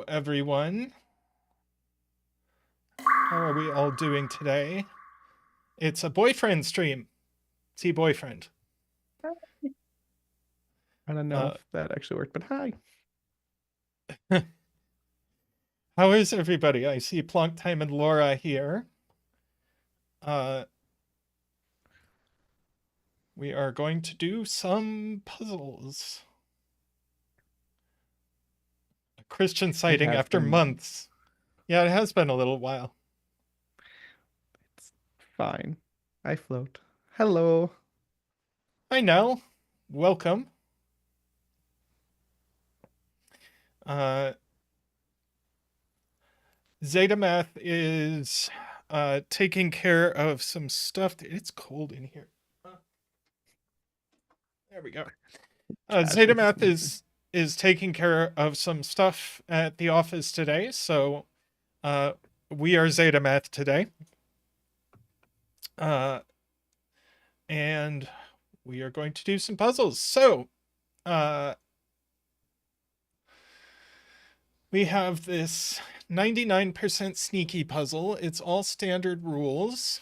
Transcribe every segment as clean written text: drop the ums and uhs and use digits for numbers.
Hello, everyone. How are we all doing today? It's a boyfriend stream. See boyfriend. I don't know Uh, if that actually worked, but hi. how is everybody? I see Plonktime and Laura here. Uh, we are going to do some puzzles. A Christian It sighting has after been months. months. Yeah, it has been a little while. It's fine. I float. Hello. Hi, Nell. Welcome. Uh, Zeta Math is taking care of some stuff. It's cold in here. There we go. Zeta Casual Math distinction. is taking care of some stuff at the office today, so uh, we are Zeta Math today, uh, and we are going to do some puzzles. So uh, we have this 99% sneaky puzzle. It's all standard rules.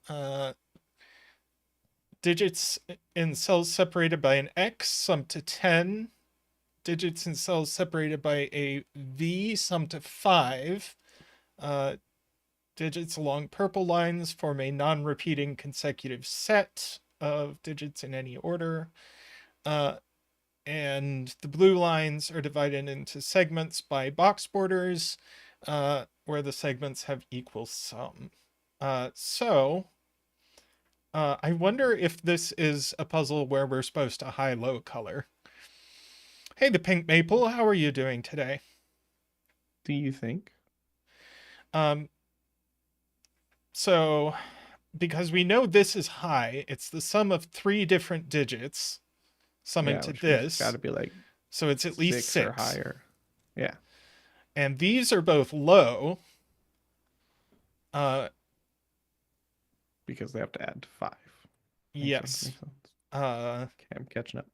Uh, digits in cells separated by an X sum to 10. Digits in cells separated by a V sum to 5. Uh, digits along purple lines form a non-repeating consecutive set of digits in any order. And the blue lines are divided into segments by box borders, where the segments have equal sum. I wonder if this is a puzzle where we're supposed to high-low color. Hey, the pink maple, how are you doing today? Do you think? Um, so because we know this is high, it's the sum of 3 different digits summing Yeah, to which means it's got this, to be like so it's at least 6 or 6. higher. Yeah, And these are both low. Uh, because they have to add 5. Makes sense. yes. Makes sense. Uh, Okay, I'm catching up.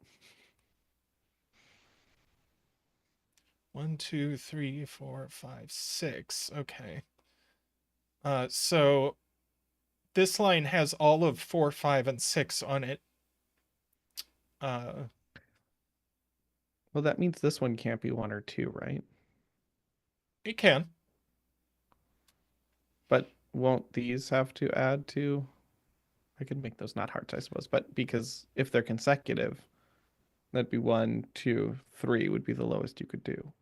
1, 2, 3, 4, 5, 6. Okay. So this line has all of 4, 5, and 6 on it. Uh, Well, that means this one can't be 1 or 2, right? it can. But won't these have to add to? I could make those not hearts, I suppose. But because if they're consecutive, that'd be 1, 2, 3 would be the lowest you could do.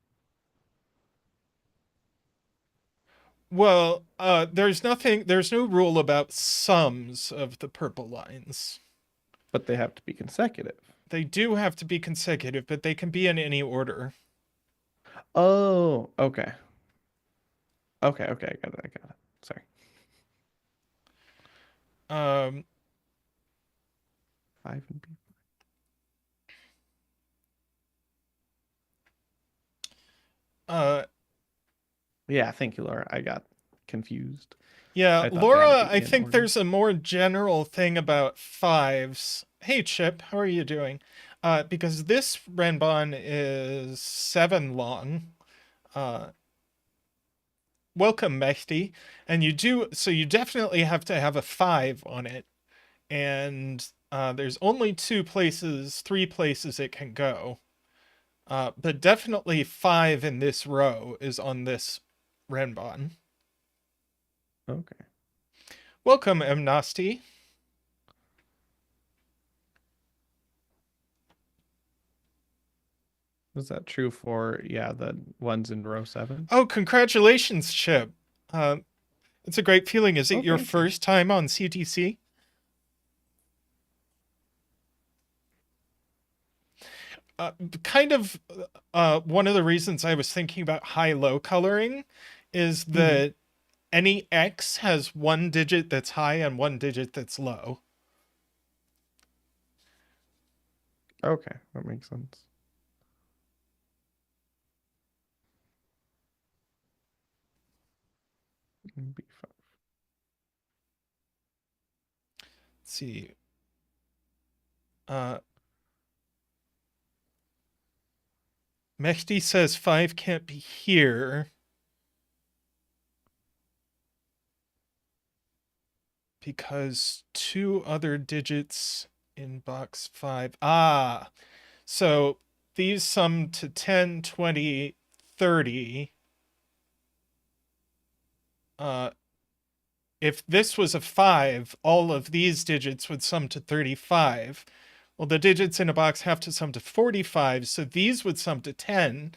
Well, there's no rule about sums of the purple lines. But they have to be consecutive. They do have to be consecutive, but they can be in any order. Oh, okay. Okay, okay, I got it, I got it. Sorry. Um, 5 and B. uh, Yeah, thank you, Laura. I got confused. yeah, I thought they had to Laura, be I in think order. there's a more general thing about fives. Hey, Chip, how are you doing? Because this Renbon is 7 long. Uh, welcome, Mehdi. And you definitely have to have a 5 on it. And there's only 3 places it can go. But definitely 5 in this row is on this Renbon. Okay. Welcome, M. Nasty. Was that true for, yeah, the ones in row 7? Oh, congratulations, Chip. Uh, it's a great feeling. Is it Oh, your thank you. first time on CTC? Uh, kind of one of the reasons I was thinking about high-low coloring is Hmm. that any X has 1 digit that's high and 1 digit that's low. Okay, that makes sense. B5. Let's see. Uh, Mehdi says 5 can't be here because 2 other digits in box 5. Ah, so these sum to 10, 20, 30. If this was a 5, all of these digits would sum to 35. Well, the digits in a box have to sum to 45, so these would sum to 10,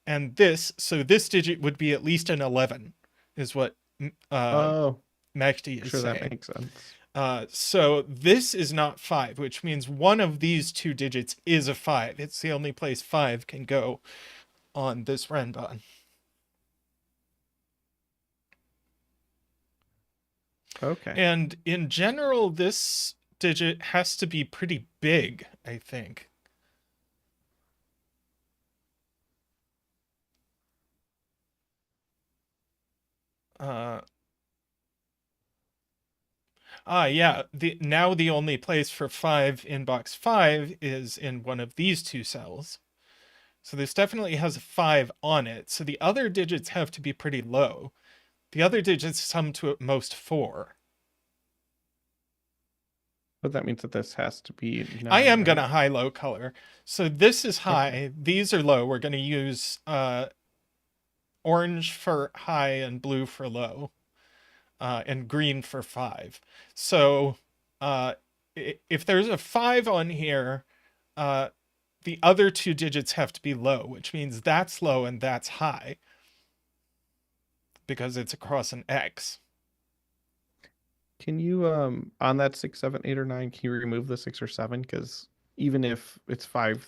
and so this digit would be at least an 11, is what Oh, Makti is sure, that saying. makes sense. So this is not 5, which means one of these two digits is a 5. It's the only place 5 can go on this Renban. Okay. And in general, this digit has to be pretty big, I think. Yeah. Now the only place for 5 in box 5 is in one of these two cells. So this definitely has a 5 on it. So the other digits have to be pretty low. The other digits sum to at most 4. But that means that this has to be 9, I am right? going to high-low color. So this is high. Okay. These are low. We're going to use orange for high and blue for low. And green for 5. So if there's a 5 on here, the other two digits have to be low, which means that's low and that's high because it's across an X. Can you on that 6, 7, 8, or 9, can you remove the 6 or 7? Because even if it's 5,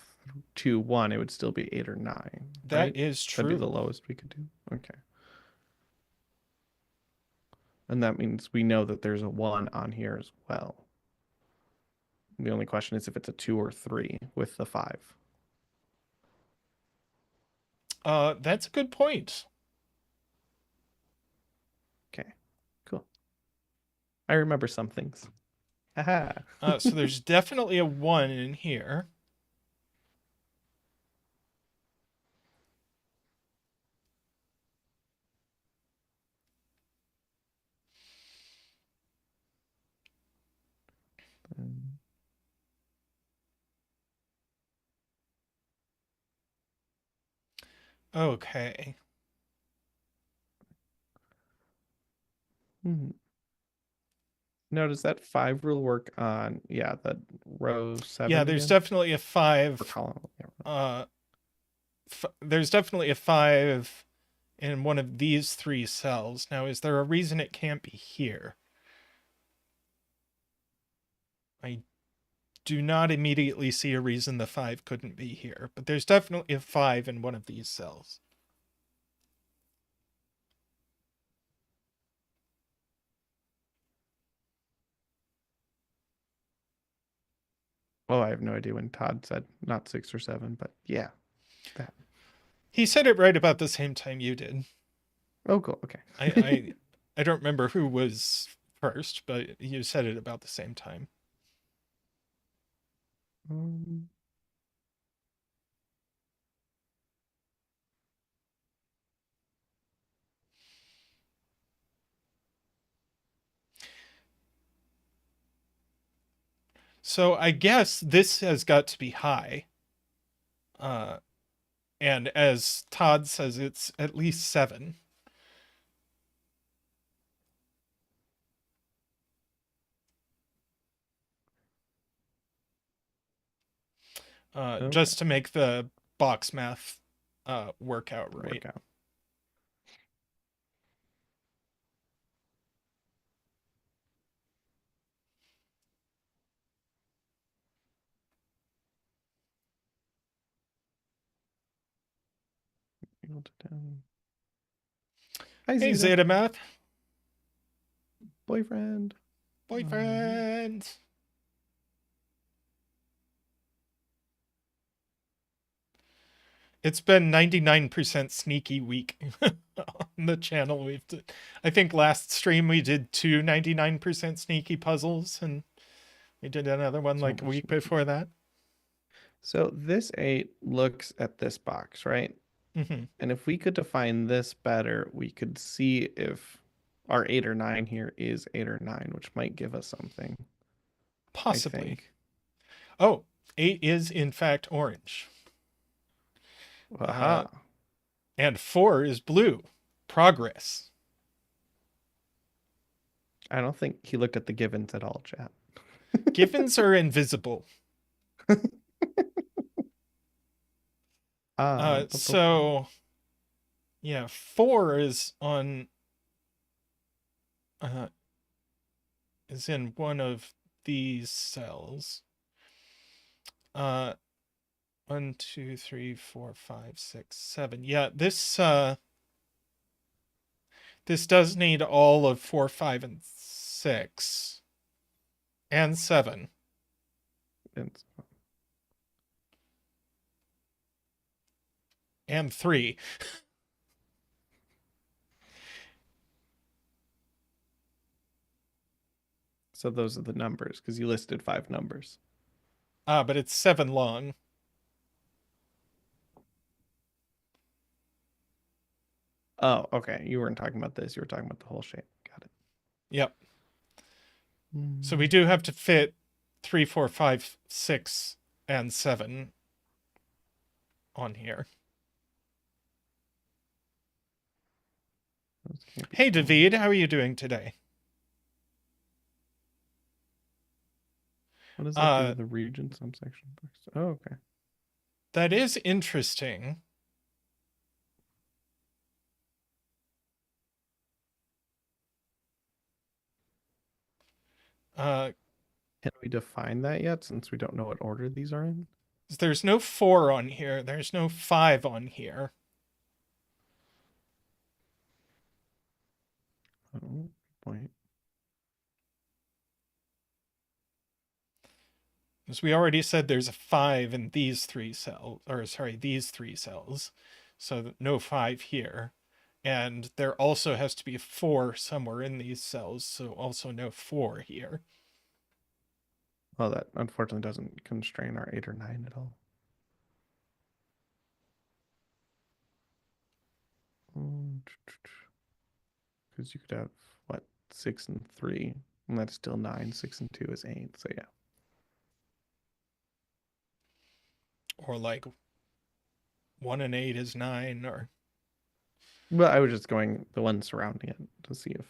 2, 1, it would still be 8 or 9, That right? is That'd be the true. lowest we could do. Okay. And that means we know that there's a 1 on here as well. The only question is if it's a 2 or 3 with the 5. That's a good point. Okay, cool. I remember some things. Haha. So there's definitely a 1 in here. Okay. Now, does that 5 rule work on, yeah, the row 7 Yeah, there's again? definitely a Or 5. column? Yeah. There's definitely a 5 in one of these 3 cells. Now, is there a reason it can't be here? I do not immediately see a reason the 5 couldn't be here, but there's definitely a 5 in one of these cells. Oh, I have no idea when Todd said not 6 or 7, but yeah, that. He said it right about the same time you did. Oh, cool. Okay. I don't remember who was first, but you said it about the same time. Um, So I guess this has got to be high. And as Todd says, it's at least 7. okay. Just to make the box math work out right. Work out. Hi, Hey, Zeta. Zeta Math. Boyfriend. Boyfriend. It's been 99% sneaky week on the channel. I think last stream we did 2 99% sneaky puzzles, and we did another one So like a much week sneaky. before that. So this 8 looks at this box, right? Hmm. And if we could define this better, we could see if our 8 or 9 here is 8 or 9, which might give us something, I Possibly. think. Oh, 8 is in fact orange. Uh, Aha. and 4 is blue. Progress. I don't think he looked at the givens at all, chat. Givens are invisible. So yeah, 4 uh, is in one of these cells. 1, 2, 3, 4, 5, 6, 7. Yeah, this does need all of 4, 5, and 6. And 7. And And 3. so those are the numbers because you listed 5 numbers. But it's 7 long. Oh, okay. You weren't talking about this. You were talking about the whole shape. Got it. Yep. So we Mm. do have to fit 3, 4, 5, 6, and 7 on here. Those can't be Hey, all. David, how are you doing today? What does that do Uh, with the region subsection? Oh, okay. that is interesting. Uh, Can we define that yet since we don't know what order these are in? there's no 4 on here. There's no 5 on here. Oh, point. As we already said, there's a 5 in these 3 cells, or sorry, these 3 cells. So no 5 here. And there also has to be a 4 somewhere in these cells, so also no 4 here. Well, that unfortunately doesn't constrain our 8 or 9 at all. Because you could have, what, 6 and 3, and that's still 9. 6 and 2 is 8. So, yeah. Or like 1 and 8 is 9, or Well, I was just going the one surrounding it to see if.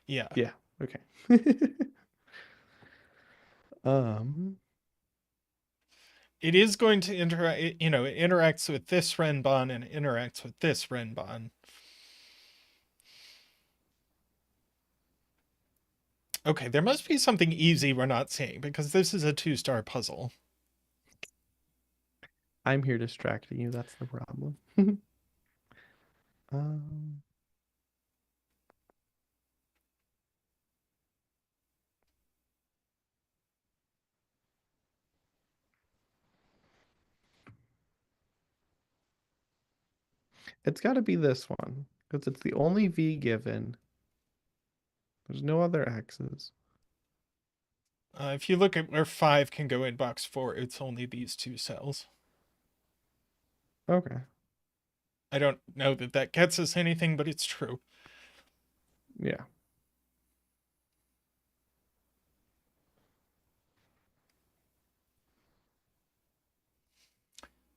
yeah. Yeah. Okay. um. It is going to interact, it interacts with this Renbon and it interacts with this Renbon. Okay, there must be something easy we're not seeing because this is a 2-star puzzle. I'm here distracting you. That's the problem. um. It's got to be this one because it's the only V given. There's no other X's. If you look at where 5 can go in box 4, it's only these 2 cells. Okay. I don't know that that gets us anything, but it's true. Yeah.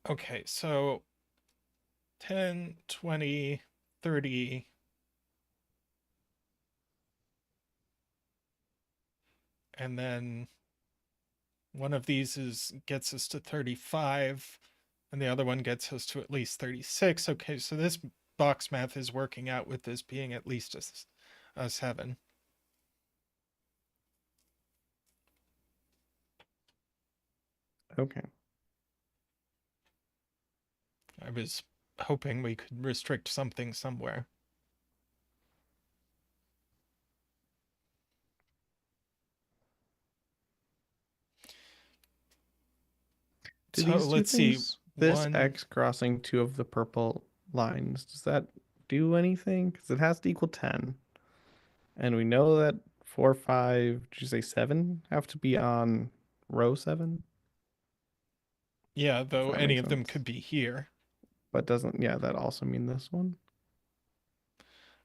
Okay, so 10, 20, 30. And then one of these gets us to 35, and the other one gets us to at least 36. Okay, so this box math is working out with this being at least a 7. Okay. I was hoping we could restrict something somewhere. Do So these two let's see. things, this One, X crossing 2 of the purple lines, does that do anything? Because it has to equal 10. And we know that 4, 5, did you say 7 have to be on row 7? Yeah, If though that any makes of them sense. could be here. But doesn't, yeah, that also mean this one?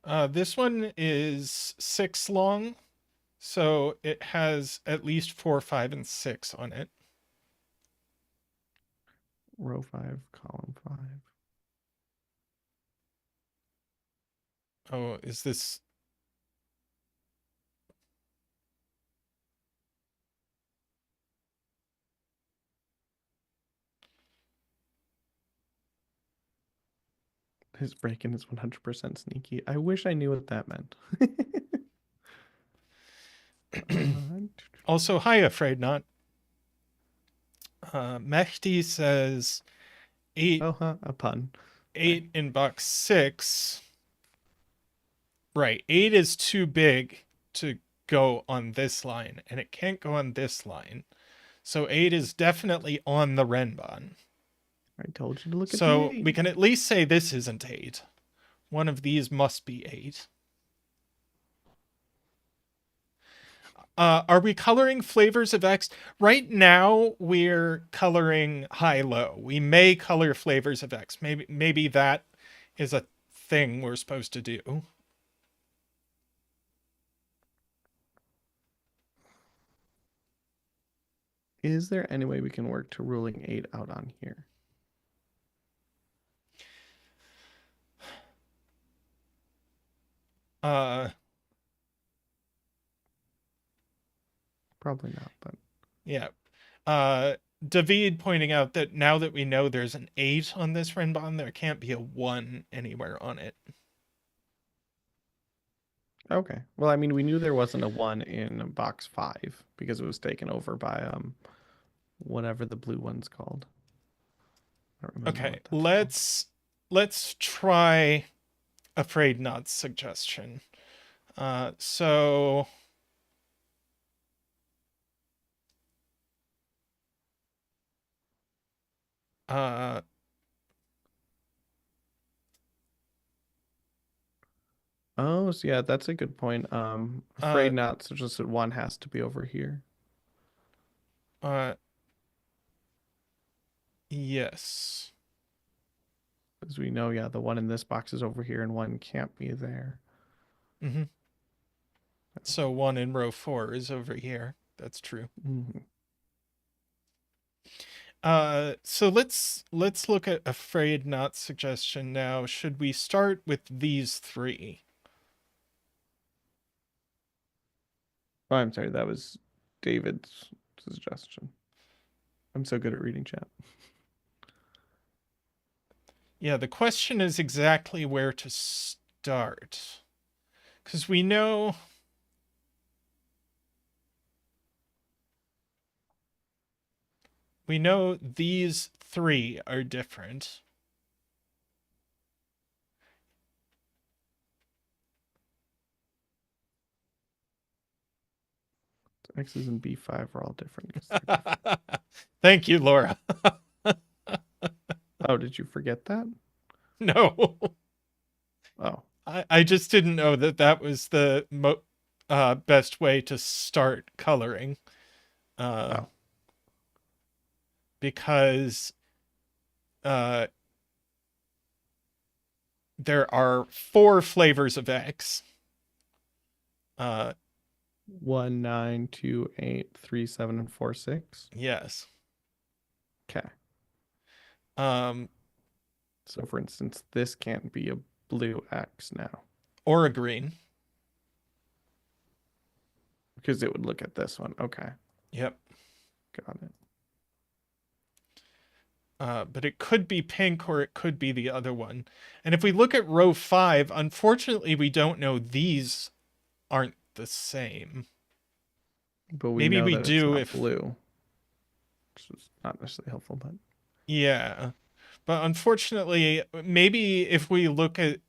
This one is 6 long, so it has at least 4, 5, and 6 on it. Row 5, column 5. Oh, is this... His break-in is 100% sneaky. I wish I knew what that meant. Also, hi, Afraid Not. Mehdi says 8, oh, huh, a pun. 8 in box 6. Right, 8 is too big to go on this line, and it can't go on this line. So 8 is definitely on the Renbon. I told you to look at the So 8. we can at least say this isn't 8. One of these must be 8. Are we coloring flavors of X? Right now, we're coloring high-low. We may color flavors of X. Maybe that is a thing we're supposed to do. Is there any way we can work to ruling 8 out on here? Uh, Probably not, but yeah. David pointing out that now that we know there's an 8 on this Renbon, there can't be a 1 anywhere on it. okay. Well, I mean, we knew there wasn't a 1 in box 5 because it was taken over by whatever the blue one's called. I don't remember Okay, what that's called. let's try Afraid Not's suggestion. So uh Oh, so yeah, that's a good point. uh Afraid not, so just that one has to be over here. uh yes. As we know, yeah, the one in this box is over here and one can't be there. Mm-hmm. So 1 in row 4 is over here. That's true. Mhm. So let's look at Afraid Not suggestion now. Should we start with these 3? Oh, I'm sorry, that was David's suggestion. I'm so good at reading chat. Yeah, the question is exactly where to start. Because we know these 3 are different. X's and B5 are all different because they're different. Thank you, Laura. Oh, did you forget that? No. Oh, I just didn't know that was the best way to start coloring. oh. Because there are 4 flavors of X. 1, 9, 2, 8, 3, 7, and 4, 6. Yes. Okay. Um, So for instance, this can't be a blue X now or a green. because it would look at this one. Okay. Yep. Got it. But it could be pink or it could be the other one. And if we look at row 5, unfortunately, we don't know these aren't the same. But we Maybe know we that it's do not if... blue, which is not necessarily helpful, but Yeah. But unfortunately, maybe if we look at...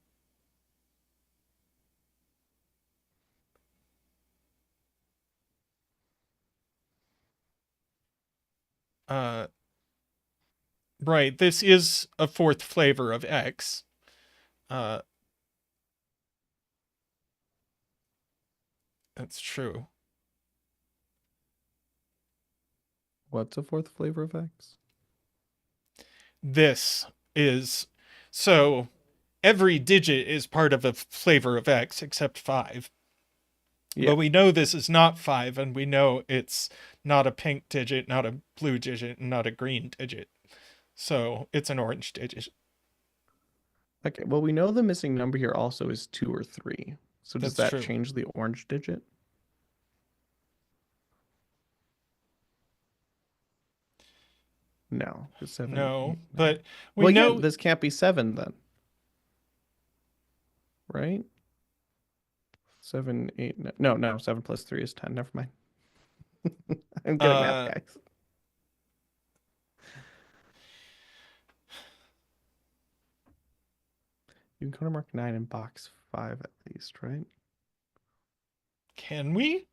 Right, this is a 4th flavor of X. Uh, that's true. what's a 4th flavor of X? this is so every digit is part of a flavor of X except 5. Yeah. But we know this is not 5, and we know it's not a pink digit, not a blue digit, and not a green digit. So it's an orange digit. Okay. Well, we know the missing number here also is 2 or 3. So does That's that true. change the orange digit? No, because 7, No, 8, 9. but we Well, yeah, know this can't be 7 then, right? 7, 8, 9. No, no, 7 plus 3 is 10. Never mind. I'm good at math, uh guys. You can corner mark 9 in box 5 at least, right? can we?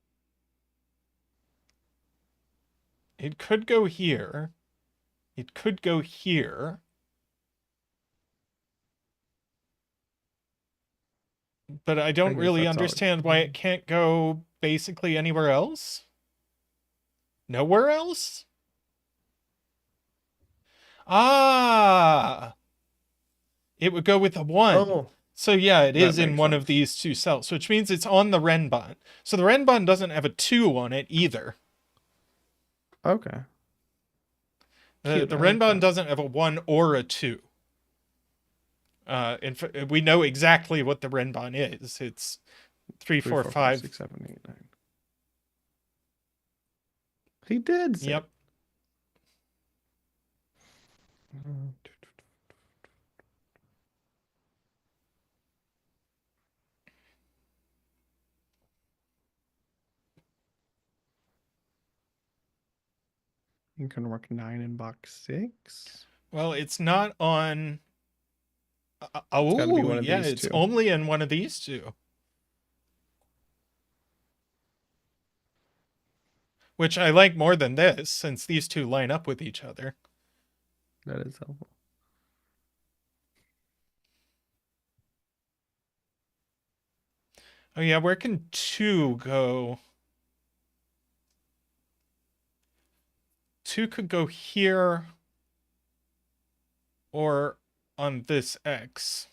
It could go here. It could go here. But I I don't guess really that's all. understand why it can't go basically anywhere else. Nowhere else? Ah, it would go with a 1. Oh, So yeah, it that is in makes one of sense. these two cells, which means it's on the Renbon. So the Renbon doesn't have a 2 on it either. Okay. Cute. The I like Renbon that. doesn't have a 1 or a 2. We know exactly what the Renbon is. It's 3, 3, 4, 4, 5, 5. 6, 7, 8, 9. He did say. Yep. You can mark 9 in box 6. Well, it's not on. It's got to be Oh, one of yeah, these it's two. only in one of these two. Which I like more than this, since these two line up with each other. That is helpful. Oh, yeah, where can 2 go? 2 could go here or on this X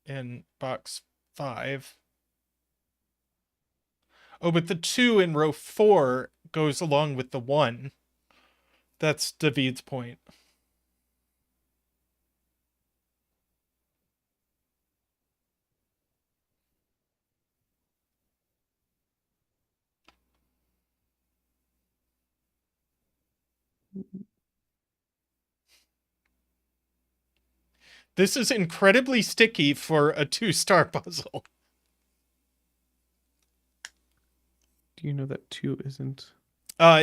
in box 5. Oh, but the 2 in row 4 goes along with the 1. That's David's point. This is incredibly sticky for a 2-star puzzle. Do you know that 2 isn't?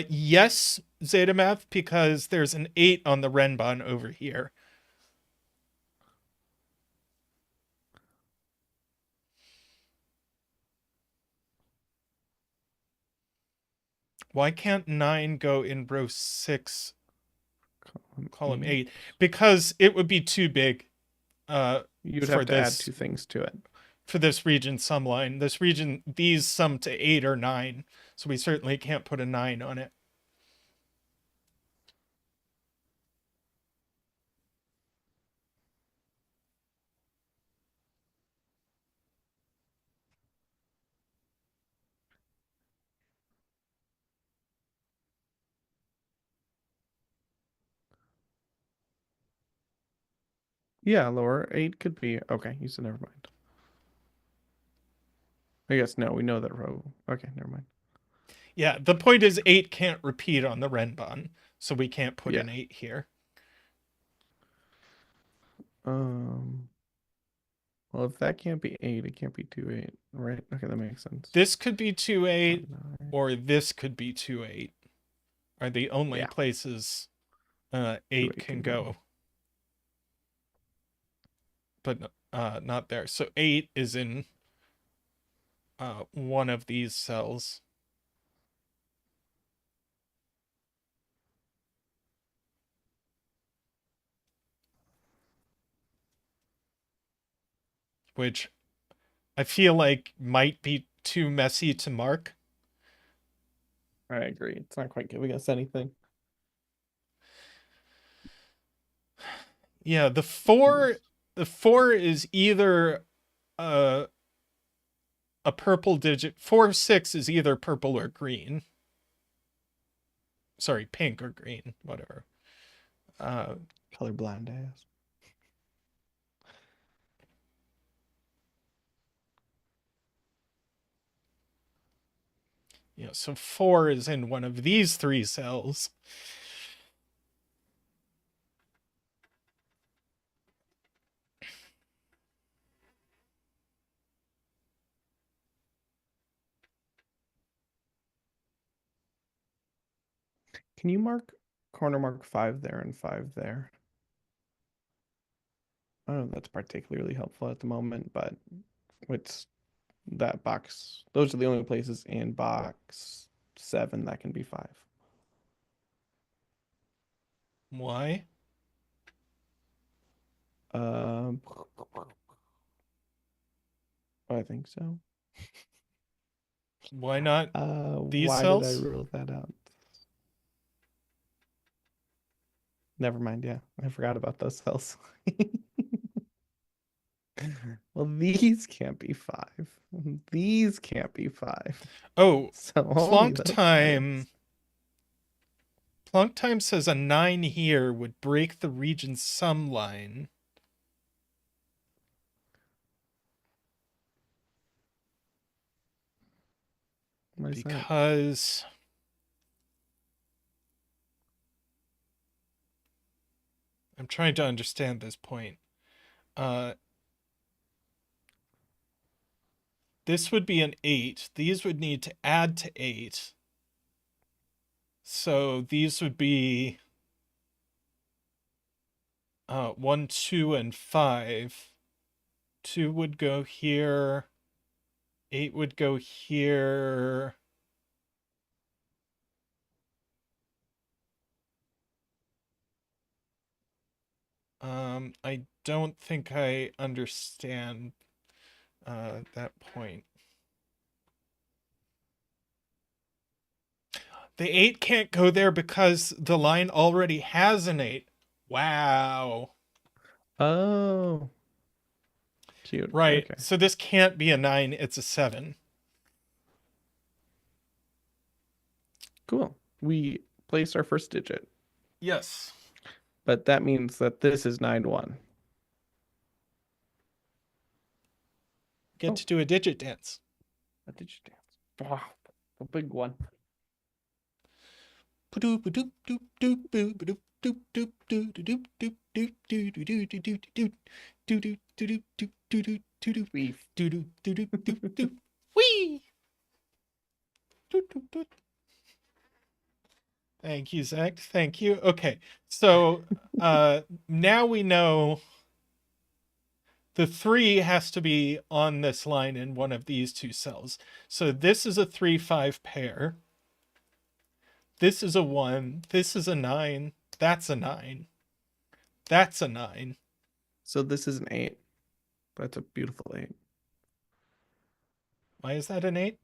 Yes, Zeta because there's an 8 on the Renbon over here. Why can't 9 go in row 6, column 8? Because it would be too big You'd for have to add this 2 things to it. for this region sum line. This region, these sum to 8 or 9, so we certainly can't put a 9 on it. Yeah, lower 8 could be. Okay, you said never mind. I guess no, we know that row. Okay, never mind. Yeah, the point is 8 can't repeat on the Renbon, so we can't put Yeah. an 8 here. Um. Well, if that can't be 8, it can't be 2, 8, right? Okay, that makes sense. This could be 2, 8, 9. or this could be 2, 8. Are the only Yeah. places 2, 8 8 can can go. go. But not there. So 8 is in one of these cells. Which I feel like might be too messy to mark. I agree. It's not quite giving us anything. Yeah, the four is either a a purple digit. 4 6 is either purple or green. Sorry, pink or green, whatever. Uh, Colorblind ass. so 4 is in one of these three cells. Can you corner mark 5 there and 5 there? I don't know if that's particularly helpful at the moment, but it's that box. Those are the only places in box 7 that can be 5. Why? Um, I think so. Why not these Why did I cells? rule that out? Never mind. Yeah, I forgot about those cells. Well, these can't be 5. These can't be 5. Oh, So only plonk those time. things. Plonk time says a 9 here would break the region sum line. Why is that? Because I'm trying to understand this point. Uh, this would be an 8. These would need to add to 8. So these would be 1, 2, and 5. 2 would go here. 8 would go here. I don't think I understand that point. The 8 can't go there because the line already has an 8. Wow. Oh, cute. Right. Okay, So this can't be a 9, it's a 7. cool. We placed our first digit, Yes. but that means that this is 9-1. Get Oh, to do a digit dance. a digit dance. Wow, a big one. Beef. Whee! Thank you, Zach. Thank you. Okay. So now we know the 3 has to be on this line in one of these two cells. So this is a 3 5 pair. This is a 1. This is a 9. That's a 9. That's a 9. So this is an 8. That's a beautiful 8 Why is that an 8?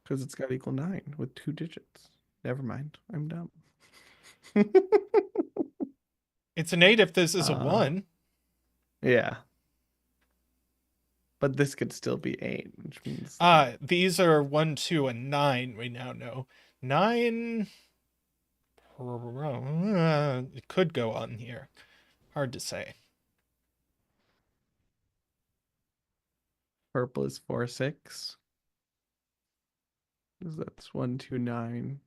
because it's got equal 9 with 2 digits. Never mind. I'm dumb. It's an 8 if this is a uh, 1. yeah. But this could still be 8, which means like These are 1, 2, and 9, we now know. 9. It could go on here. Hard to say. purple is 4, 6. Because that's 1, 2, 9.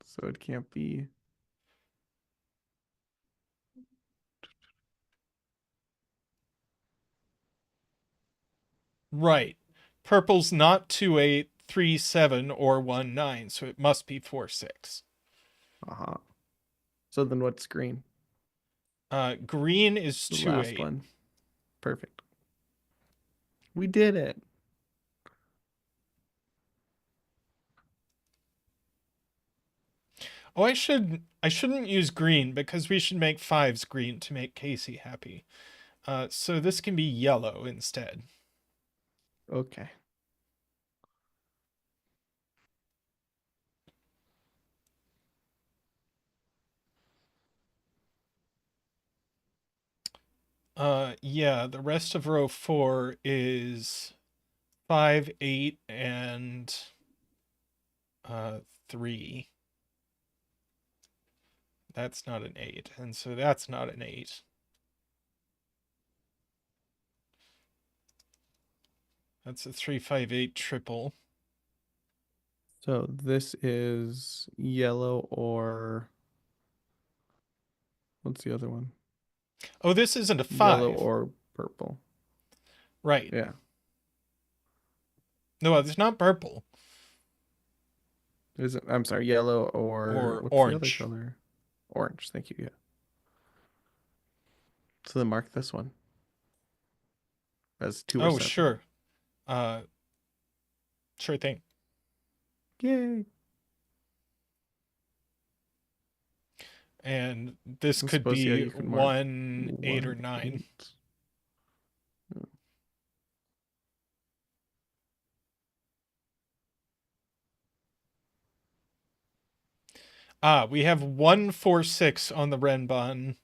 So it can't be. Right. Purple's not 2, 8, 3, 7, or 1, 9, so it must be 4, 6. Uh-huh. So then what's green? Green is The 2, last 8. one. Perfect. We did it. Oh, I shouldn't use green because we should make 5s green to make Casey happy. So this can be yellow instead. Okay. Yeah, the rest of row 4 is 5, 8, and 3. That's not an 8, and so that's not an 8. That's a 3, 5, 8 triple. So this is yellow or what's the other one? Oh, this isn't a Yellow 5. or purple. Right. Yeah. No, it's not purple Is it, I'm sorry, yellow or or what's the other orange. color? Orange. Thank you. Yeah. So then mark this one as 2 or Oh, 7. sure. Uh, sure thing. Yay. And this I could suppose, yeah, be you can mark 1, 8, or 1, 9. 8. We have 1, 4, 6 on the Renbon.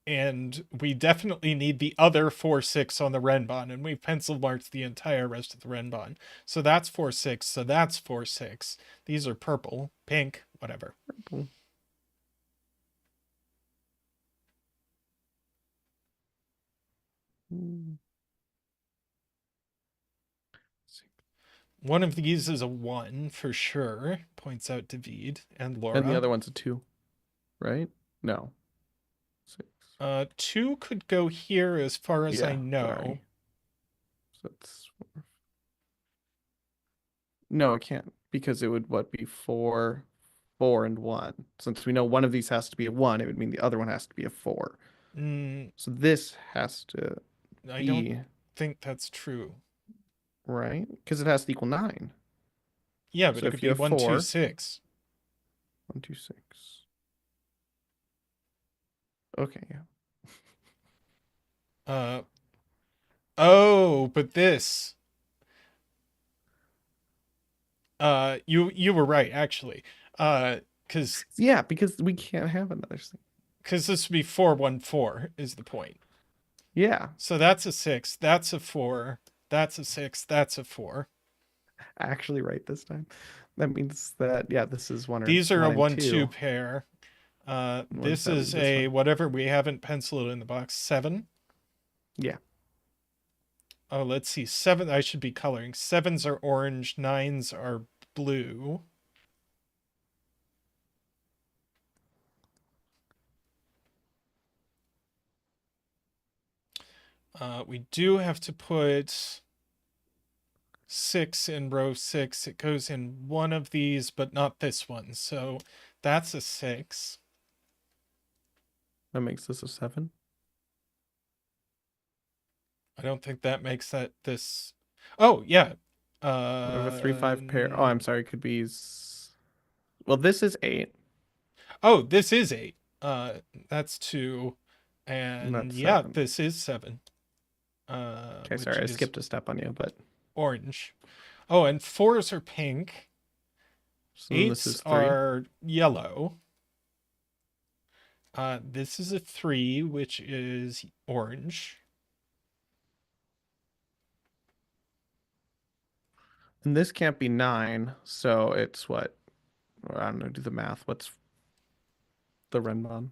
And we definitely need the other 4, 6 on the Renbon, and we've pencil marked the entire rest of the Renbon. So that's 4, 6, so that's 4, 6. These are purple, pink, whatever. Purple. Mm. One of these is a 1 for sure, points out David and And the Laura. other one's a 2, right? No. 6. 2 could go here as far as I Yeah, know. sorry. So that's no, it can't because it would what be 4, 4, and 1. Since we know one of these has to be a 1, it would mean the other one has to be a 4. Mm, So this has to I don't be think that's true. right because it has to equal 9. Yeah, but So it could if you be have 1, 2, 4, 6. 1, 2, 6. Okay, yeah. Uh, oh, but this. You were right actually. Because Yeah, because we can't have another thing. this would be 414 is the point. Yeah, So that's a 6, that's a 4, that's a 6, that's a 4. actually right this time. That means that yeah, this is one or These are a 1 and 1-2 2. pair. What does This that is leave this a one? whatever we haven't penciled in the box, 7. Yeah, Oh, let's see. 7, I should be coloring. 7s are orange, 9s are blue. We do have to put 6 in row 6. It goes in one of these, but not this one. So that's a 6. that makes this a 7. I don't think that makes that this. Oh, yeah. We have a 3, 5 pair. Oh, I'm sorry, it could be well, this is 8 Oh, this is 8. That's 2. and And that's yeah, 7. this is 7. Okay, Which sorry, I is skipped a step on you, but orange. Oh, and 4s are pink. so then this 8s is 3. are yellow. This is a 3, which is orange. And this can't be 9, so it's what? I don't know, do the math. What's the Renbon?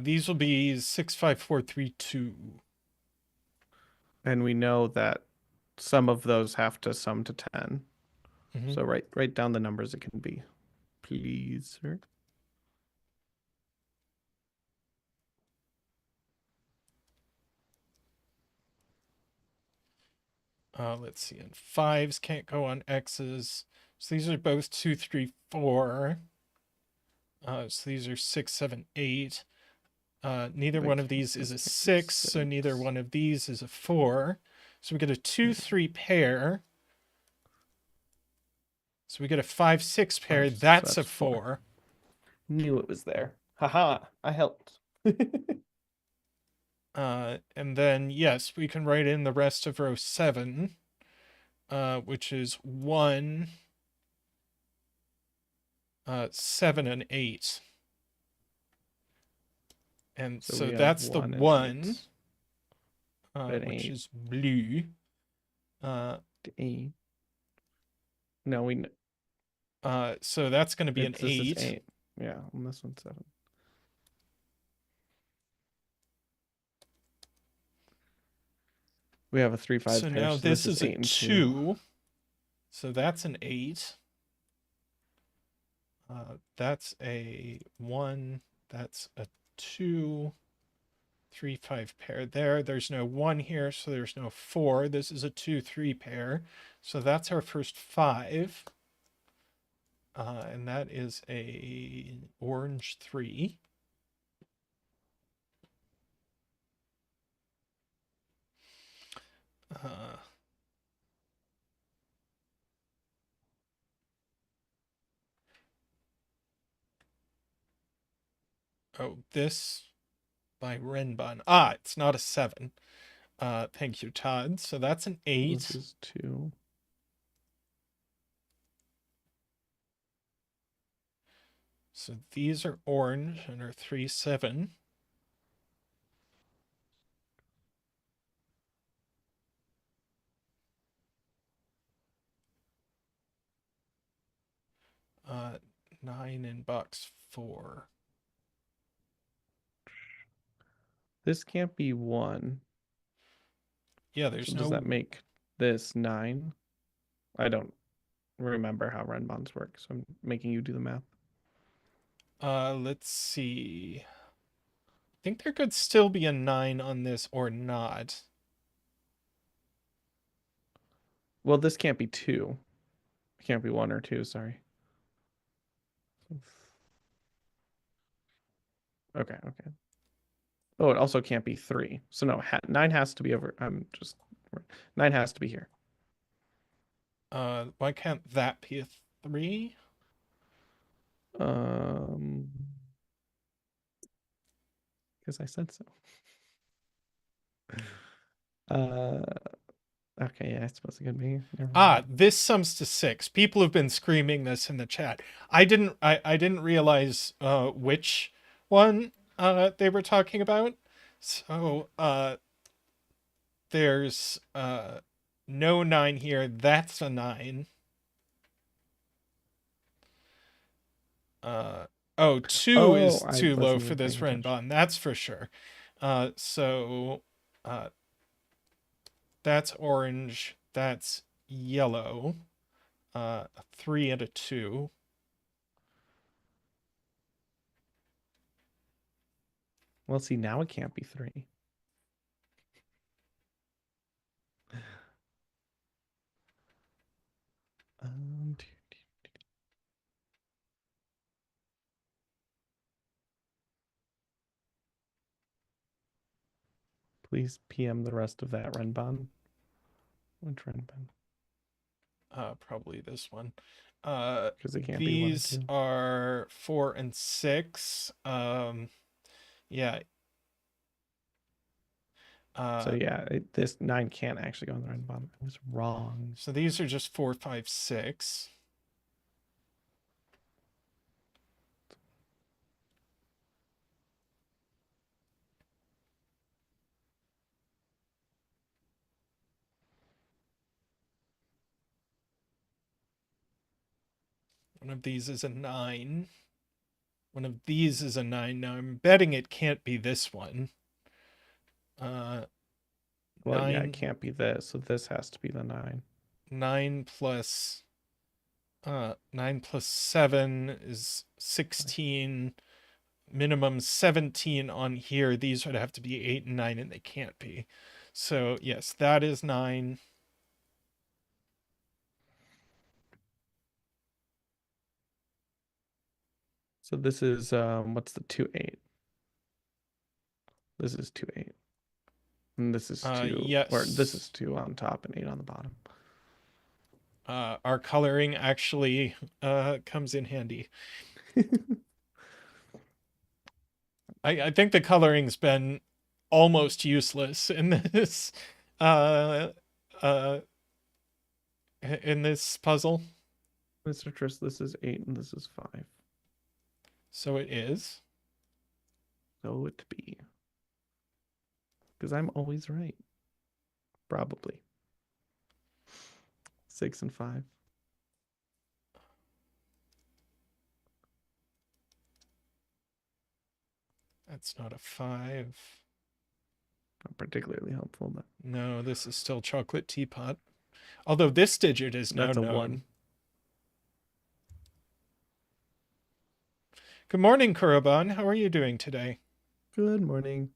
These will be 6, 5, 4, 3, 2. And we know that some of those have to sum to 10. Mm-hmm. So write down the numbers it can be, please, sir. Let's see. And 5s can't go on X's. So these are both 2, 3, 4. So these are 6, 7, 8. Neither They one of can't, these is this a can't be 6, so neither 6. one of these is a 4. So we get a 2, Yeah, 3 pair. So we get a 5, 6 pair. 5, 6, so That's a that's 4. 4. Knew it was there. Haha, I helped. And then, yes, we can write in the rest of row 7, which is 1, 7, and 8. And So so we have that's the 1 and 1, 8. And which 8. is blue. E. No, So that's going to be an this is 8. 8. Yeah, and this one's 7. We have a 3, 5 So pair, now so this this is is a 8 and 2. 2. So that's an 8. That's a 1. That's a 2. 3, 5 pair there. There's no 1 here, so there's no 4. This is a 2, 3 pair. So that's our first 5. And that is a orange 3. Uh, oh, this by Renbun. Ah, it's not a 7. Thank you, Todd. So that's an 8. This is 2. So these are orange and are 3, 7. Uh, 9 in box 4. This can't be 1. Yeah, there's So no. does that make this 9? I don't remember how Renbans work, so I'm making you do the math. Let's see. I think there could still be a 9 on this or not. Well, this can't be 2. It can't be 1 or 2, sorry. Okay, okay. Oh, it also can't be 3. So no, 9 has to be over. 9 has to be here. Why can't that be a 3? Um, because I said so. Okay, yeah, I suppose it could be. Never mind. This sums to 6. People have been screaming this in the chat. I didn't realize which one they were talking about. So there's no 9 here. That's a 9. Oh, 2 Oh, is I too low wasn't for even this paying attention. Renbon, that's for sure. So that's orange, that's yellow. A 3 and a 2. Well, see, now it can't be 3. Um, Please PM the rest of that Renbon. Which Renbon? Probably this one. Because it can't be 1 or These 2. are 4 and 6. Yeah. So yeah, this 9 can't actually go in the Renbon. I was wrong. So these are just 4, 5, 6. One of these is a 9. One of these is a 9. Now I'm betting it can't be this one. Well, 9, yeah, it can't be this, so this has to be the 9. 9 plus 9 plus 7 is 16. Minimum 17 on here. These would have to be 8 and 9, and they can't be. So yes, that is 9. So this is what's the 2, 8? This is 2, 8. And this is 2, or this is Yes. 2 on top and 8 on the bottom. Our coloring actually comes in handy. I think the coloring's been almost useless in this uh uh in this puzzle. Mr. Triss, this is 8 and this is 5. So it is. So it be. Because I'm always right. Probably. 6 and 5. That's not a 5. Not particularly helpful, but No, this is still chocolate teapot. Although this digit is now that's a known. 1. Good morning, Kuraban. How are you doing today? Good morning.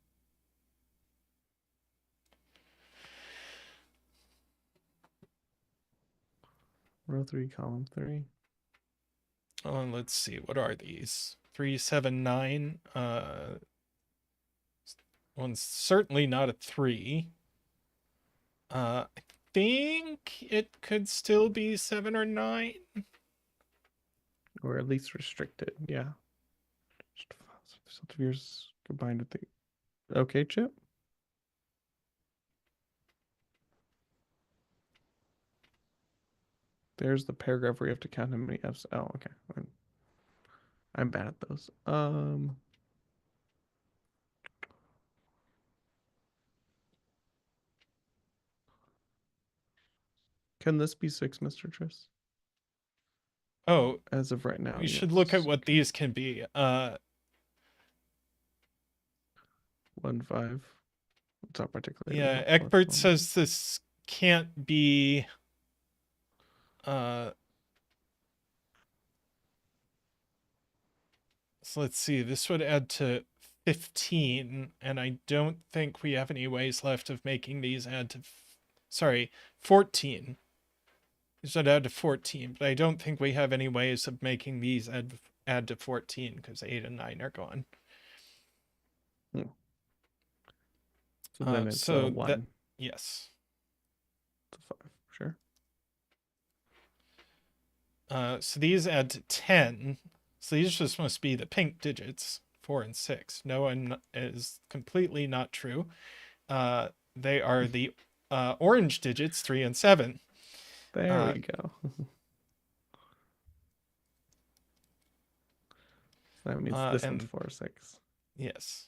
Row 3, column 3. Oh, let's see. What are these? 3, 7, 9. One's certainly not a 3. I think it could still be 7 or 9. Or at least restricted. Yeah. Result of yours combined with the. Okay, Chip. There's the paragraph where you have to count how many F's. Oh, okay. I'm bad at those. Can this be 6, Mr. Tris? Oh, As of right now, we should yes. look at what these can be. 1, 5. It's not particularly Yeah, helpful. Egbert says this can't be so let's see, this would add to 15, and I don't think we have any ways left of making these add to sorry, 14. These would add to 14, but I don't think we have any ways of making these add to 14 because 8 and 9 are gone. So then it's so a 1. that yes. It's a 5, sure. So these add to 10. So these just must be the pink digits, 4 and 6. No one is completely not true. They are the orange digits, 3 and 7. There we go. That means this one's 4 or 6. Yes.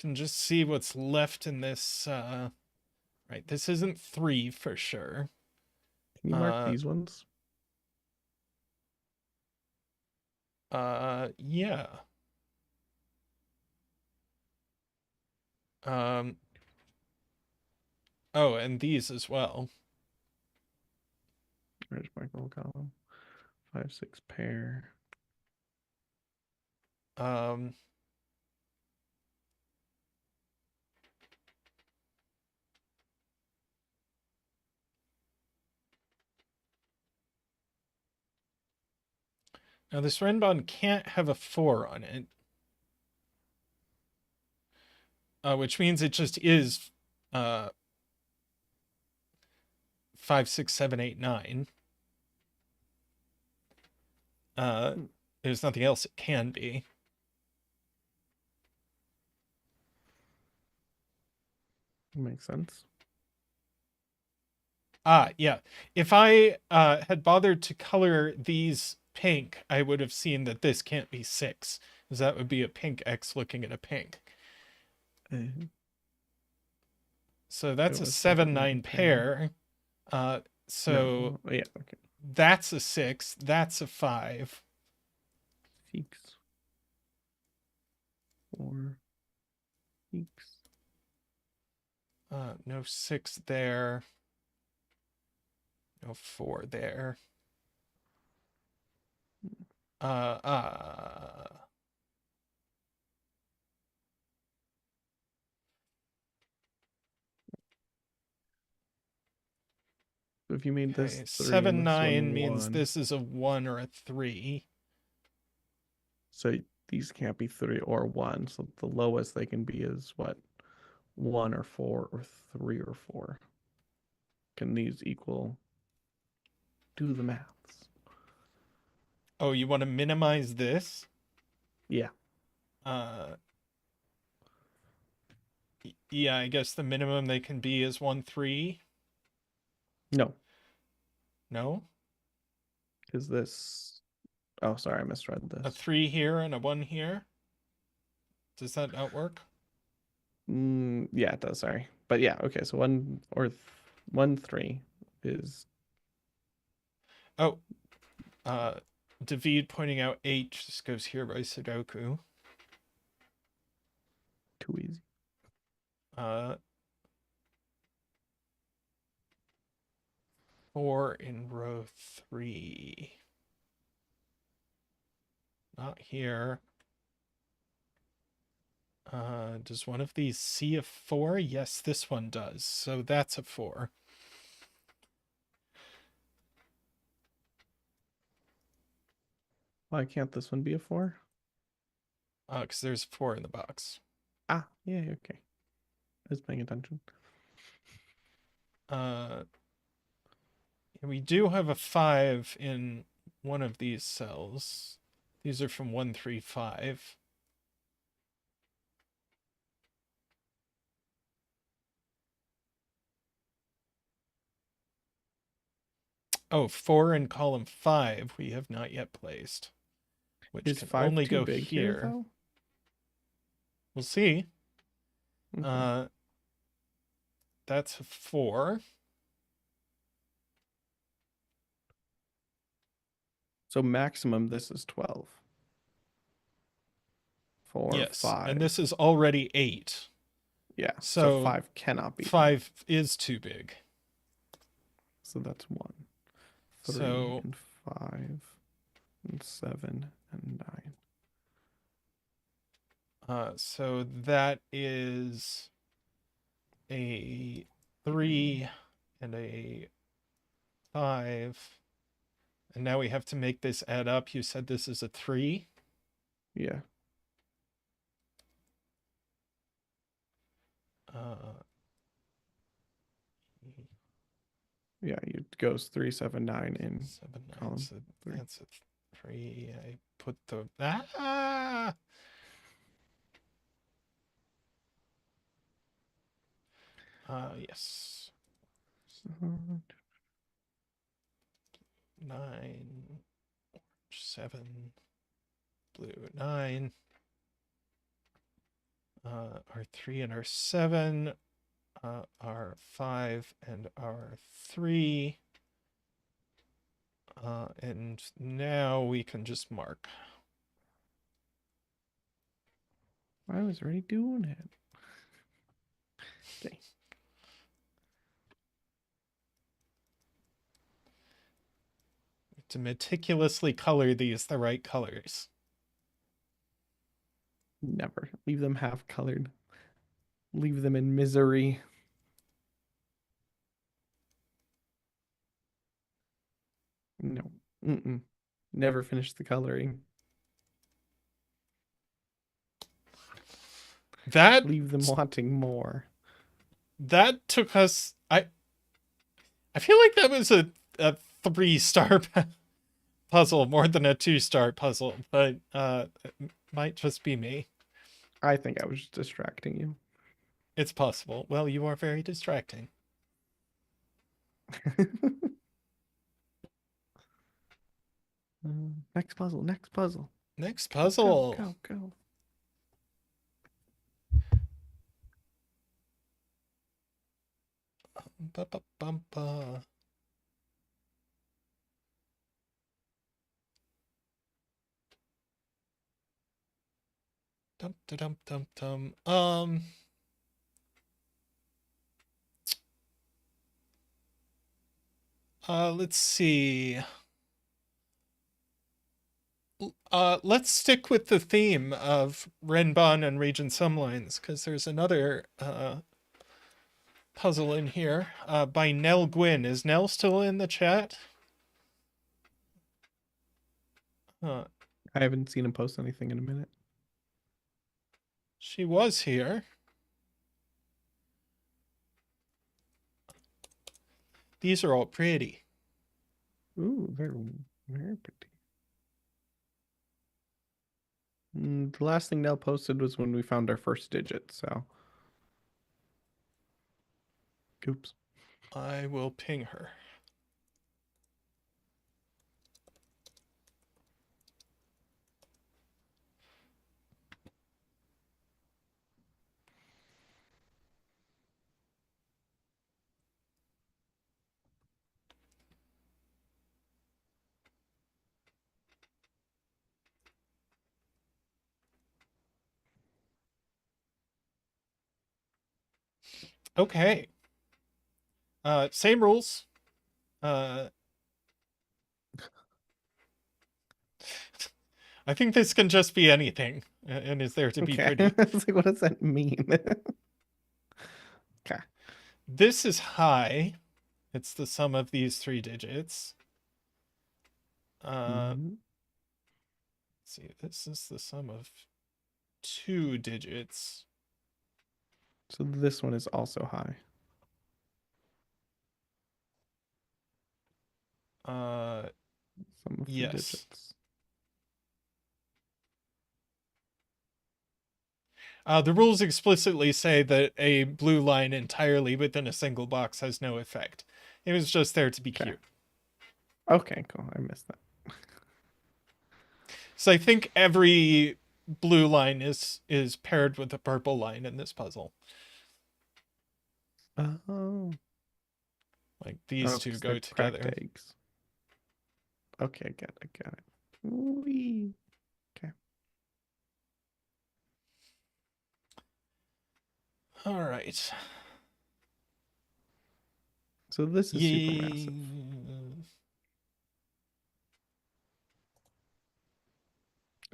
Can just see what's left in this. Right, this isn't 3 for sure. Can you mark these ones? Yeah. Oh, and these as well. Where's my whole column? 5, 6 pair. Now this Renbon can't have a 4 on it. Which means it just is 5, 6, 7, 8, 9. There's nothing else it can be. Makes sense. Yeah. If I had bothered to color these pink, I would have seen that this can't be 6, because that would be a pink X looking at a pink. So that's a 7, 9 pair. So no. Yeah, okay. That's a 6. That's a 5. 6. 4. 6. No 6 there. No 4 there. So if you made Okay, this 3 7, and this 9 one means 1, this is a 1 or a 3. so these can't be 3 or 1. So the lowest they can be is what? 1 or 4 or 3 or 4. Can these equal? Do the maths. Oh, you want to minimize this? Yeah. Uh, yeah, I guess the minimum they can be is 1, 3. No, No? because this. Oh, sorry, I misread A this. 3 here and a 1 here? Does that not work? Yeah, it does. Sorry, but yeah. Okay, so 1 3 is Oh, David pointing out 8 just goes here by sudoku. too easy. Uh, 4 in row 3. Not here. Does one of these see a 4? Yes, this one does. So that's a 4. Why can't this one be a 4? Because there's 4 in the box. Ah, yeah, okay. I was paying attention. We do have a 5 in one of these cells. These are from 1, 3, 5. Oh, 4 in column 5 we have not yet placed, which Is can 5 only too go big here, here. though? We'll see. Okay. That's a 4. So maximum, this is 12. 4, Yes, and 5. this is already 8. Yeah, so So 5 cannot be 5 is too big. So that's 1, 3, So and 5, and 7, and 9. so that is a 3 and a 5. And now we have to make this add up. You said this is a 3. Yeah. Uh, Yeah, it goes 3, 7, 9 in 7, 9. column So 3. that's a 3. I put the ah. Yes. Uh, 9, 7, blue 9. Our 3 and our 7, our 5 and our 3. And now we can just mark. I was already doing it. Okay. To meticulously color these the right colors. Never. Leave them half colored. Leave them in misery. No. Mm-mm. Never finish the coloring. That Leave them wanting more. that took us. I feel like that was a 3-star puzzle more than a 2-star puzzle, but it might just be me. I think I was just distracting you. It's possible. Well, you are very distracting. Next puzzle. Next puzzle. Next Go, puzzle. go, go. Ba-ba-bum-ba. Dum dum dum dum. Let's see. Let's stick with the theme of Renbon and Regent Sumlines, because there's another puzzle in here by Nell Gwynn. Is Nell still in the chat? I haven't seen him post anything in a minute. She was here. These are all pretty. Ooh, very, very pretty. The last thing Nell posted was when we found our first digit, so. Oops. I will ping her. Okay. Same rules. I think this can just be anything and is there to be Okay. pretty. It's like, what does that mean? Okay. This is high. It's the sum of these three digits. Mhm. Let's see, this is the sum of two digits. So this one is also high. Uh, Sum of the yes. digits. The rules explicitly say that a blue line entirely within a single box has no effect. It was just there to be Okay. cute. Okay, cool. I missed that. So I think every blue line is paired with a purple line in this puzzle. Oh. Like these Oh, two because go they're cracked together. eggs. Okay, I get it. I get it. Wee. Okay. All right. So this is super Yeah. massive.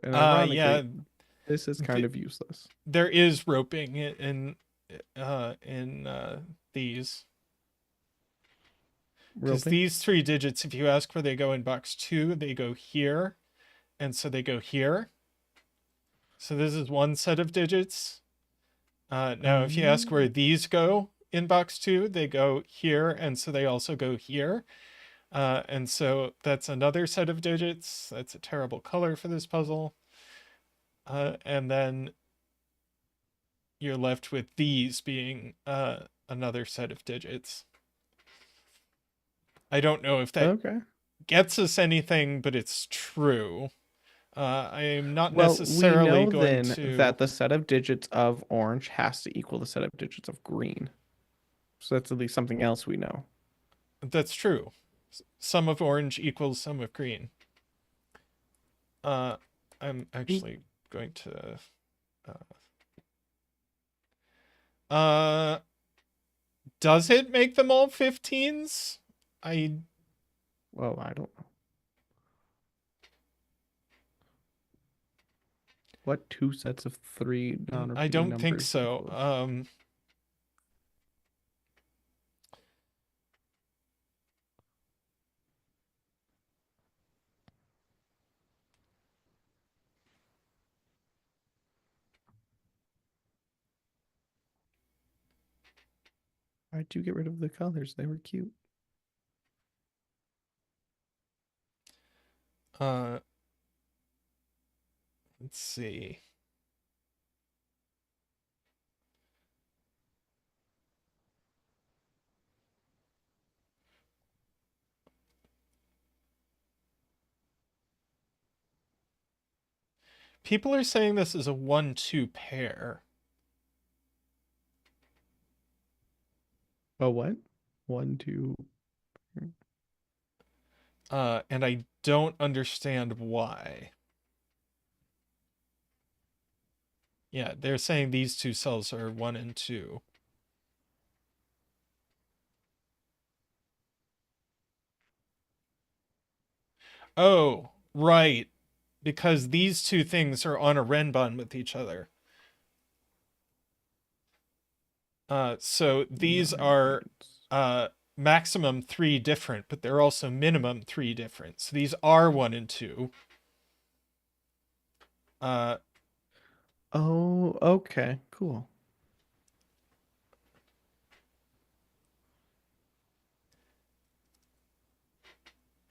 And Yeah. ironically, this is kind Th- of useless. there is roping in these because Roping? these three digits, if you ask where they go in box two, they go here, and so they go here. So this is one set of digits. Now, if you ask where Um, these go in box two, they go here, and so they also go here. And so that's another set of digits. That's a terrible color for this puzzle. And then you're left with these being another set of digits. I don't know if that okay. gets us anything, but it's true. I am not Well, we necessarily know going then to. that the set of digits of orange has to equal the set of digits of green. So that's at least something else we know. That's true. Sum of orange equals sum of green. Uh, I'm Oop. actually going to. Uh, does it make them all 15s? I Well, I don't know. What two sets of three I non-repeating don't think numbers so. equals? Why'd you get rid of the colors? They were cute. uh, let's see. People are saying this is a 1-2 pair. Oh, what? One, two. And I don't understand why. Yeah, they're saying these two cells are 1 and 2. Oh, right. Because these two things are on a Renbun with each other. So these are Non-repeats. uh, maximum 3 different, but they're also minimum 3 different. So these are 1 and 2. Uh, Oh, okay, cool.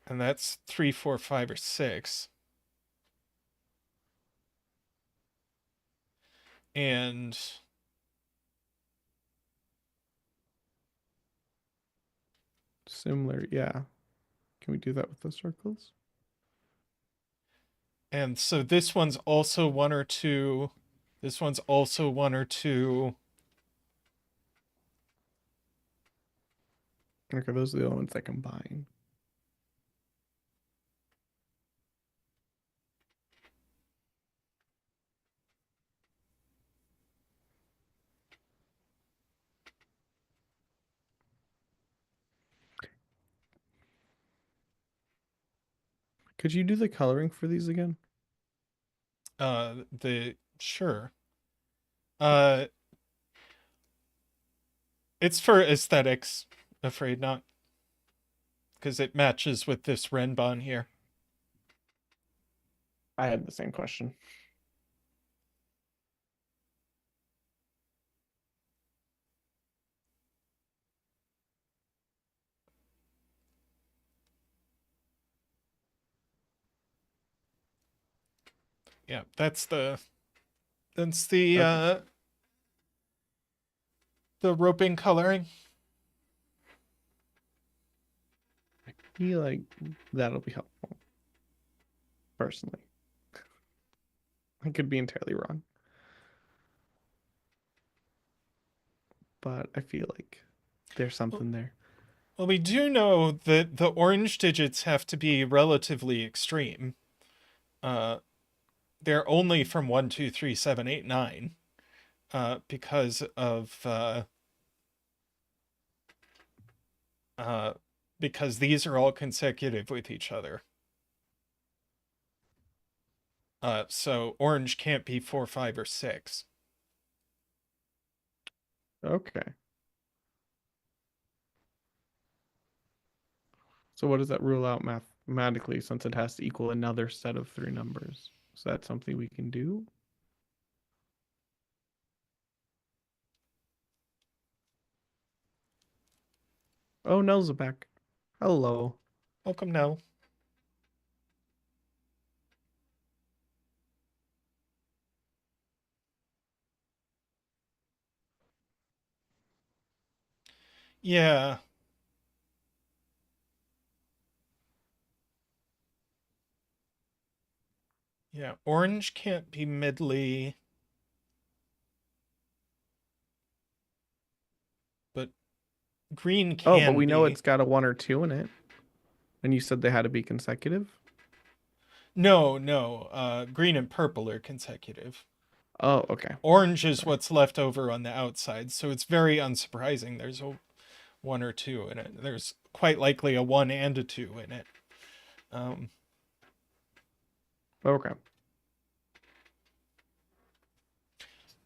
and that's 3, 4, 5, or 6. And Similar, yeah. Can we do that with the circles? so this one's also 1 or 2. This one's also 1 or 2. Okay, those are the only ones that combine. Could you do the coloring for these again? The sure. Uh, it's for aesthetics, afraid not, because it matches with this Renbon here. I had the same question. Yeah, that's the Okay. the roping coloring. I feel like that'll be helpful, personally. I could be entirely wrong, but I feel like there's Well, something there. well, we do know that the orange digits have to be relatively extreme. Uh, they're only from 1, 2, 3, 7, 8, 9, because of uh, because these are all consecutive with each other. So orange can't be 4, 5, or 6. Okay. So what does that rule out mathematically since it has to equal another set of three numbers? Is that something we can do? Oh, Nell's back. Hello. Welcome now. Yeah, yeah. Orange can't be midly, but green Oh, but can we know be. it's got a 1 or 2 in it. And you said they had to be consecutive? No, no. Green and purple are consecutive. Oh, okay. Orange is Sorry. what's left over on the outside, so it's very unsurprising there's a 1 or 2 in it. There's quite likely a 1 and a 2 in it. Um, Okay.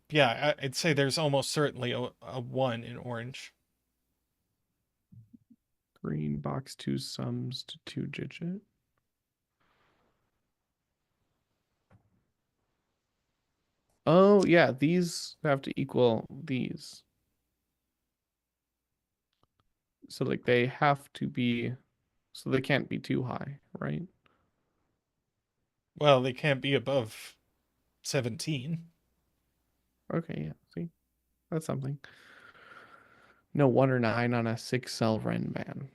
yeah, I'd say there's almost certainly a 1 in orange. Green box 2 sums to 2-digit. Oh, yeah, these have to equal these. So like they have to be, so they can't be too high, right? Well, they can't be above 17. Okay, yeah. See, that's something. No 1 or 9 on a 6-cell Renban.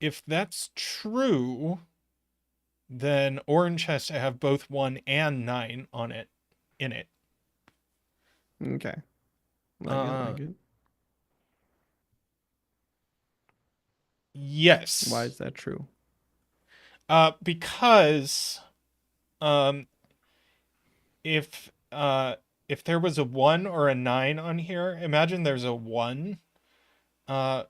If that's true, then orange has to have both 1 and 9 on it in it. Okay, like it, Uh, like it. Why yes. is that true? Because um, if if there was a 1 or a 9 on here, imagine there's a 1. Uh,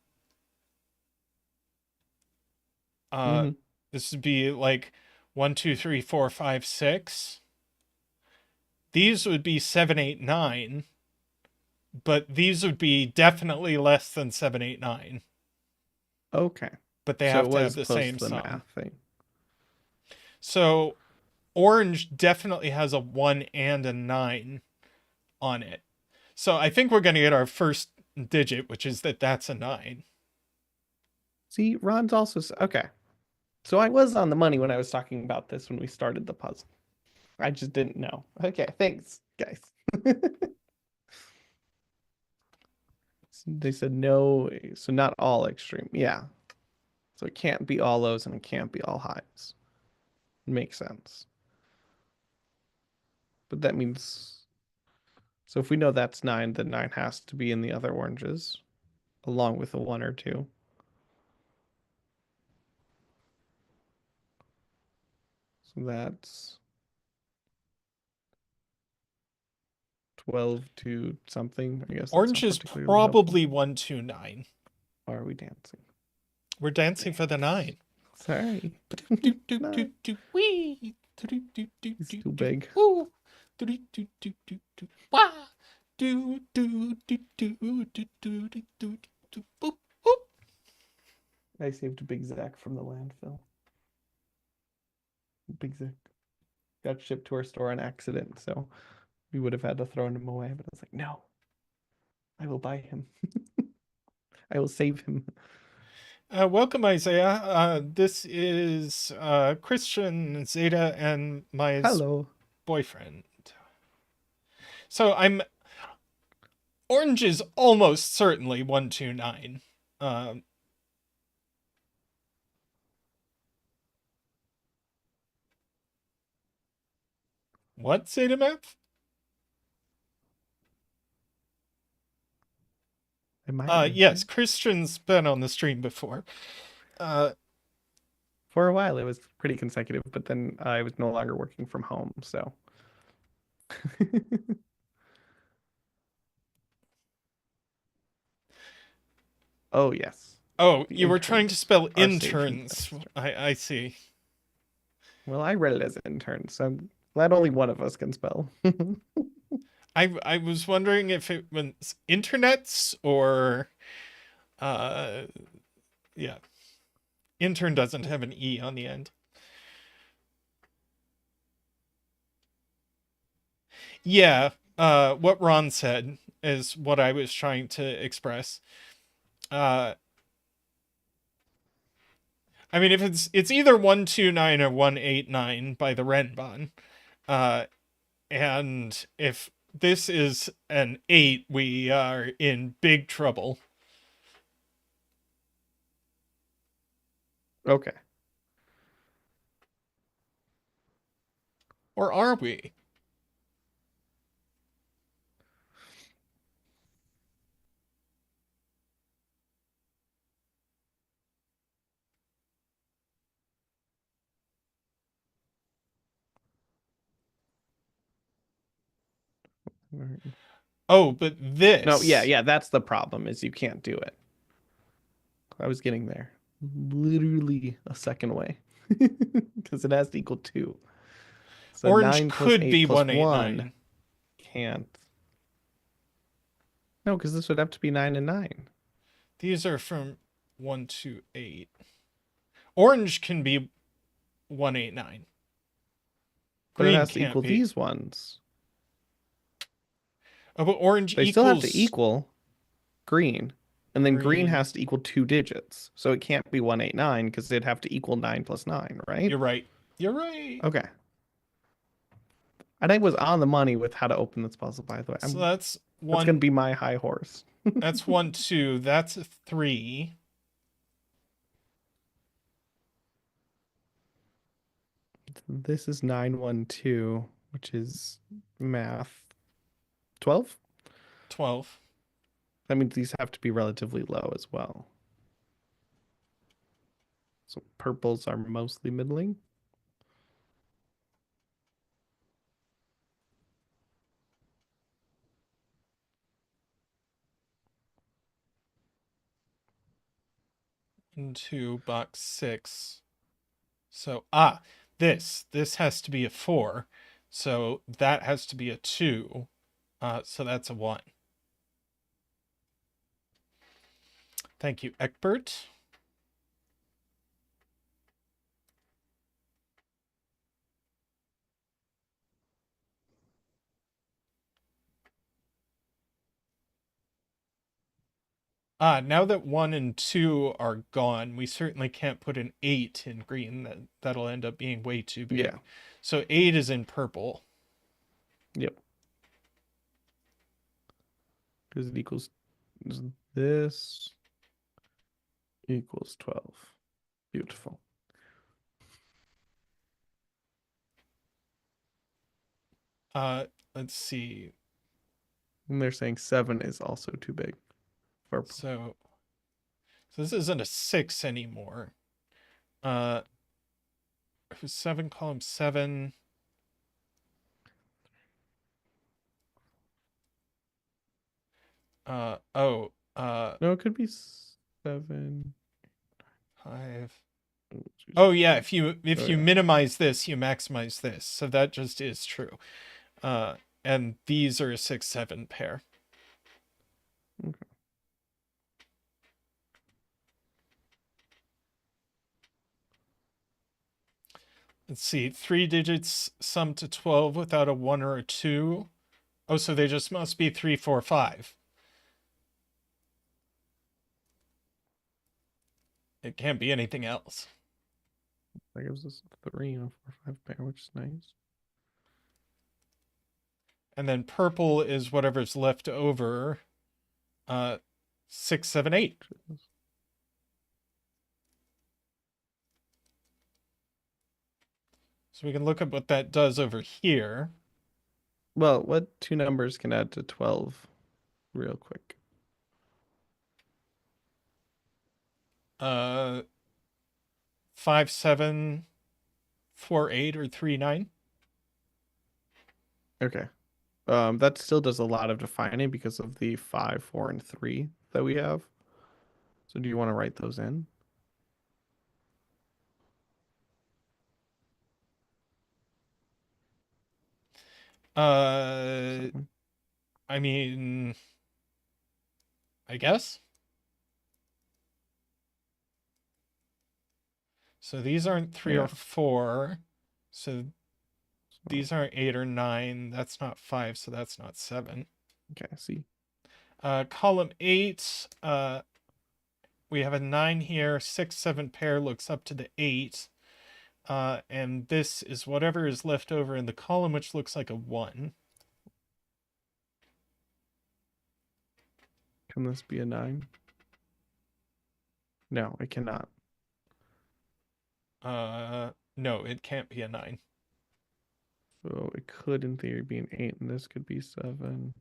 uh, Mm-hmm. this would be like 1, 2, 3, 4, 5, 6. These would be 7, 8, 9, but these would be definitely less than 7, 8, 9. Okay, But they so have it to have was the close same to the sum. math thing. So orange definitely has a 1 and a 9 on it. So I think we're going to get our first digit, which is that that's a 9. See, Ron's also okay. So I was on the money when I was talking about this when we started the puzzle. I just didn't know. Okay, thanks, guys. They said no, so not all extreme. Yeah. So it can't be all lows and it can't be all highs. Makes sense. But that means, so if we know that's 9, then 9 has to be in the other oranges, along with a 1 or 2. So that's 12 to something. I guess that's Orange not is particularly helpful. probably 129. Why are we dancing? We're dancing for the 9. Sorry. Nine. Wee. It's too big. Woo. Wah. Boop. I saved Big Zach from the landfill. Big Zach got shipped to our store on accident, so we would have had to throw him away. But I was like, no, I will buy him. I will save him. Welcome, Isaiah. This is Christian, Zeta, and my Hello. boyfriend. So orange is almost certainly 129. What, Zeta Math? Am I Yes, answering? Christian's been on the stream before. For a while, it was pretty consecutive, but then I was no longer working from home, so. Oh, yes. Oh, The you were trying to spell interns are saved from the interns. dumpster. I see. Well, I read it as interns, so I'm glad only one of us can spell. I was wondering if it was internets or yeah. Intern doesn't have an E on the end. Yeah, what Ron said is what I was trying to express. Uh, I mean, if it's either 129 or 189 by the Renban, uh, and if this is an 8, we are in big trouble. Okay. Or are we? Oh, but No, yeah, this. yeah, that's the problem is you can't do it. I was getting there. Literally a second away. Because it has to equal 2. So Orange 9 plus could 8 be plus 1 189. can't. No, because this would have to be 9 and 9. These are from 128. Orange can be 189. But it Green has to can't equal be. these ones. Oh, but orange They still have to equals equal green. And then green green. has to equal 2 digits. So it can't be 189 because it'd have to equal 9 plus 9, right? You're right. You're right. Okay. And I was on the money with how to open this puzzle, by the way. So that's That's gonna one. be my high horse. That's 1, 2. That's a 3. This is 912, which is math 12. 12. That means these have to be relatively low as well. So purples are mostly middling. And 2, box 6. So, this has to be a 4. So that has to be a 2. So that's a 1. Thank you, Eckbert. Now that 1 and 2 are gone, we certainly can't put an 8 in green. That'll end up being way too big. Yeah. So 8 is in purple. Yep. Because it equals this equals 12. Beautiful. Let's see. And they're saying 7 is also too big. Purple. So this isn't a 6 anymore. 7, column 7. No, No, it could be 7. 5. Oh, Oh yeah, if you Oh, you yeah. minimize this, you maximize this. So that just is true. And these are a 6-7 pair. Okay. Let's see, 3 digits sum to 12 without a 1 or a 2. Oh, so they just must be 3, 4, 5. It can't be anything else. That gives us a 3 and a 4, 5 pair, which is nice. And then purple is whatever's left over. 6, 7, 8. So we can look at what that does over here. Well, what two numbers can add to 12 real quick? 5, 7, 4, 8, or 3, 9. Okay. That still does a lot of defining because of the 5, 4, and 3 that we have. So do you want to write those in? Uh, 7. I mean, I guess. So these aren't 3 or Yeah. 4. So So, these aren't 8 or 9. That's not 5, so that's not 7. okay, see. Column 8, we have a 9 here. 6, 7 pair looks up to the 8. And this is whatever is left over in the column, which looks like a 1. Can this be a 9? No, it cannot. No, it can't be a 9. So it could, in theory, be an 8, and this could be 7.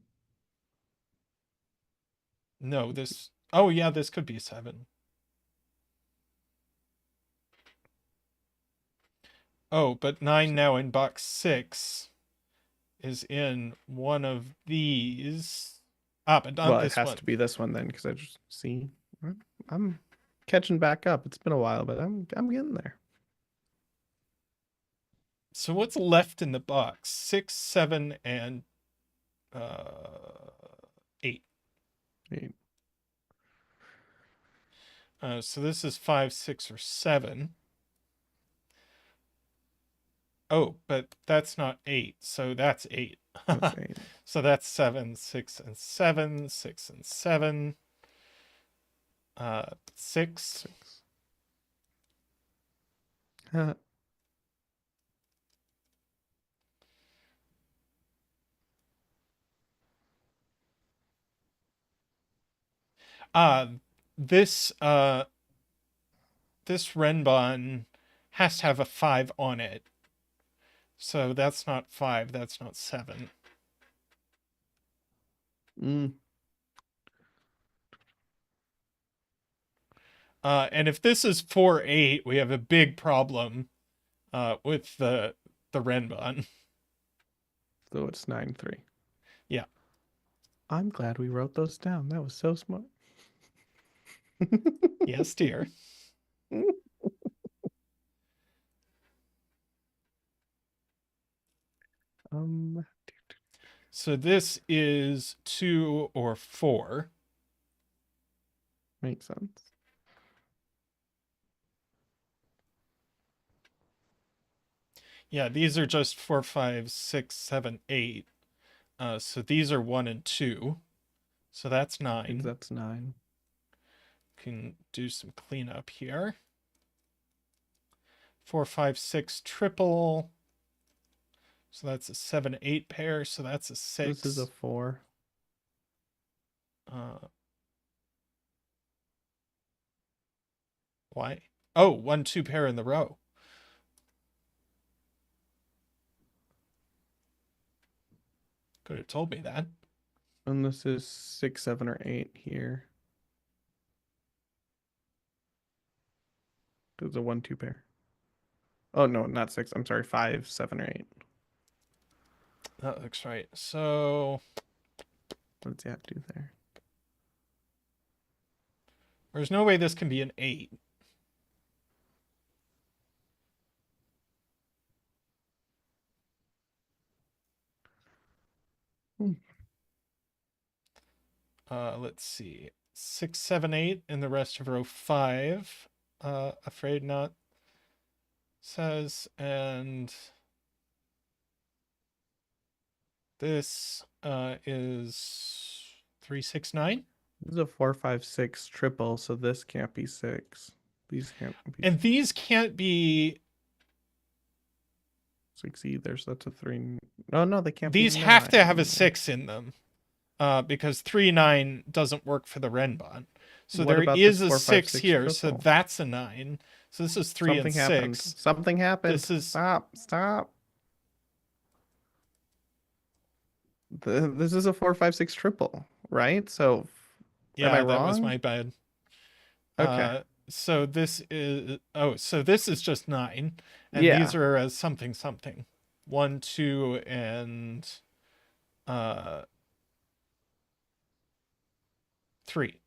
No, this. Oh, yeah, this could be 7. Oh, but 9 now in box 6 is in one of these. But not Well, it this has one. to be this one then, because I just see. I'm catching back up. It's been a while, but I'm getting there. So what's left in the box? 6, 7, and uh, 8. 8. So this is 5, 6, or 7. Oh, but that's not 8. So that's 8. That's 8. So that's 7, 6, and 7. 6 and 7. 6. 6. Uh, this this Renbon has to have a 5 on it. So that's not 5, that's not 7. Mm. And if this is 4, 8, we have a big problem with the Renbon. So it's 9, 3. Yeah. I'm glad we wrote those down. That was so smart. Yes, dear. Um, So this is 2 or 4. makes sense. Yeah, these are just 4, 5, 6, 7, 8. So these are 1 and 2. So that's 9. That's 9. can do some cleanup here. 4, 5, 6 triple. So that's a 7, 8 pair. So that's a 6. This is a 4. Why? Oh, 1, 2 pair in the row. Could have told me that. And this is 6, 7, or 8 here. There's a 1, 2 pair. Oh no, not 6. I'm sorry, 5, 7, or 8. That looks right. So What does that do there? there's no way this can be an 8. Let's see. 6, 7, 8 in the rest of row 5. Afraid not says, and this is 3, 6, 9. This is a 4, 5, 6 triple, so this can't be 6. These can't be And these can't be 6 either, so that's a 3. Oh no, they can't these be have to have a 9. 6 in them. Because 3, 9 doesn't work for the Renbon. So What there about is this a 4, 5, 6 6 here, so triple? that's a 9. So this is 3 Something and happened. 6. Something happened. This is Stop. This is a 4, 5, 6 triple, right? So am I yeah, that was wrong? my bad. Okay. So this is so this is just 9, and Yeah. these are as something something. 1, 2, and 3.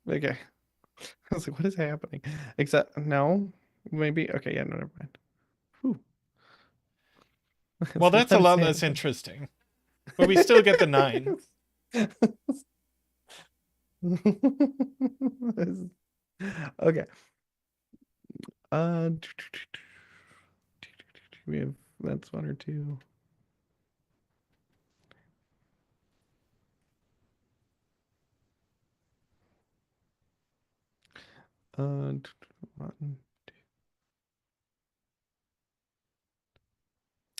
Okay. I was like, what is happening? Except no, maybe. Okay, yeah, no, never mind. Whew. Well, So that's a what is lot less happening? interesting, but we still get the 9. Okay. Uh, we have that's 1 or 2. Uh, 1.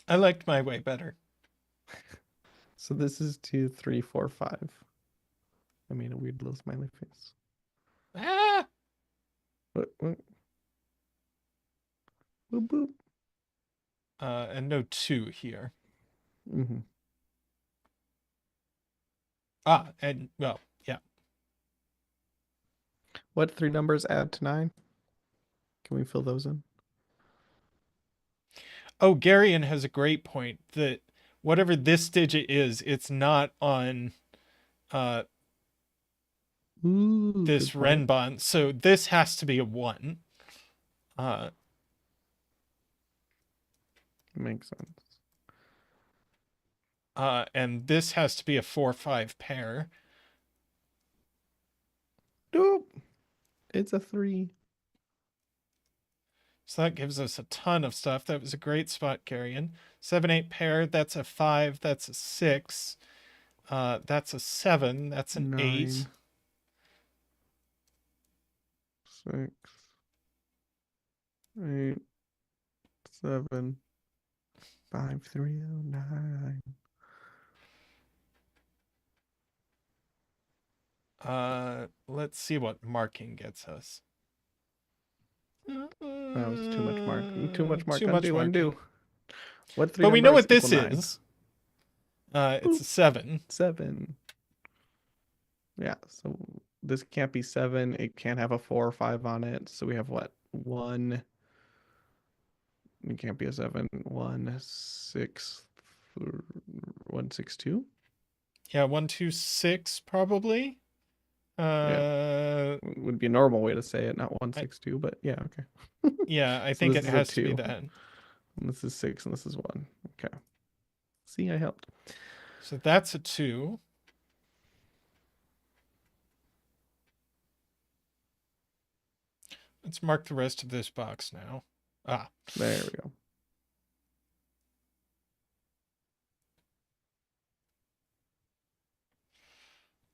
I liked my way better. So this is 2, 3, 4, 5. I made a weird little smiley face. Ah! What? Boop boop. And no 2 here. Mm-hmm. And well, yeah. What 3 numbers add to 9? Can we fill those in? Oh, Garion has a great point that whatever this digit is, it's not on Ooh, this good point. Renbon. So this has to be a 1. Makes sense. And this has to be a 4, 5 pair. Doop. It's a 3. So that gives us a ton of stuff. That was a great spot, Garion. 7, 8 pair. That's a 5. That's a 6. That's a 7. That's an 8. 9, 6, 8, 7, 5, 3, 9. Let's see what marking gets us. That was too much mark. Too much mark. Too much Undo. marking. What 3 But we know numbers what equal this 9? is. It's Boop. a 7. 7. Yeah, so this can't be 7. It can't have a 4 or 5 on it. So we have what? 1. It can't be a 7. 1, 6, 1, 6, 2. Yeah, 1, 2, 6 probably. Yeah, would be a normal way to say it, not 1, 6, 2. But yeah, okay. Yeah, I So think this it is a has to be 2. that. And this is 6, and this is 1. Okay. See, I helped. So that's a 2. Let's mark the rest of this box now. There we go.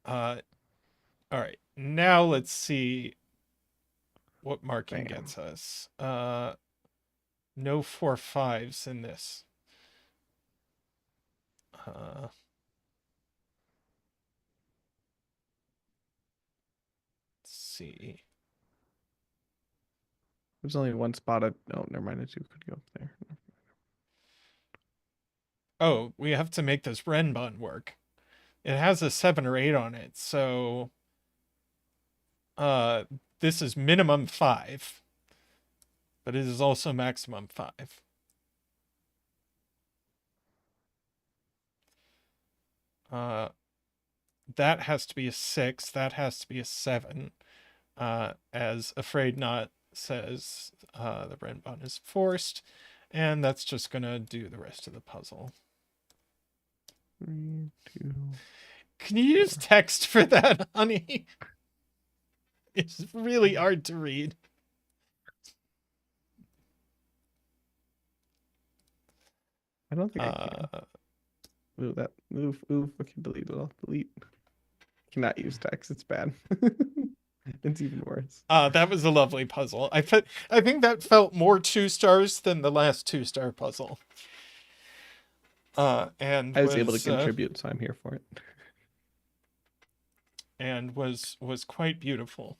All right. Now let's see what marking Bam. gets us. No 4 5s in this. Let's see. There's only one spot. Oh, never mind. A 2 could go up there. Oh, we have to make this Renbun work. It has a 7 or 8 on it, so this is minimum 5, but it is also maximum 5. That has to be a 6. That has to be a 7. As Afraid Not says, the Renbun is forced, and that's just gonna do the rest of the puzzle. 3, 2. Can you use text for that, honey? It's really hard to read. I don't think I can. Ooh, that move. Ooh, I can delete it all. Delete. Cannot use text. It's bad. It's even worse. That was a lovely puzzle. I think that felt more 2 stars than the last 2-star puzzle. And I was able to contribute, so I'm here for it. And was quite beautiful.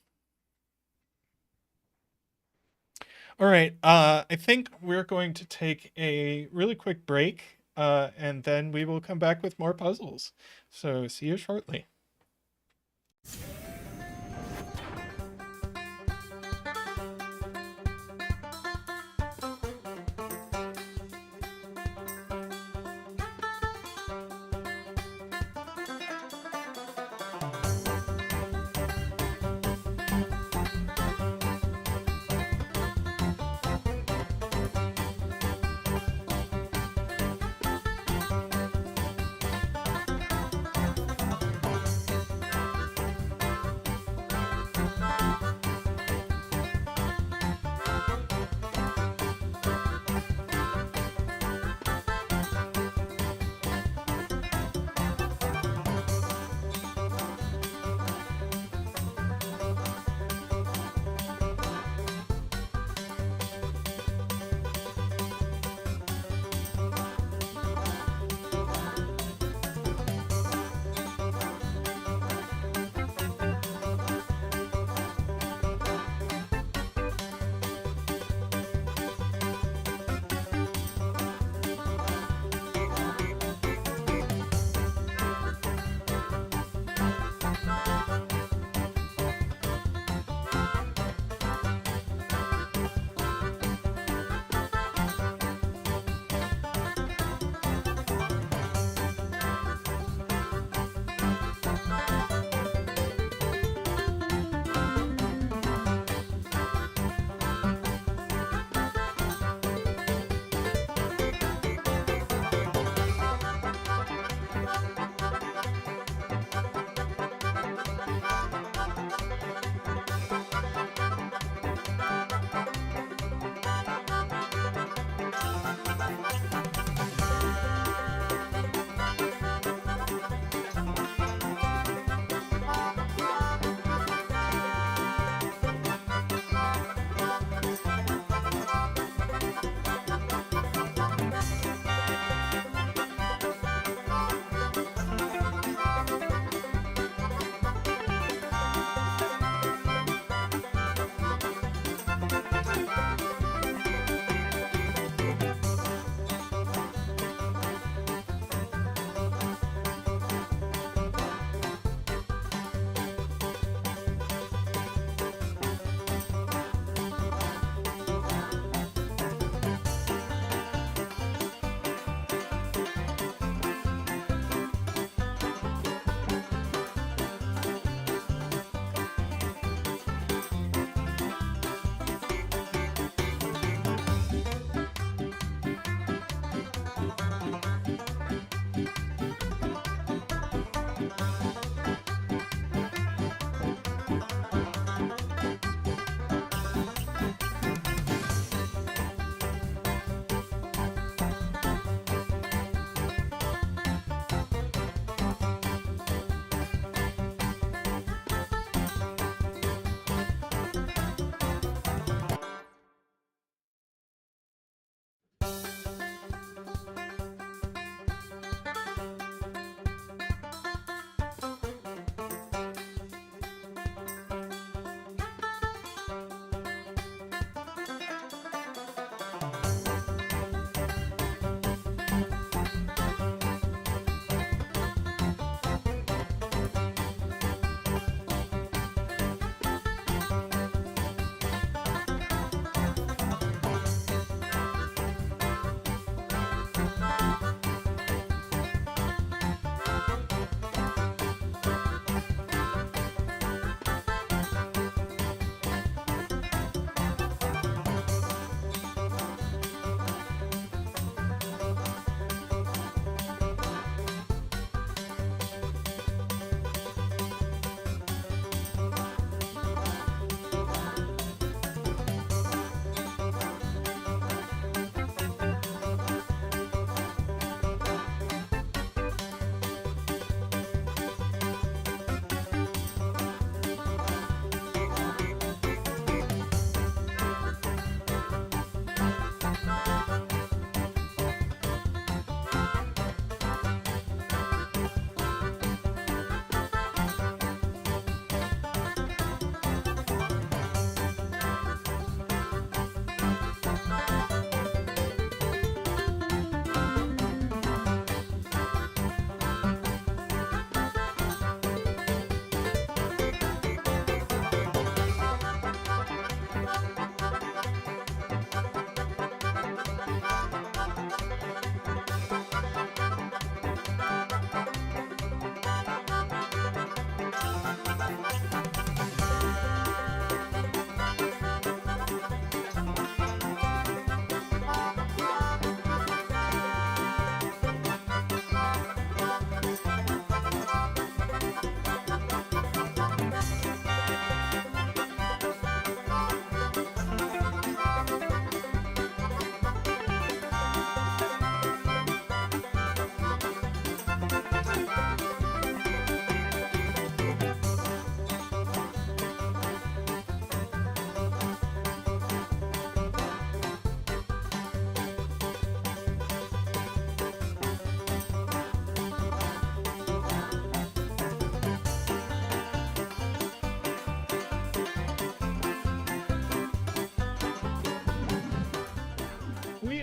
All right, I think we're going to take a really quick break, and then we will come back with more puzzles. So see you shortly.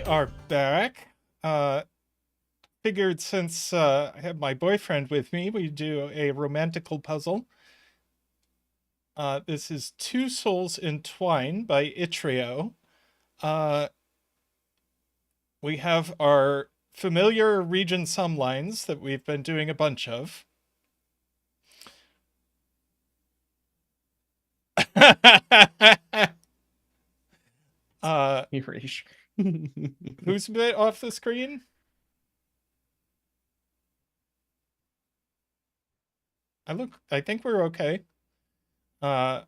are back. Figured since I have my boyfriend with me, we do a romantical puzzle. This is Two Souls in Twine by Itrio. Uh, we have our familiar region sum lines that we've been doing a bunch of. Erase. Who's a bit off the screen? I think we're okay. I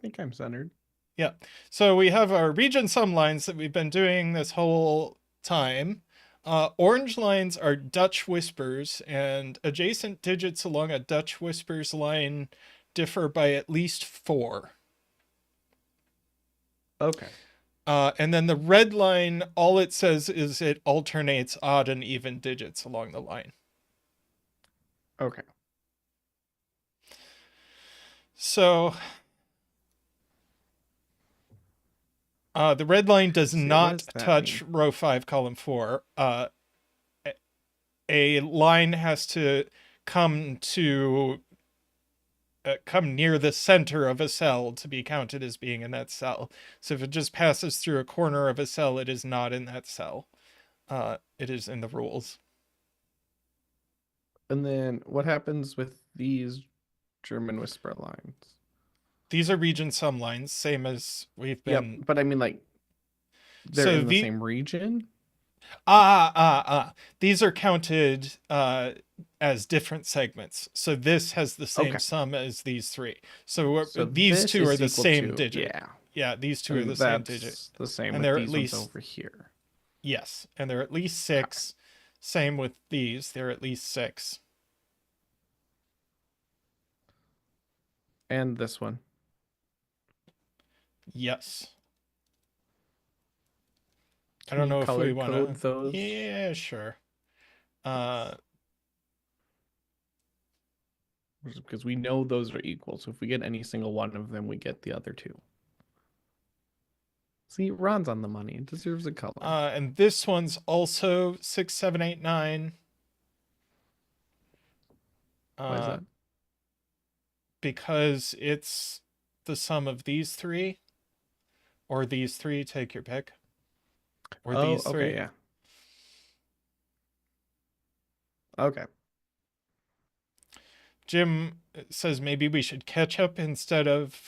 think I'm centered. Yeah. So we have our region sum lines that we've been doing this whole time. Orange lines are Dutch whispers, and adjacent digits along a Dutch whispers line differ by at least 4. Okay. And then the red line, all it says is it alternates odd and even digits along the line. Okay. So the red line does not touch row 5, column 4. A line has to come near the center of a cell to be counted as being in that cell. So if it just passes through a corner of a cell, it is not in that cell. It is in the rules. And then what happens with these German whisper lines? These are region sum lines, same as we've been. Yep, but I mean, like, they're in the same region? These are counted as different segments. So this has the same sum as these 3. So these 2 are the same digit. Yeah, these 2 are the same digit. The same, and with they're these at least ones over here. Yes, and they're at least 6. Same with these, they're at least 6. And this one. Yes. I don't know if we want to code those. Yeah, sure. Because we know those are equal. So if we get any single one of them, we get the other 2. See, Ron's on the money. It deserves a color. And this one's also 6, 7, 8, 9. Why is that? Because it's the sum of these 3, or these 3. Take your pick. Or these 3. Okay, yeah. Okay. Jim says maybe we should catch up instead of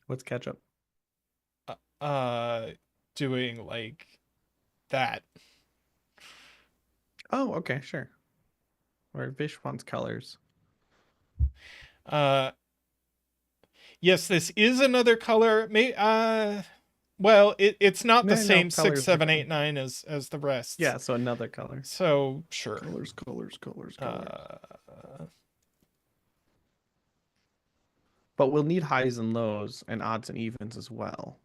What's ketchup? Doing like that. Oh, okay, sure. Or Vish wants colors. Yes, this is another color. Well, it's not the same 6, 7, 8, 9 as the rest. Yeah, so another color. So sure. Colors. But we'll need highs and lows and odds and evens as well.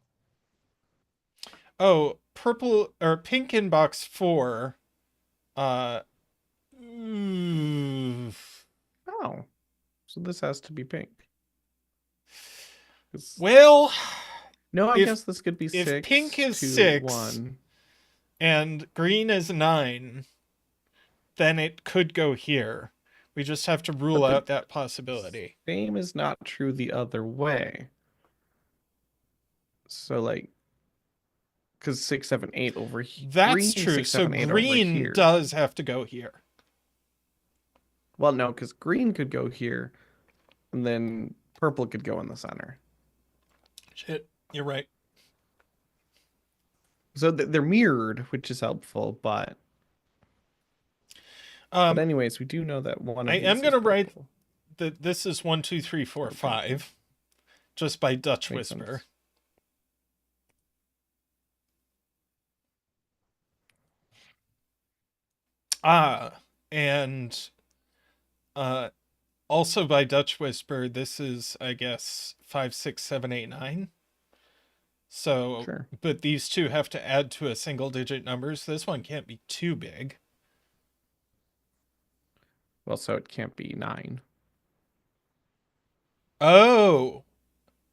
Oh, purple or pink in box 4. Oh, so this has to be pink. Well, no, I guess this could be 6. If pink is 2, 6 1. and green is 9, then it could go here. We just have to rule out that possibility. Same is not true the other way. So like, because 6, 7, 8 over here. That's true. 6, 7, so green does have to go here. Well, no, because green could go here, and then purple could go in the center. Shit, you're right. So they're mirrored, which is helpful, but anyways, we do know that one of I am going to write that this is 1, 2, 3, 4, 5, just by Dutch whisper. Sense. And also by Dutch whisper, this is, I guess, 5, 6, 7, 8, 9. So, sure. But these 2 have to add to a single digit number, so this one can't be too big. Well, so it can't be 9. Oh,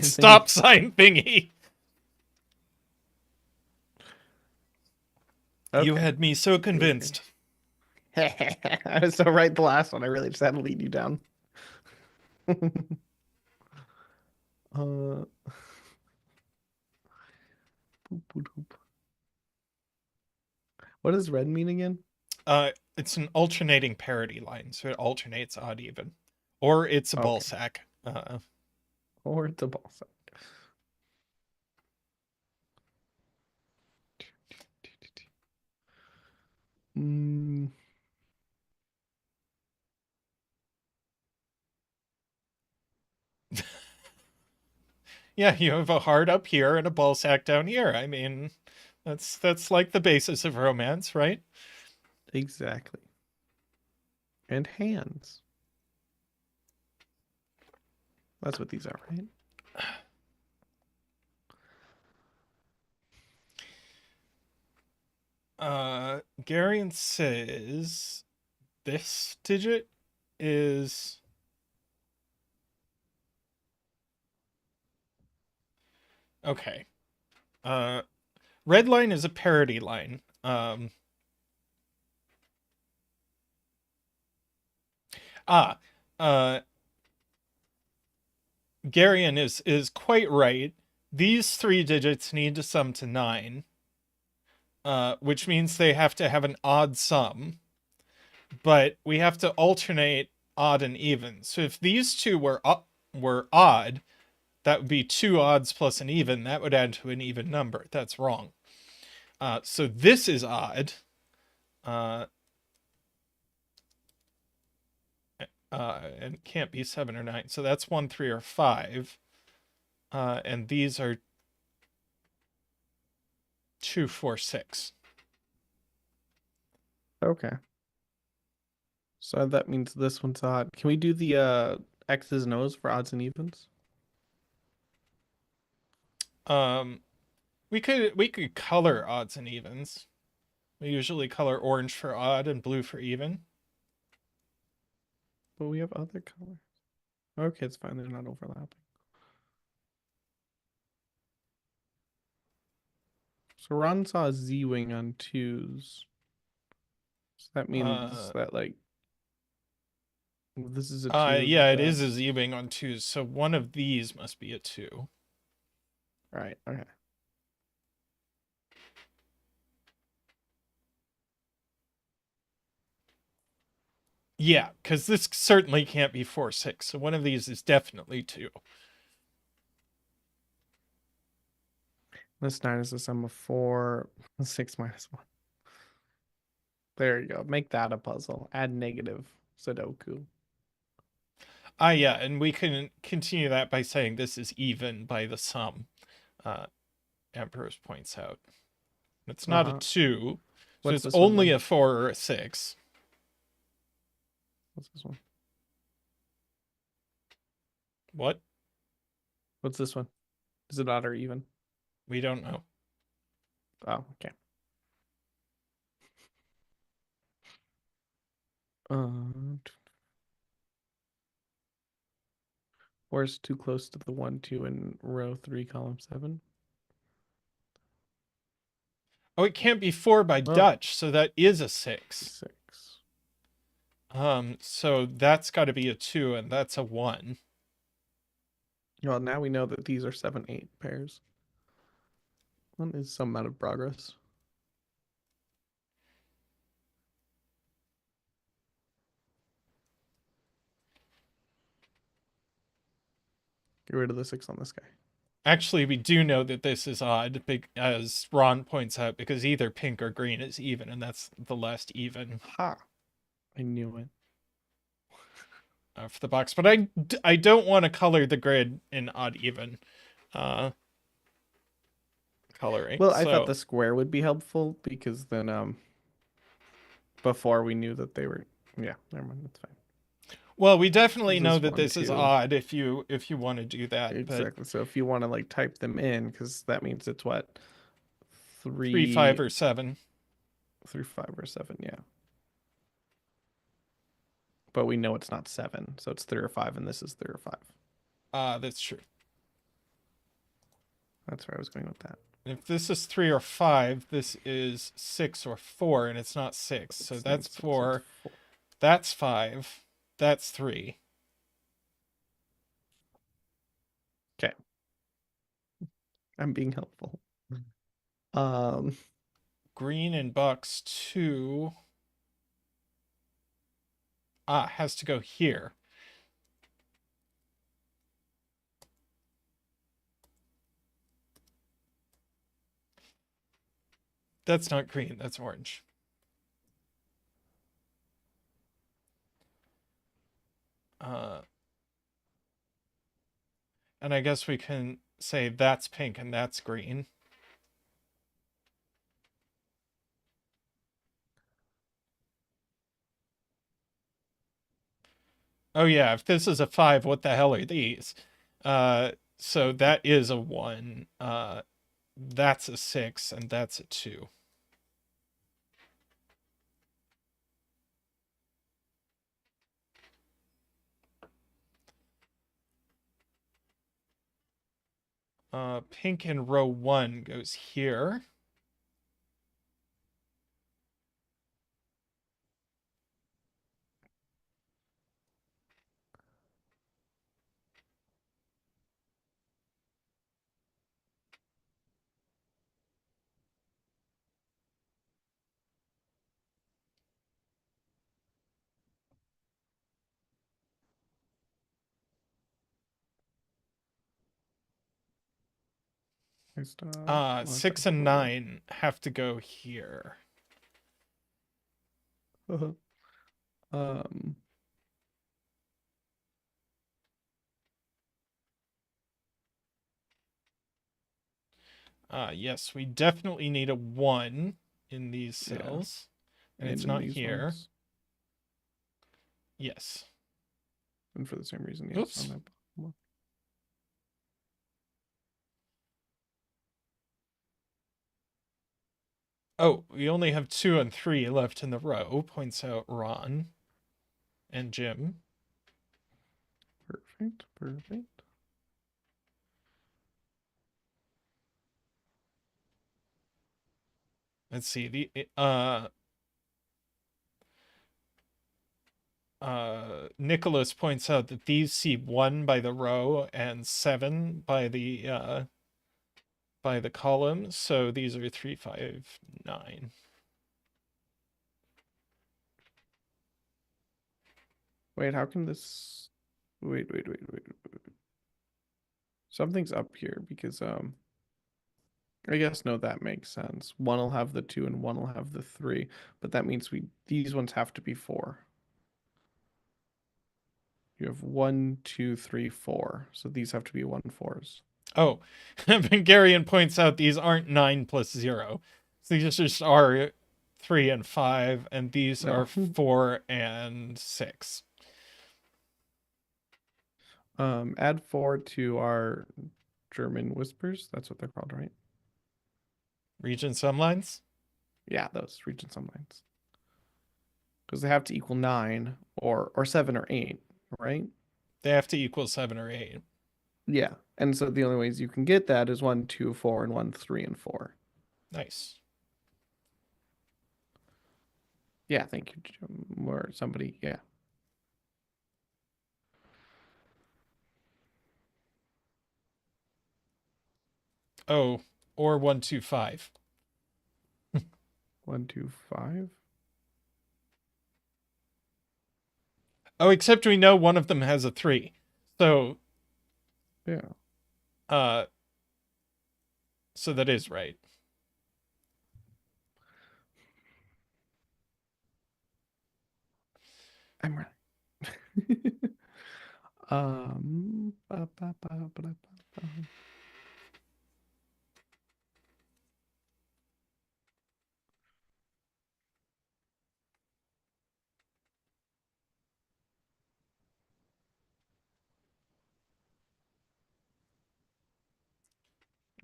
Stop sign thingy. You Okay. had me so It was good. convinced. I was so right the last one. I really just had to lead you down. uh, boop, boop, boop. What does red mean again? It's an alternating parity line, so it alternates odd even, or it's a ball Okay. sack. Or it's a ball sack. Mm, Yeah, you have a heart up here and a ball sack down here. I mean, that's like the basis of romance, right? exactly. And hands. That's what these are, right? Garion says this digit is okay. Uh, red line is a parity line. Ah, uh, Garion is quite right. These three digits need to sum to 9, which means they have to have an odd sum. But we have to alternate odd and even. So if these two were odd, that would be two odds plus an even. That would add to an even number. That's wrong. So this is odd. Uh, and can't be 7 or 9. So that's 1, 3, or 5. And these are 2, 4, 6. Okay. So that means this one's odd. Can we do the X's and O's for odds and evens? Um, we could color odds and evens. We usually color orange for odd and blue for even. But we have other colors. Okay, it's fine. They're not overlapping. So Ron saw a Z-wing on 2s. So that means Uh, that like this is a 2. This yeah, is it a is a Z-wing on 2s, so one of these must be a 2. right. Okay. Yeah, because this certainly can't be 4, 6, so one of these is definitely 2. This 9 is the sum of 4, 6 minus 1. There you go. Make that a puzzle. Add negative sudoku. Yeah, and we can continue that by saying this is even by the sum, uh, Ambrose points out. It's not a Uh-huh. 2, so What's it's this one only then? a 4 or a 6. What's this one? What? What's this one? Is it odd or even? We don't know. Oh, okay. Uh, or is too close to the 1, 2 in row 3, column 7? Oh, it can't be 4 by Oh, Dutch, so that is a 6. 6. So that's got to be a 2, and that's a 1. Well, now we know that these are 7, 8 pairs. One is some amount of progress. Get rid of the 6 on this guy. Actually, we do know that this is odd, as Ron points out, because either pink or green is even, and that's the last even Ha! I knew it. for the box. But I don't want to color the grid in odd even uh, coloring. Well, I thought So, the square would be helpful because then before we knew that they were yeah, never mind, that's fine. well, we definitely This know is that 1, this is 2. odd if you want to do that. But Exactly. So if you want to like type them in, because that means it's what 3, 5, 3 or 7. through 5 or 7, yeah. But we know it's not 7, so it's 3 or 5, and this is 3 or 5. That's true. That's where I was going with that. If this is 3 or 5, this is 6 or 4, and it's not 6. So It's that's not six, it's 4. four. That's 5. That's 3. Okay. I'm being helpful. Um, Green in box 2 has to go here. That's not green, that's orange. And I guess we can say that's pink and that's green. Oh yeah, if this is a 5, what the hell are these? So that is a 1. That's a 6, and that's a 2. Pink in row 1 goes here. I stop. 6 and 9 have to go here. Um, Yes, we definitely need a 1 in these yeah, cells. And and it's in not these here. ones, Yes. and for the same reason, yes, Oops. on that. Well, Oh, we only have 2 and 3 left in the row, points out Ron and Jim. perfect, perfect. Let's see. Nicholas points out that these see 1 by the row and 7 by the column, so these are 3, 5, 9. Wait, how can this? Wait. Something's up here because I guess no, that makes sense. One will have the 2 and one will have the 3, but that means these ones have to be 4. You have 1, 2, 3, 4. So these have to be 1 4s. Oh, Hungarian points out these aren't 9 plus 0. So these just are 3 and 5, and these are No. 4 and 6. Add 4 to our German whispers. That's what they're called, right? Region sum lines? Yeah, those region sum lines. Because they have to equal 9 or 7 or 8, right? They have to equal 7 or 8. Yeah. And so the only ways you can get that is 1, 2, 4, and 1, 3, and 4. Nice. Yeah, thank you, Jim. Or somebody, yeah. Oh, or 1, 2, 5. 1, 2, 5. Oh, except we know one of them has a 3. So, Yeah. uh, so that is right. I'm ready. Ba, ba, ba, ba, ba, ba.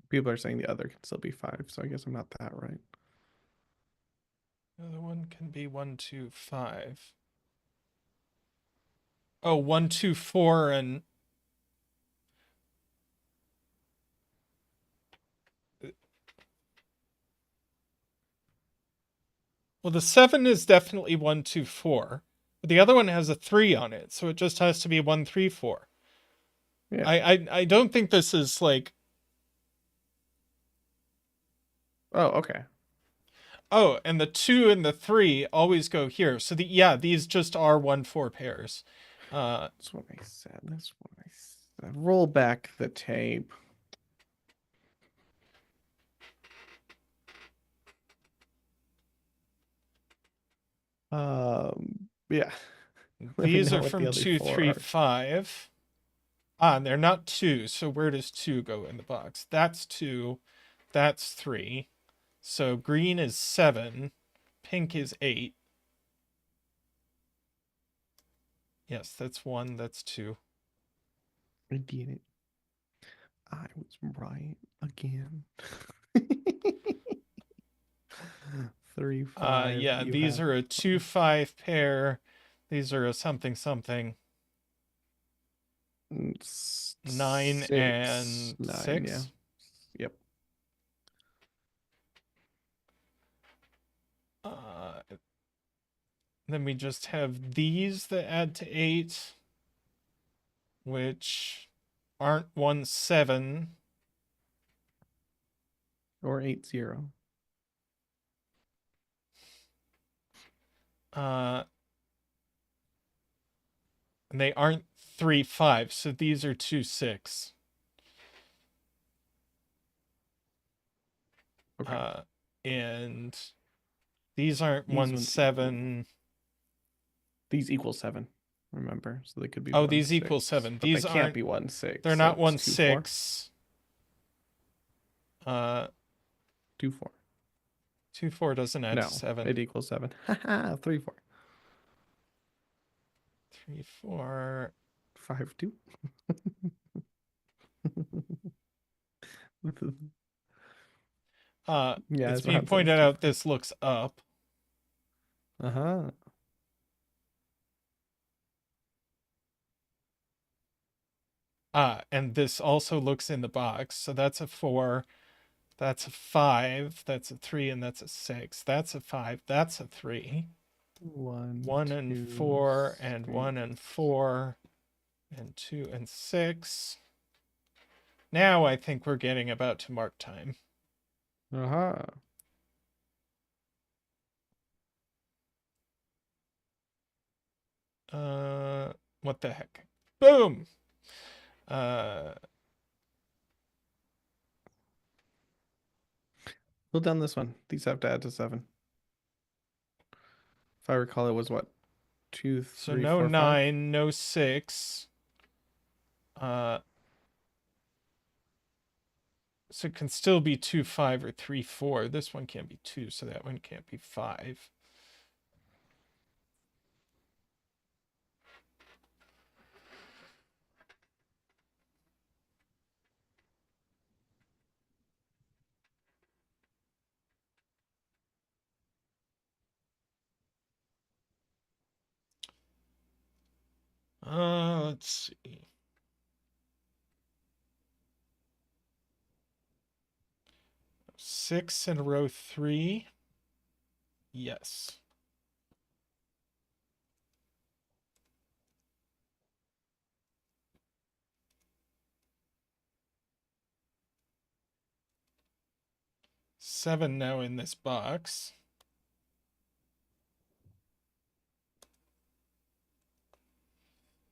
People are saying the other can still be 5, so I guess I'm not that right. The other one can be 1, 2, 5. Oh, 1, 2, 4, and Well, the 7 is definitely 1, 2, 4. But the other one has a 3 on it, so it just has to be 1, 3, 4. Yeah. I don't think this is like, Oh, okay. oh, and the 2 and the 3 always go here. So yeah, these just are 1, 4 pairs. That's what I said. That's what I said. Roll back the tape. Yeah. Let me These know are what the from other 2, four 3, are. 5. Ah, and they're not 2. So where does 2 go in the box? That's 2. That's 3. So green is 7. Pink is 8. Yes, that's 1. That's 2. I did it. I was right again. 3, 5. Yeah, You these have are a 2, 5 pair. These are a something something. 9 6, and 9. Yeah. 6. Yep. Uh, then we just have these that add to 8, which aren't 1, 7. Or 8, 0. And they aren't 3, 5. So these are 2, 6. Okay. And these aren't These 1, ones equal. 7. These equal 7. Remember, so they could be Oh, 1, these equal 6, 7. but they These can't aren't, be 1, 6. they're So not it's 1, 2, 4. 6. Uh, 2, 4. 2, 4 doesn't add to No, 7. it equals 7. Haha, 3, 4. 3, 4. 5, 2. Yeah, It's that's being what says pointed 2, out 4. this looks up. Uh-huh. And this also looks in the box. So that's a 4, that's a 5, that's a 3, and that's a 6. That's a 5, that's a 3. 1, 1 and 2, 4, and 6. 1 and 4, and 2 and 6. Now I think we're getting about to mark time. Uh-huh. What the heck? Boom! Uh, Hold down this one. These have to add to 7. If I recall, it was what? 2, so 3, no 4, 5? 9, no 6. Uh, so it can still be 2, 5, or 3, 4. This one can't be 2, so that one can't be 5. Let's see. 6 in row 3. Yes. Seven now in this box.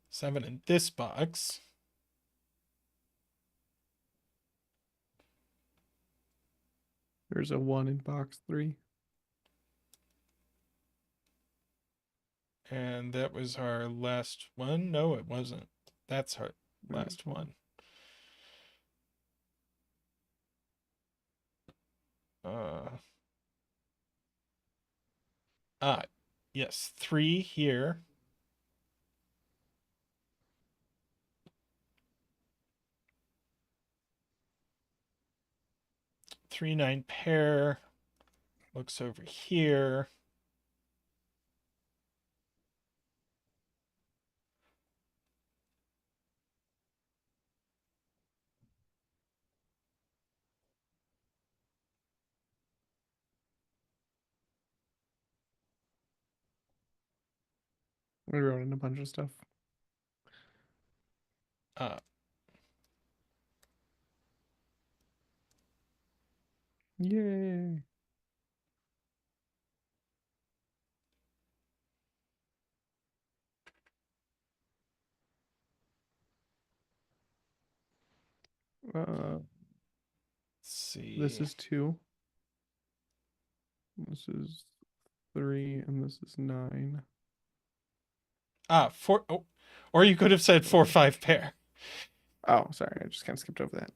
Seven in this box. There's a 1 in box 3. And that was our last one. No, it wasn't. That's our last one. Yes, 3 here. 3, 9 pair. Looks over here. We wrote in a bunch of stuff. Uh, Yay. let's This see. is 2. This is 3, and this is 9. Four. Oh, or you could have said 4-5 pair. Oh, sorry, I just kind of skipped over that.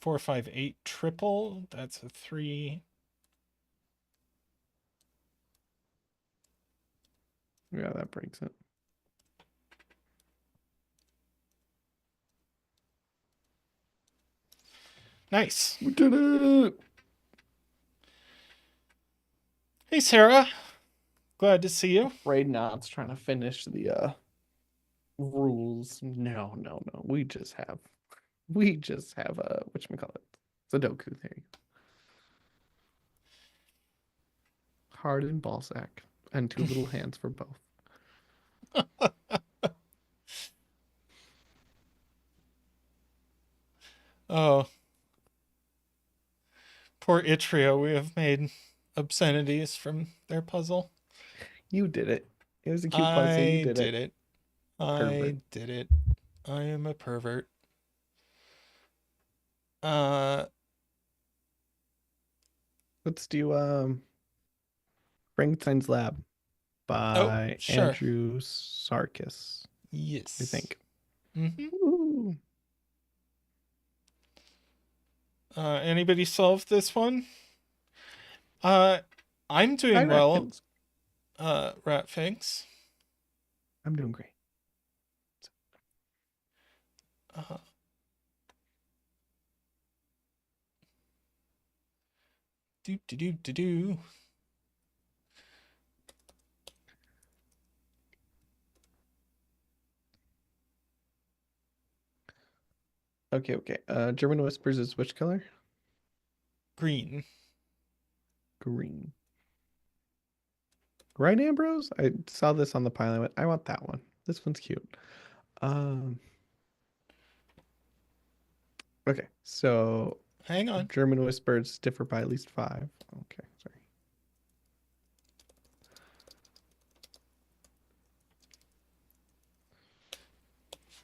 4-5-8 triple. That's a 3. Yeah, that breaks it. Nice. We did it! Hey, Sarah. Glad to see you. Afraid Not's trying to finish the rules. No, no, no. We just have a whatchamacallit. Sudoku. There you go. Hard and ball sack. And 2 little hands for both. Oh, poor Itrio. We have made obscenities from their puzzle. You did it. It was a cute puzzle. You I did did it. it. Pervert. I did it. I am a pervert. Uh, Let's do Frankenstein's Lab oh, by sure. Andrew Sarkis, I Yes. think. Mm-hmm. Ooh. Anybody solve this one? I'm Hi, doing well, Ratkins. Ratfinks. I'm doing great. Uh, do do do do do. Okay, okay. German Whispers is which color? Green. Green. Right, Ambrose? I saw this on the pile. I went, I want that one. This one's cute. Um, okay, so Hang on. German Whispers differ by at least 5. Okay, sorry.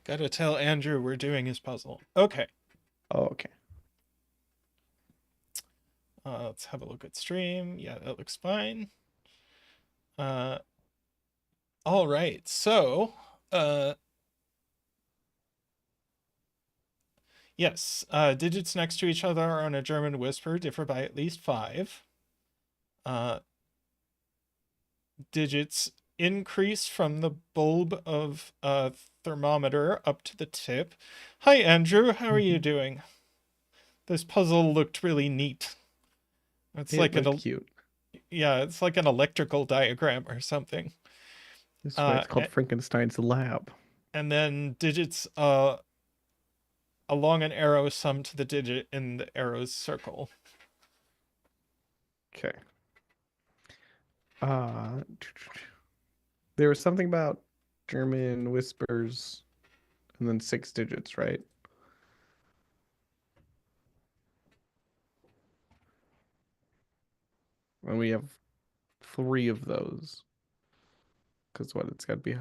Gotta tell Andrew we're doing his puzzle. Okay. Oh, okay. Let's have a look at stream. Yeah, that looks fine. Uh, all right. So, yes, digits next to each other on a German whisper differ by at least 5. Uh, digits increase from the bulb of a thermometer up to the tip. Hi, Andrew. How are you doing? This puzzle looked really neat. It's It like looked cute. yeah, it's like an electrical diagram or something. That's why it's called A- Frankenstein's Lab. and then digits along an arrow sum to the digit in the arrow's circle. Okay. There was something about German Whispers and then 6 digits, right? And we have 3 of those. Because what, it's got to be.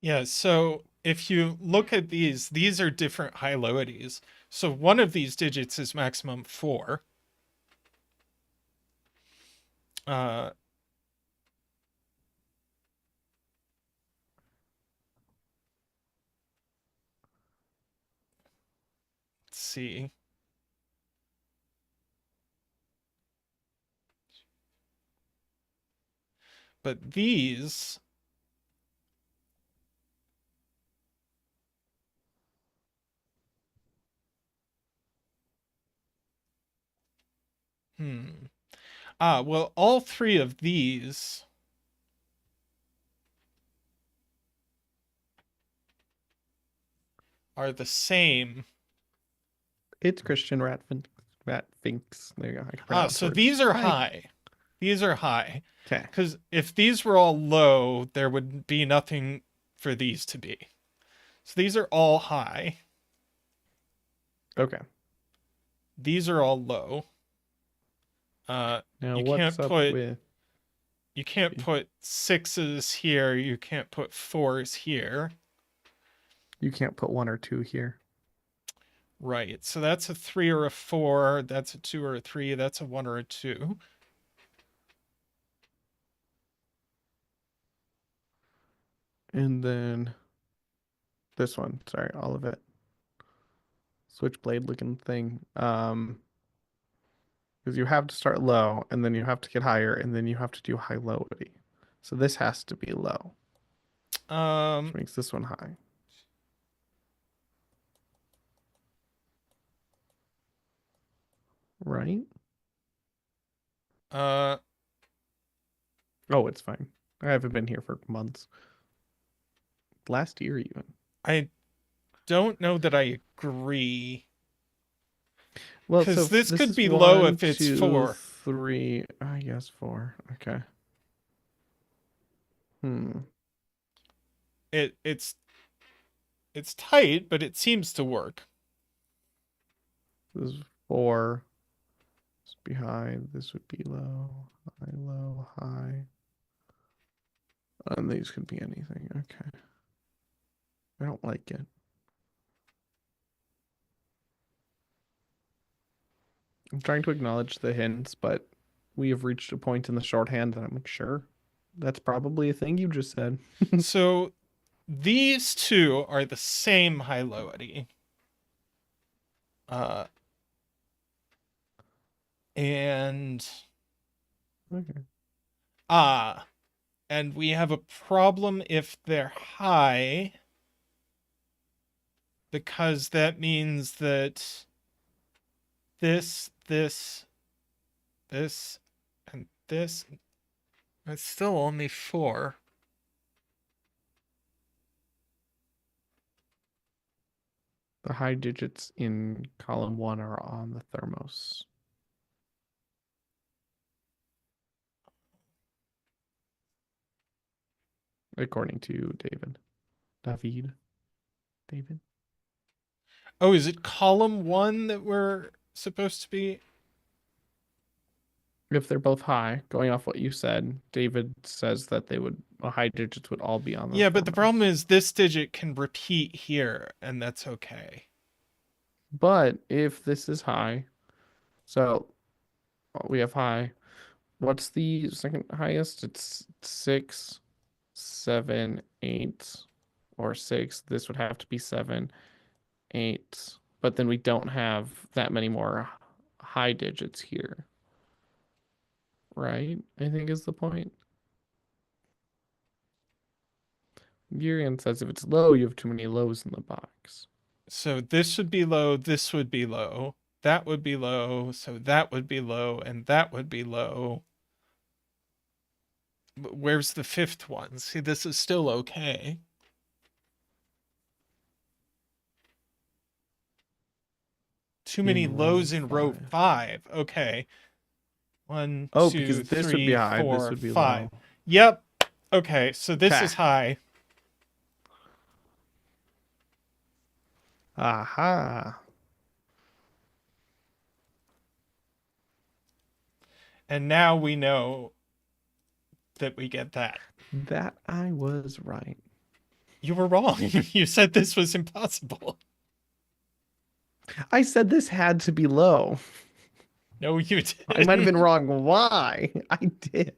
Yeah, so if you look at these are different high-lowities. So one of these digits is maximum 4. Uh, let's see. But these, well, all 3 of these are the same. It's Christian Ratfinks. There you go. I can pronounce So words. these are Hi. high. These are high. Okay. Because if these were all low, there would be nothing for these to be. So these are all high. Okay. These are all low. Now You what's can't up put with you can't put 6s here. You can't put 4s here. you can't put 1 or 2 here. Right. So that's a 3 or a 4. That's a 2 or a 3. That's a 1 or a 2. And then this one, sorry, all of it. Switchblade looking thing. Because you have to start low and then you have to get higher and then you have to do high lowity. So this has to be low, which makes this one high. Right? Uh, Oh, it's fine. I haven't been here for months. Last year even. I don't know that I agree. Well, so Because this this could is be low 1, if it's 2, 4. 3. I guess 4. Okay. It's tight, but it seems to work. This is 4. This would be high. This would be low. High, low, high. And these could be anything. Okay. I don't like it. I'm trying to acknowledge the hints, but we have reached a point in the shorthand that I'm like, sure, that's probably a thing you just said. So these two are the same high lowity. And Okay. and we have a problem if they're high, because that means that this, and this, it's still only 4. The high digits in column 1 are on the thermos. According to David. David. Oh, is it column 1 that we're supposed to be? If they're both high, going off what you said, David says that they would high digits would all be on the Yeah, but the thermos. problem is this digit can repeat here, and that's okay. But if this is high, so we have high. What's the second highest? It's 6, 7, 8, or 6. This would have to be 7, 8. But then we don't have that many more high digits here. Right? I think is the point. Urian says if it's low, you have too many lows in the box. So this would be low, this would be low, that would be low, so that would be low, and that would be low. Where's the 5th one? See, this is still okay. Too many In row lows in row 5. 5. Okay. 1, Oh, 2, because this would be 3, high, this 4, would be 5. low. Yep. Okay, so this Okay. is high. Aha. And now we know that we get that. That I was right. You were wrong. You said this was impossible. I said this had to be low. No, you didn't. I might have been wrong. Why? I did.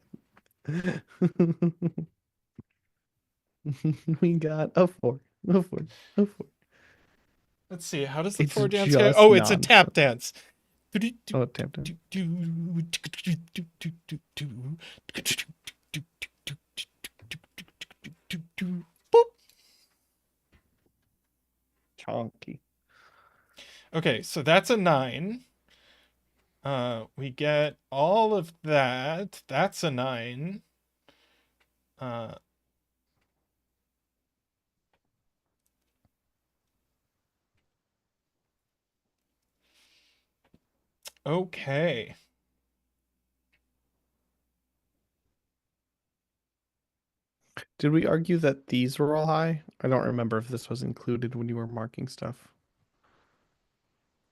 We got a 4. A 4. A 4. Let's see. How does the It's 4 dance go? just Oh, it's a nonsense. tap dance. Oh, tap dance. Boop. Chonky. Okay, so that's a 9. We get all of that. That's a 9. Okay. Did we argue that these were all high? I don't remember if this was included when you were marking stuff.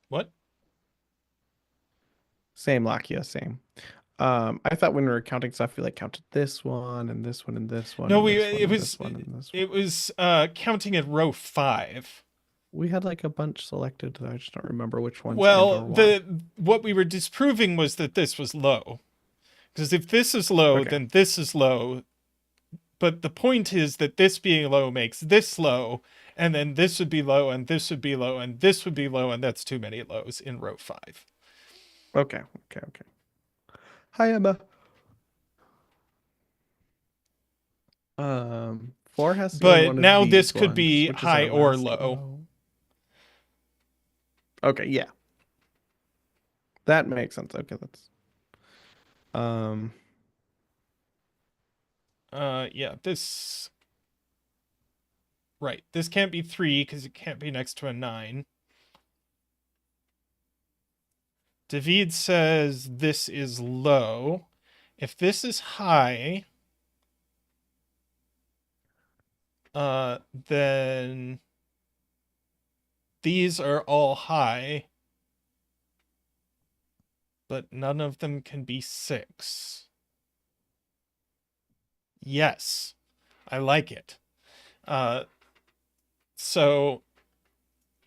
What? Same, Lakia, same. I thought when we were counting stuff, we like counted this one and this one and this one No, and we this one it and this was one and this one. it was counting at row 5. We had like a bunch selected. I just don't remember which ones and Well, or why. the what we were disproving was that this was low. Because if this is low, Okay. then this is low. But the point is that this being low makes this low, and then this would be low, and this would be low, and this would be low, and that's too many lows in row 5. Okay. Okay. Okay. Hi, Emma. 4 has to go in But one of now this these could ones, be which is our high or last low. row. Okay, yeah. That makes sense. Okay, that's um Yeah, this right. This can't be 3 because it can't be next to a 9. David says this is low. If this is high, then these are all high, but none of them can be 6. Yes, I like it. So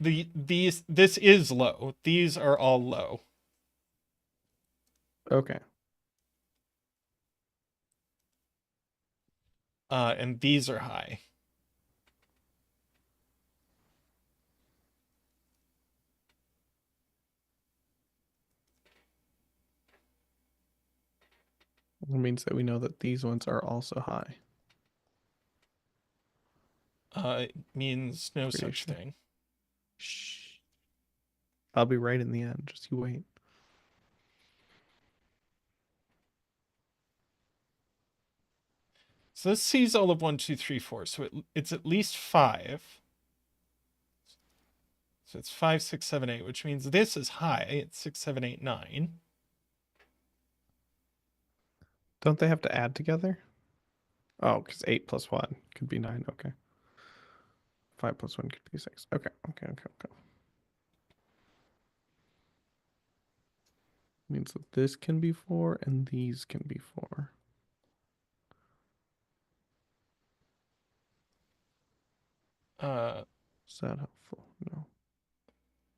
this is low. These are all low. okay. And these are high. It means that we know that these ones are also high. It means no Pretty such sure. thing. Shh. I'll be right in the end. Just you wait. So this sees all of 1, 2, 3, 4. So it's at least 5. So it's 5, 6, 7, 8, which means this is high. It's 6, 7, 8, 9. Don't they have to add together? Oh, because 8 plus 1 could be 9. Okay. 5 plus 1 could be 6. Okay. Okay. Okay. Okay. Means that this can be 4 and these can be 4. Is that helpful? No.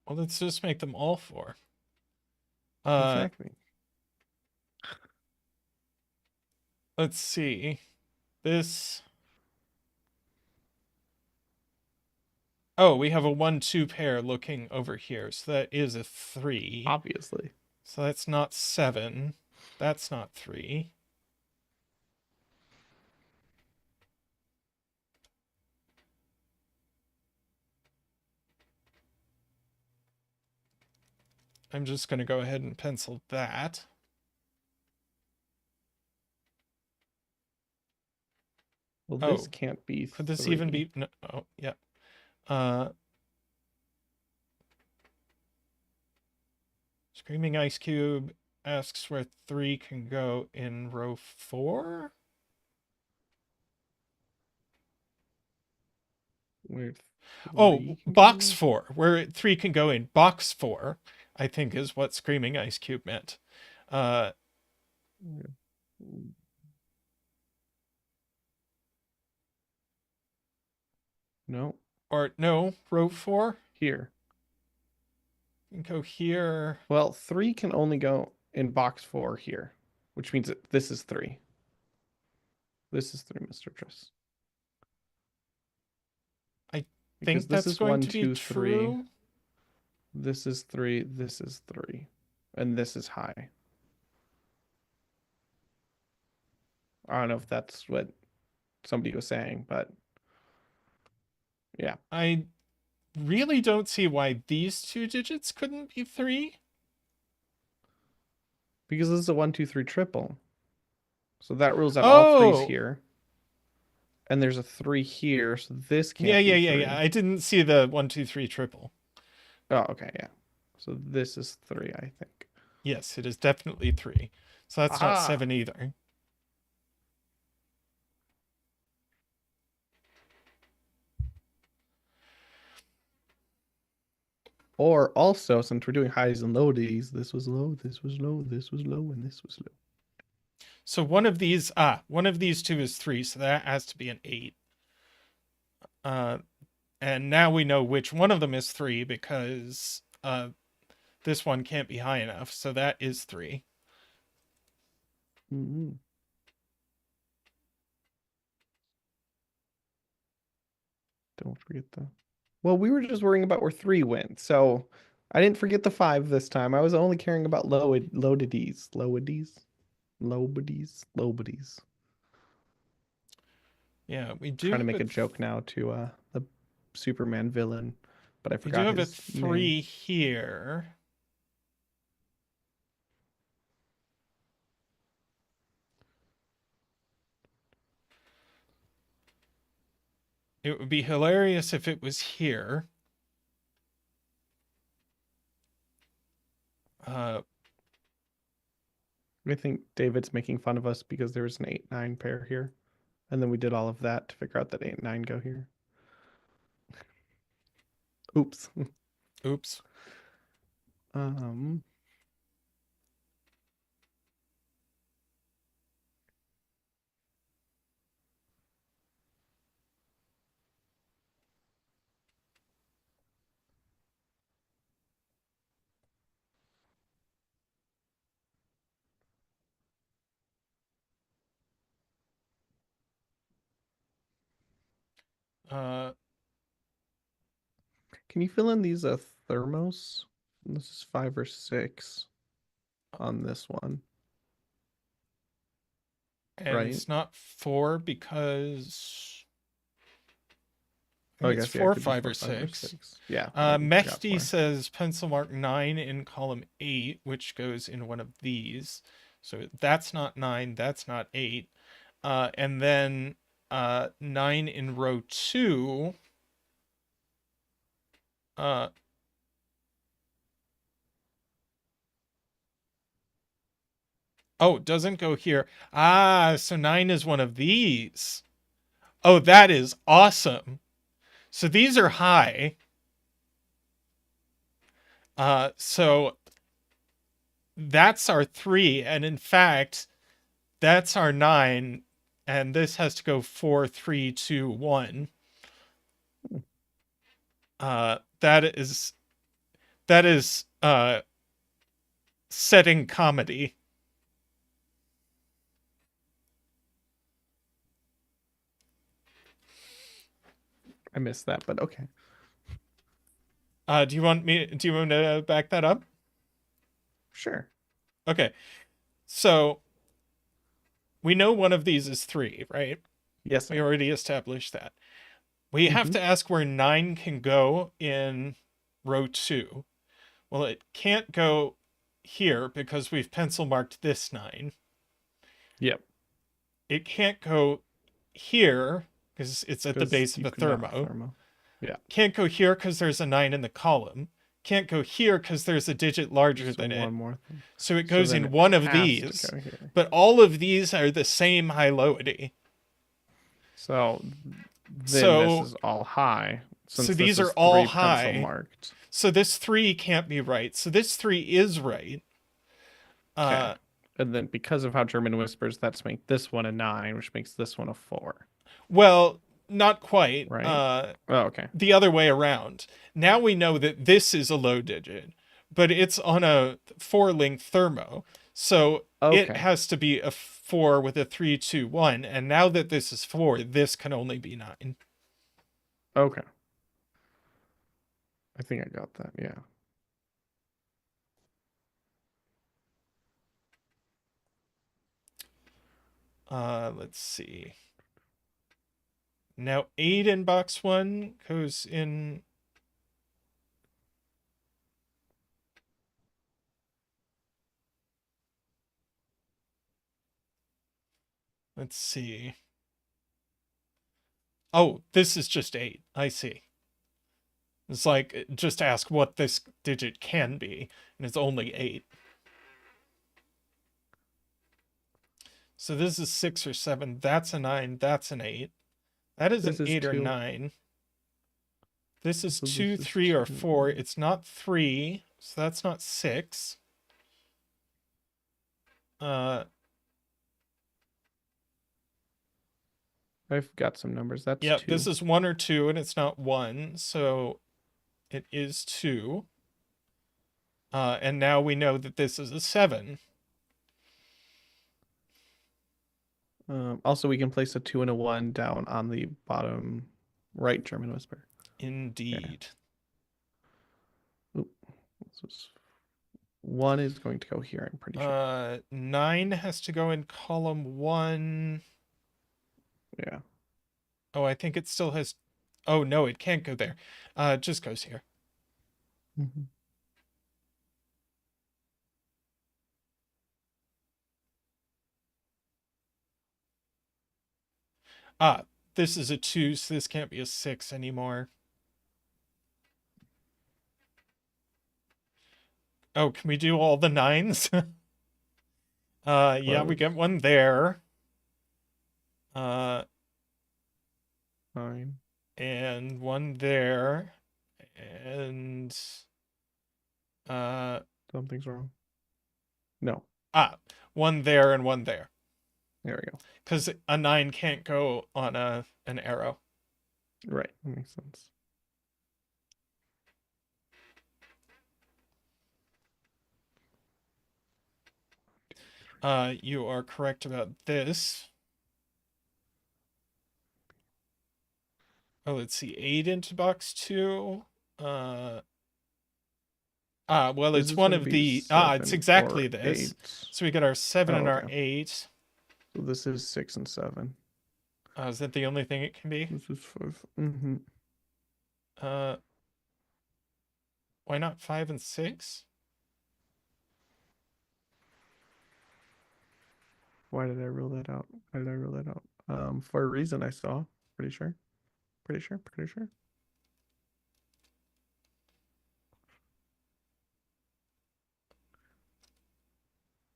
Well, let's just make them all 4. Uh, Exactly. let's see. This. Oh, we have a 1, 2 pair looking over here. So that is a 3. Obviously. So that's not 7. That's not 3. I'm just going to go ahead and pencil that. Well, Oh, this can't be could this 3. even be? No, oh, yeah. Uh, Screaming Ice Cube asks where 3 can go in row 4. Where Oh, 3 can box go? 4, where 3 can go in box 4, I think is what Screaming Ice Cube meant. Uh, No. or no, row 4 Here. can go here. Well, 3 can only go in box 4 here, which means that this is 3. This is 3, Mr. Triss. I Because think this that's is going 1, to be 2, 3. true. This is 3. This is 3. And this is high. I don't know if that's what somebody was saying, but yeah. I really don't see why these 2 digits couldn't be 3. Because this is a 1, 2, 3 triple. So that rules out all threes Oh, here. And there's a 3 here, so this yeah, can't yeah, be yeah, 3. yeah. I didn't see the 1, 2, 3 triple. Oh, okay, yeah. So this is 3, I think. Yes, it is definitely 3. So that's not Aha! 7 either. Or also, since we're doing highs and lowies, this was low, this was low, this was low, and this was low. So one of these two is 3, so that has to be an 8. And now we know which one of them is 3 because this one can't be high enough, so that is 3. Mm-hmm. Don't forget the. Well, we were just worrying about where 3 went, so I didn't forget the 5 this time. I was only caring about lowities. Yeah, we do Trying to have make a joke now to the Superman villain, but I we do forgot have a his name. 3 here. It would be hilarious if it was here. Uh, I think David's making fun of us because there was an 8-9 pair here. And then we did all of that to figure out that 8-9 go here. Oops. oops. Um, Uh, can you fill in these thermos? This is 5 or 6 on this one, and right? it's not 4 because I Oh, think I it's guess yeah, it 4, could be 5, or 4, 5, or 6. 6. Yeah, I forgot Mehdi 4. says pencil mark 9 in column 8, which goes in one of these. So that's not 9, that's not 8. And then 9 in row 2. Uh, oh, doesn't go here. So 9 is one of these. Oh, that is awesome. So these are high. So that's our 3. And in fact, that's our 9. And this has to go 4, 3, 2, 1. That is setting comedy. I missed that, but okay. Do you want to back that up? Sure. Okay. So we know one of these is 3, right? Yes, We sir. already established that. We have Mm-hmm. to ask where 9 can go in row 2. Well, it can't go here because we've pencil marked this 9. Yep. It can't go here because it's at the Because base of you a cannot thermo. thermo. Yeah. Can't go here because there's a 9 in the column. Can't go here because there's a digit larger Just than one it. more thing. So it So goes then in it one of has to these. go here. But all of these are the same high lowity. So then this So is all high so since this these are is all 3 pencil high. marked. So this 3 can't be right. So this 3 is right. Okay. And then because of how German whispers, that's make this one a 9, which makes this one a 4, Well, not quite. right? Oh, okay. The other way around. Now we know that this is a low digit, but it's on a 4-link thermo. So it Okay. has to be a 4 with a 3, 2, 1. And now that this is 4, this can only be 9. Okay. I think I got that. Yeah. Let's see. Now 8 in box 1 goes in. Let's see. Oh, this is just 8. I see. It's like just ask what this digit can be, and it's only 8. So this is 6 or 7. That's a 9. That's an 8. That is an This is 8 or 2. 9. This is So 2, this is 3, or 4. 2. It's not 3, so that's not 6. Uh, I've got some numbers. That's yeah, this 2. is 1 or 2, and it's not 1, so it is 2. And now we know that this is a 7. Also, we can place a 2 and a 1 down on the bottom right German whisper. Okay. Indeed. Oop. So 1 is going to go here, I'm pretty sure. 9 has to go in column 1. Yeah. Oh, I think it still has. Oh, no, it can't go there. It just goes here. Mm-hmm. This is a 2, so this can't be a 6 anymore. Oh, can we do all the 9s? Yeah, we Close. get one there. 9. And one there. And Something's wrong. No. One there and one there. There we go. Because a 9 can't go on an arrow. Right. That makes sense. You are correct about this. Oh, let's see. 8 into box 2. Well, This it's is one going to of be the. It's 7 or exactly this. 8. So we get our 7 Oh, and our okay. 8. So this is 6 and 7. Is that the only thing it can be? This is 5. Mm-hmm. Why not 5 and 6? Why did I rule that out? Why did I rule that out? For a reason I saw. Pretty sure. Pretty sure. Pretty sure.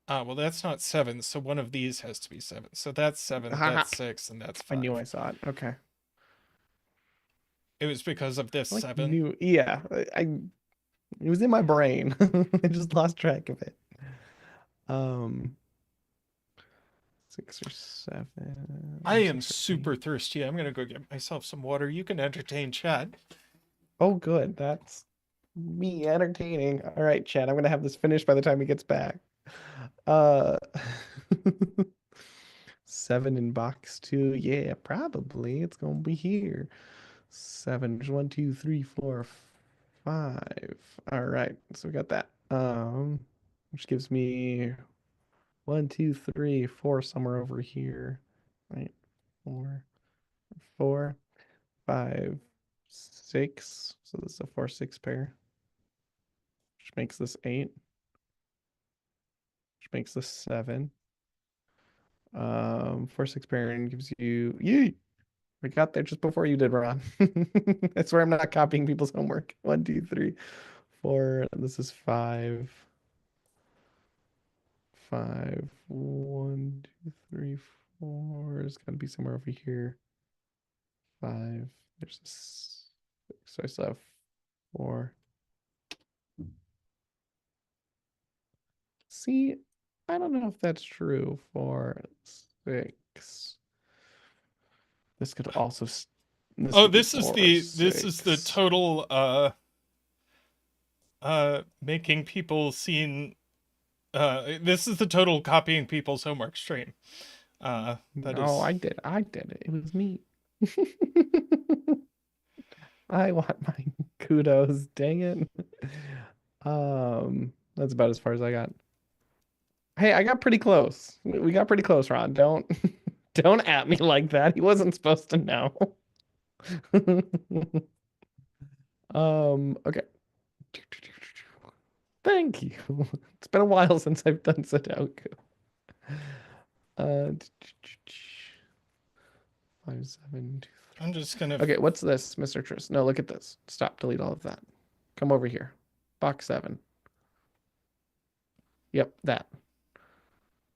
Well, that's not 7, so one of these has to be 7. So that's 7, Haha. that's 6, and that's I 5. knew I saw it. Okay. It was because of this Like 7. knew. Yeah. It was in my brain. I just lost track of it. 6 or 7. I am 6 or super 8. thirsty. I'm gonna go get myself some water. You can entertain Chad. Oh, good. That's me entertaining. All right, Chad. I'm gonna have this finished by the time he gets back. Uh, 7 in box 2. Yeah, probably. It's gonna be here. 7. There's 1, 2, 3, 4, 5. All right. So we got that. Which gives me 1, 2, 3, 4 somewhere over here. Right. 4, 4, 5, 6. So this is a 4, 6 pair. Which makes this 8. Which makes this 7. 4, 6 pairing gives you. Yee! We got there just before you did, Ron. I swear I'm not copying people's homework. 1, 2, 3, 4. This is 5. 5. 1, 2, 3, 4. It's got to be somewhere over here. 5. There's a 6. So I still have 4. See, I don't know if that's true for 6. This could also. This Oh, could be this is 4 or the 6. total making people seem this is the total copying people's homework stream. That No, is I did. I did it. It was me. I want my kudos. Dang it. That's about as far as I got. Hey, I got pretty close. We got pretty close, Ron. Don't don't at me like that. He wasn't supposed to know. Okay. Thank you. It's been a while since I've done Sudoku. 5, 7, 2, 3. I'm just gonna Okay, what's this, Mr. Tris? No, look at this. Stop, delete all of that. Come over here. Box 7. Yep, that.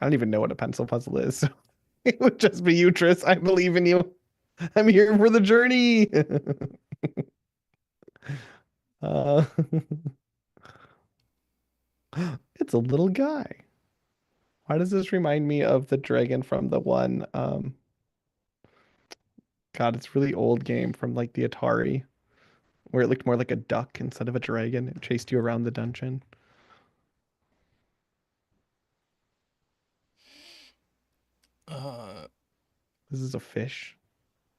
I don't even know what a pencil puzzle is. So it would just be Utris. I believe in you. I'm here for the journey. uh, it's a little guy. Why does this remind me of the dragon from the one God, it's a really old game from like the Atari where it looked more like a duck instead of a dragon. It chased you around the dungeon. Uh, This is a fish.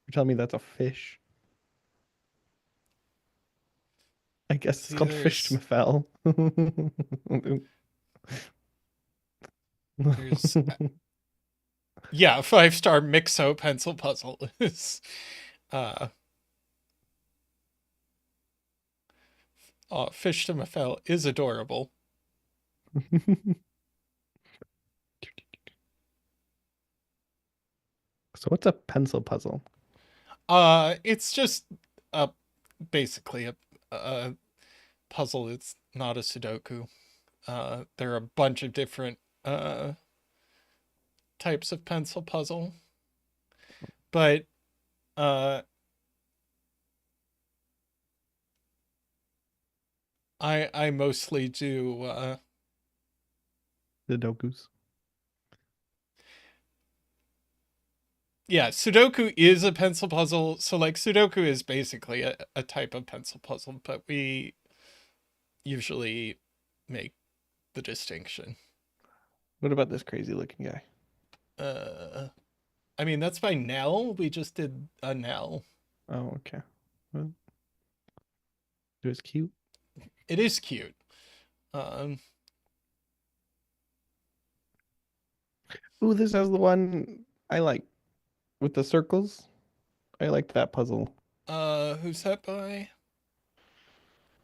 You're telling me that's a fish? I guess it's see, called fish to Mafel. there's yeah, 5-star Mixo pencil puzzle is uh Fish to Mafel is adorable. So what's a pencil puzzle? It's just uh basically a puzzle. It's not a Sudoku. There are a bunch of different types of pencil puzzle, but uh I mostly do The dokus. yeah, Sudoku is a pencil puzzle. So like Sudoku is basically a type of pencil puzzle, but we usually make the distinction. What about this crazy looking guy? Uh I mean that's by Nell. We just did a Nell. Oh, okay. Well, it was cute. It is cute. Um Ooh, this has the one I like with the circles. I like that puzzle. who's that by?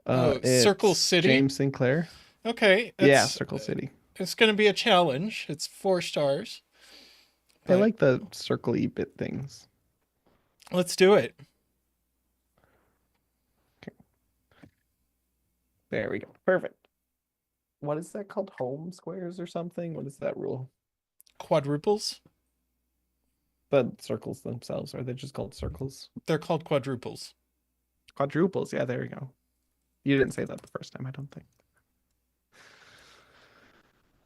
Oh, Circle It's City. James Sinclair. Okay, Yeah, Circle City. it's going to be a challenge. It's 4 stars, I but like the circle-y bit things. let's do it. Okay. There we go. Perfect. What is that called? Home squares or something? What is that rule? Quadruples? The circles themselves, are they just called circles? They're called quadruples. Quadruples. Yeah, there you go. You didn't say that the first time, I don't think.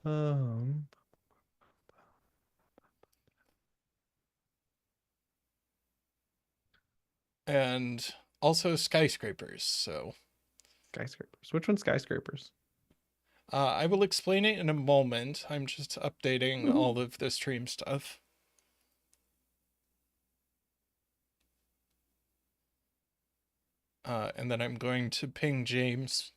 Um, And also skyscrapers. So skyscrapers. Which one's skyscrapers? I will explain it in a moment. I'm just updating Woohoo. all of the stream stuff. And then I'm going to ping James.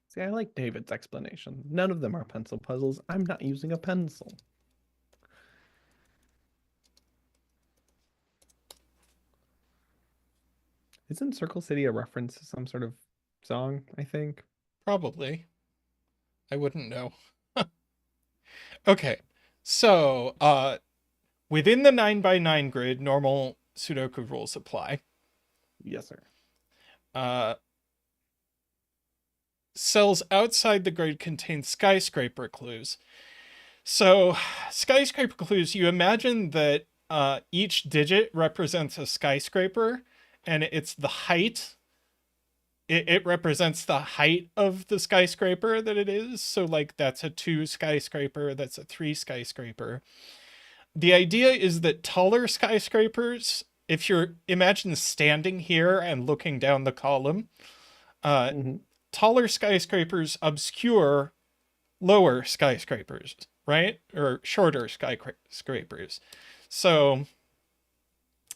See, I like David's explanation. None of them are pencil puzzles. I'm not using a pencil. Isn't Circle City a reference to some sort of song, I think? Probably. I wouldn't know. Okay. So, within the 9x9 grid, normal Sudoku rules apply. Yes, sir. Cells outside the grid contain skyscraper clues. So, skyscraper clues, you imagine that each digit represents a skyscraper, and it's the height. It represents the height of the skyscraper that it is. So, like, that's a 2 skyscraper, that's a 3 skyscraper. The idea is that taller skyscrapers, if you're imagine standing here and looking down the column, uh, taller skyscrapers obscure lower skyscrapers, right? Or shorter skyscrapers. So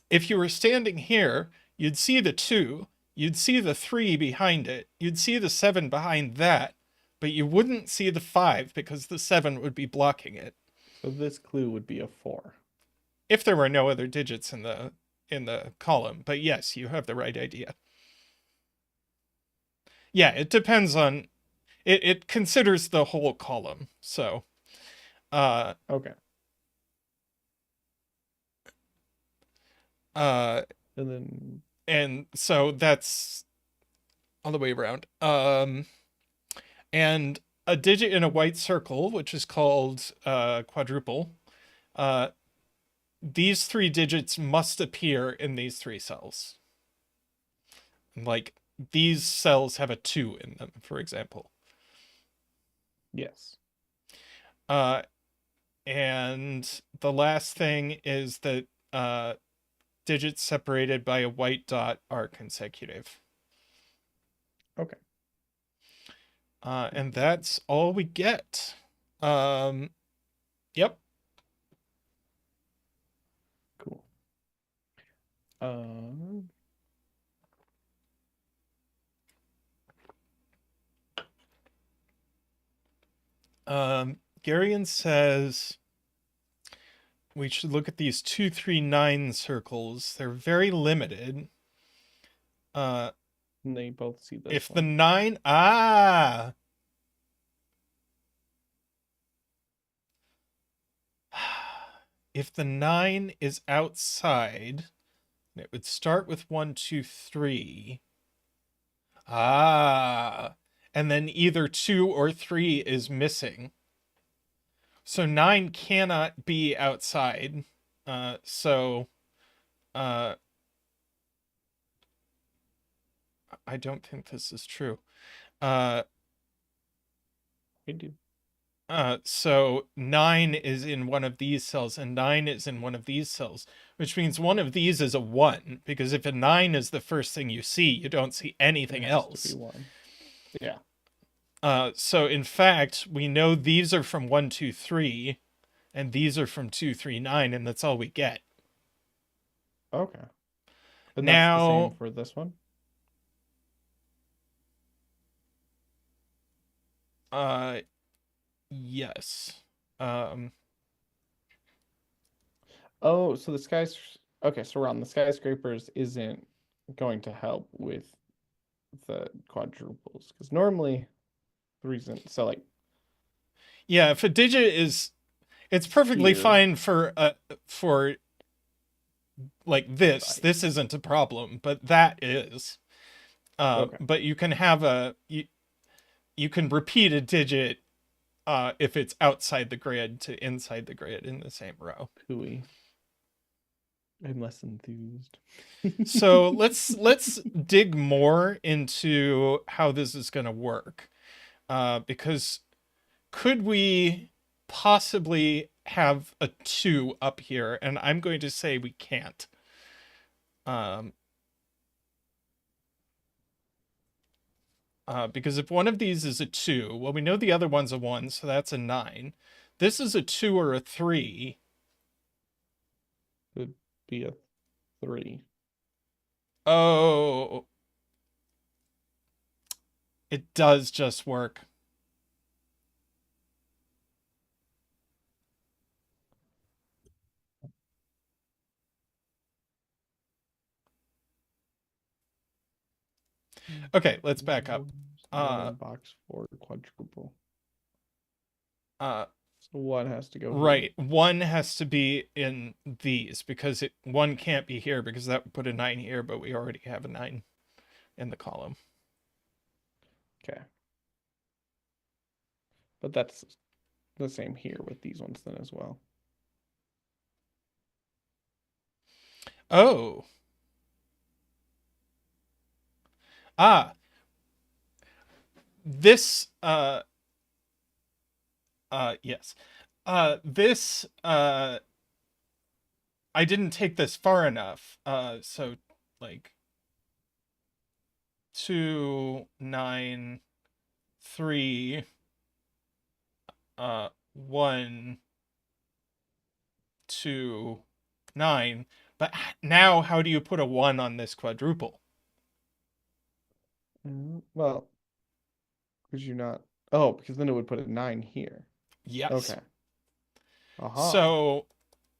if you were standing here, you'd see the 2, you'd see the 3 behind it, you'd see the 7 behind that, but you wouldn't see the 5 because the 7 would be blocking it. So this clue would be a 4. If there were no other digits in the column. But yes, you have the right idea. Yeah, it depends on it considers the whole column. So Okay. Uh, And then and so that's all the way around. And a digit in a white circle, which is called quadruple. Uh, these three digits must appear in these three cells. Like these cells have a 2 in them, for example. yes. Uh, and the last thing is that digits separated by a white dot are consecutive. Okay. And that's all we get. Um, yep. Cool. Garion says we should look at these 2, 3, 9 circles. They're very limited. And they both see this If the one. 9, if the 9 is outside, it would start with 1, 2, 3. And then either 2 or 3 is missing. So 9 cannot be outside. So I don't think this is true. I do. So 9 is in one of these cells and 9 is in one of these cells, which means one of these is a 1, because if a 9 is the first thing you see, you don't see anything It has else. to be 1. Yeah. So in fact, we know these are from 1, 2, 3, and these are from 2, 3, 9, and that's all we get. Okay. And that's the Now, same for this one? yes. Oh, so the skys okay, so Ron, the skyscrapers isn't going to help with the quadruples because normally the reason so like Yeah, if a digit is, it's perfectly here, fine for like this. right? This isn't a problem, but that is. Okay, But you can have you can repeat a digit if it's outside the grid to inside the grid in the same row. pooey. I'm less enthused. So let's dig more into how this is going to work, because could we possibly have a 2 up here? And I'm going to say we can't. Because if one of these is a 2, well, we know the other one's a 1, so that's a 9. This is a 2 or a 3. Would be a 3. Oh, it does just work. Okay, let's back up. One in box for quadruple. Uh, So one has to go right. here. 1 has to be in these because 1 can't be here because that would put a 9 here, but we already have a 9 in the column. Okay. But that's the same here with these ones then as well. Oh. This yes. This I didn't take this far enough. So like 2, 9, 3, 1, 2, 9. But now how do you put a 1 on this quadruple? Well, because you're not. Oh, because then it would put a 9 here. Yes. Okay. Aha. So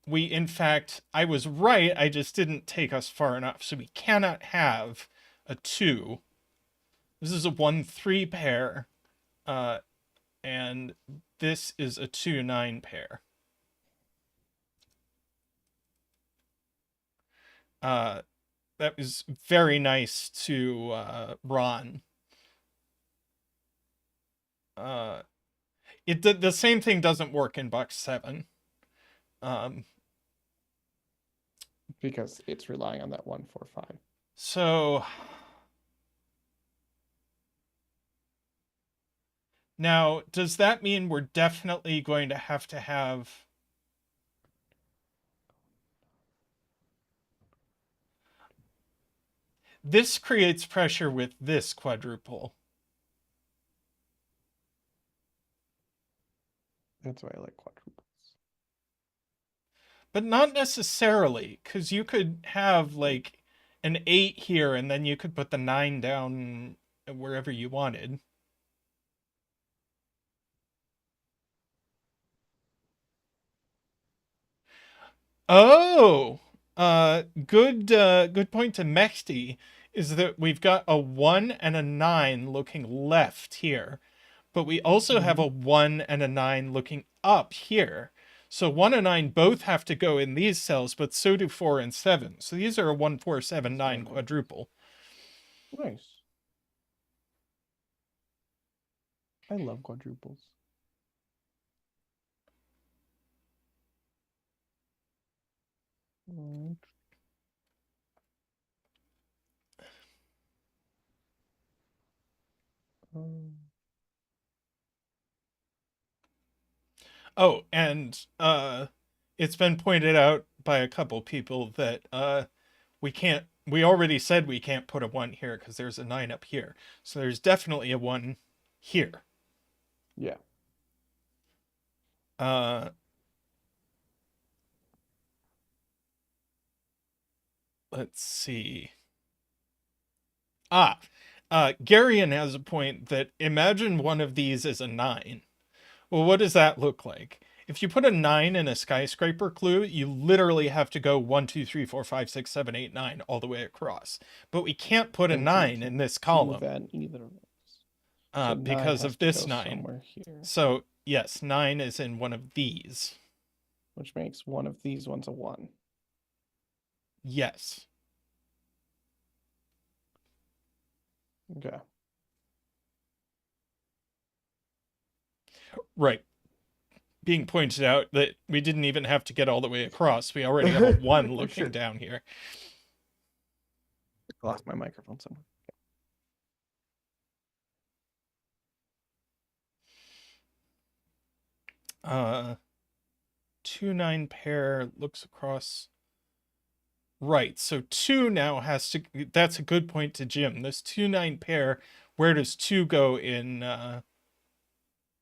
we, in fact, I was right. I just didn't take us far enough. So we cannot have a 2. This is a 1, 3 pair. and this is a 2-9 pair. That was very nice to Ron. The same thing doesn't work in box 7. Because it's relying on that 1, 4, 5. So now, does that mean we're definitely going to have this creates pressure with this quadruple? That's why I like quadruples. But not necessarily, because you could have like an 8 here, and then you could put the 9 down wherever you wanted. Oh, good point to Mexti is that we've got a 1 and a 9 looking left here, but we also have a 1 and a 9 looking up here. So 1 and 9 both have to go in these cells, but so do 4 and 7. So these are a 1, 4, 7, 9 quadruple. Nice. I love quadruples. Right. Oh, and it's been pointed out by a couple people that we already said we can't put a 1 here because there's a 9 up here. So there's definitely a 1 here. Yeah. Let's see. Garion has a point that imagine one of these is a 9. Well, what does that look like? If you put a 9 in a skyscraper clue, you literally have to go 1, 2, 3, 4, 5, 6, 7, 8, 9 all the way across. But we can't put a 9 in this column. That either of those. So because of this 9. Somewhere here. So, yes, 9 is in one of these. Which makes one of these ones a 1. Yes. Okay. Right. Being pointed out that we didn't even have to get all the way across. We already have a 1 looking down here. I lost my microphone somewhere. 2-9 pair looks across. Right, so 2 now has to. That's a good point to Jim. This 2-9 pair, where does 2 go in?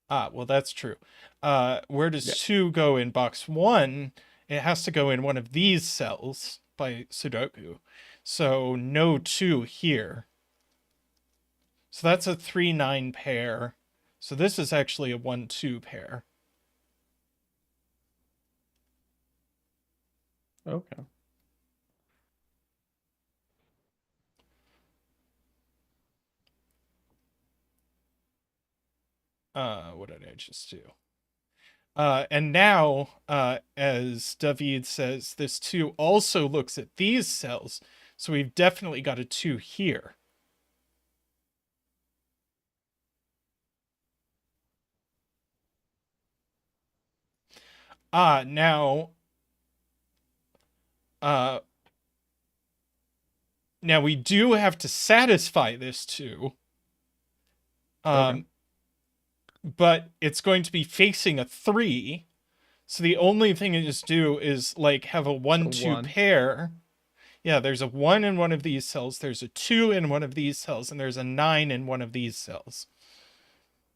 Well, that's true. Where does 2 go in box 1? It has to go in one of these cells by sudoku. So no 2 here. So that's a 3-9 pair. So this is actually a 1-2 pair. Okay. What did I just do? And now, as David says, this 2 also looks at these cells. So we've definitely got a 2 here. Now we do have to satisfy this 2. Okay. But it's going to be facing a 3. So the only thing you just do is like have a 1-2 pair. Yeah, there's a 1 in one of these cells, there's a 2 in one of these cells, and there's a 9 in one of these cells.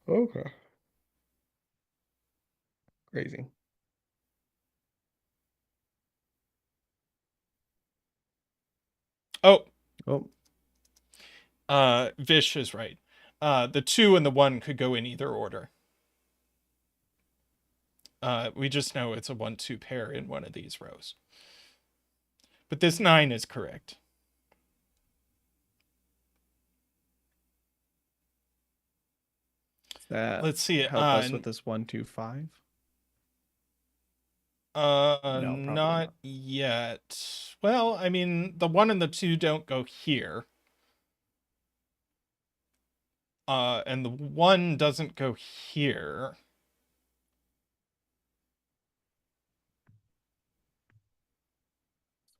Okay. Crazy. Oh. Oh. Vish is right. The 2 and the 1 could go in either order. We just know it's a 1-2 pair in one of these rows. But this 9 is correct. That let's see. help us with this 1, 2, 5? No, probably Not not. yet. Well, I mean, the 1 and the 2 don't go here. And the 1 doesn't go here.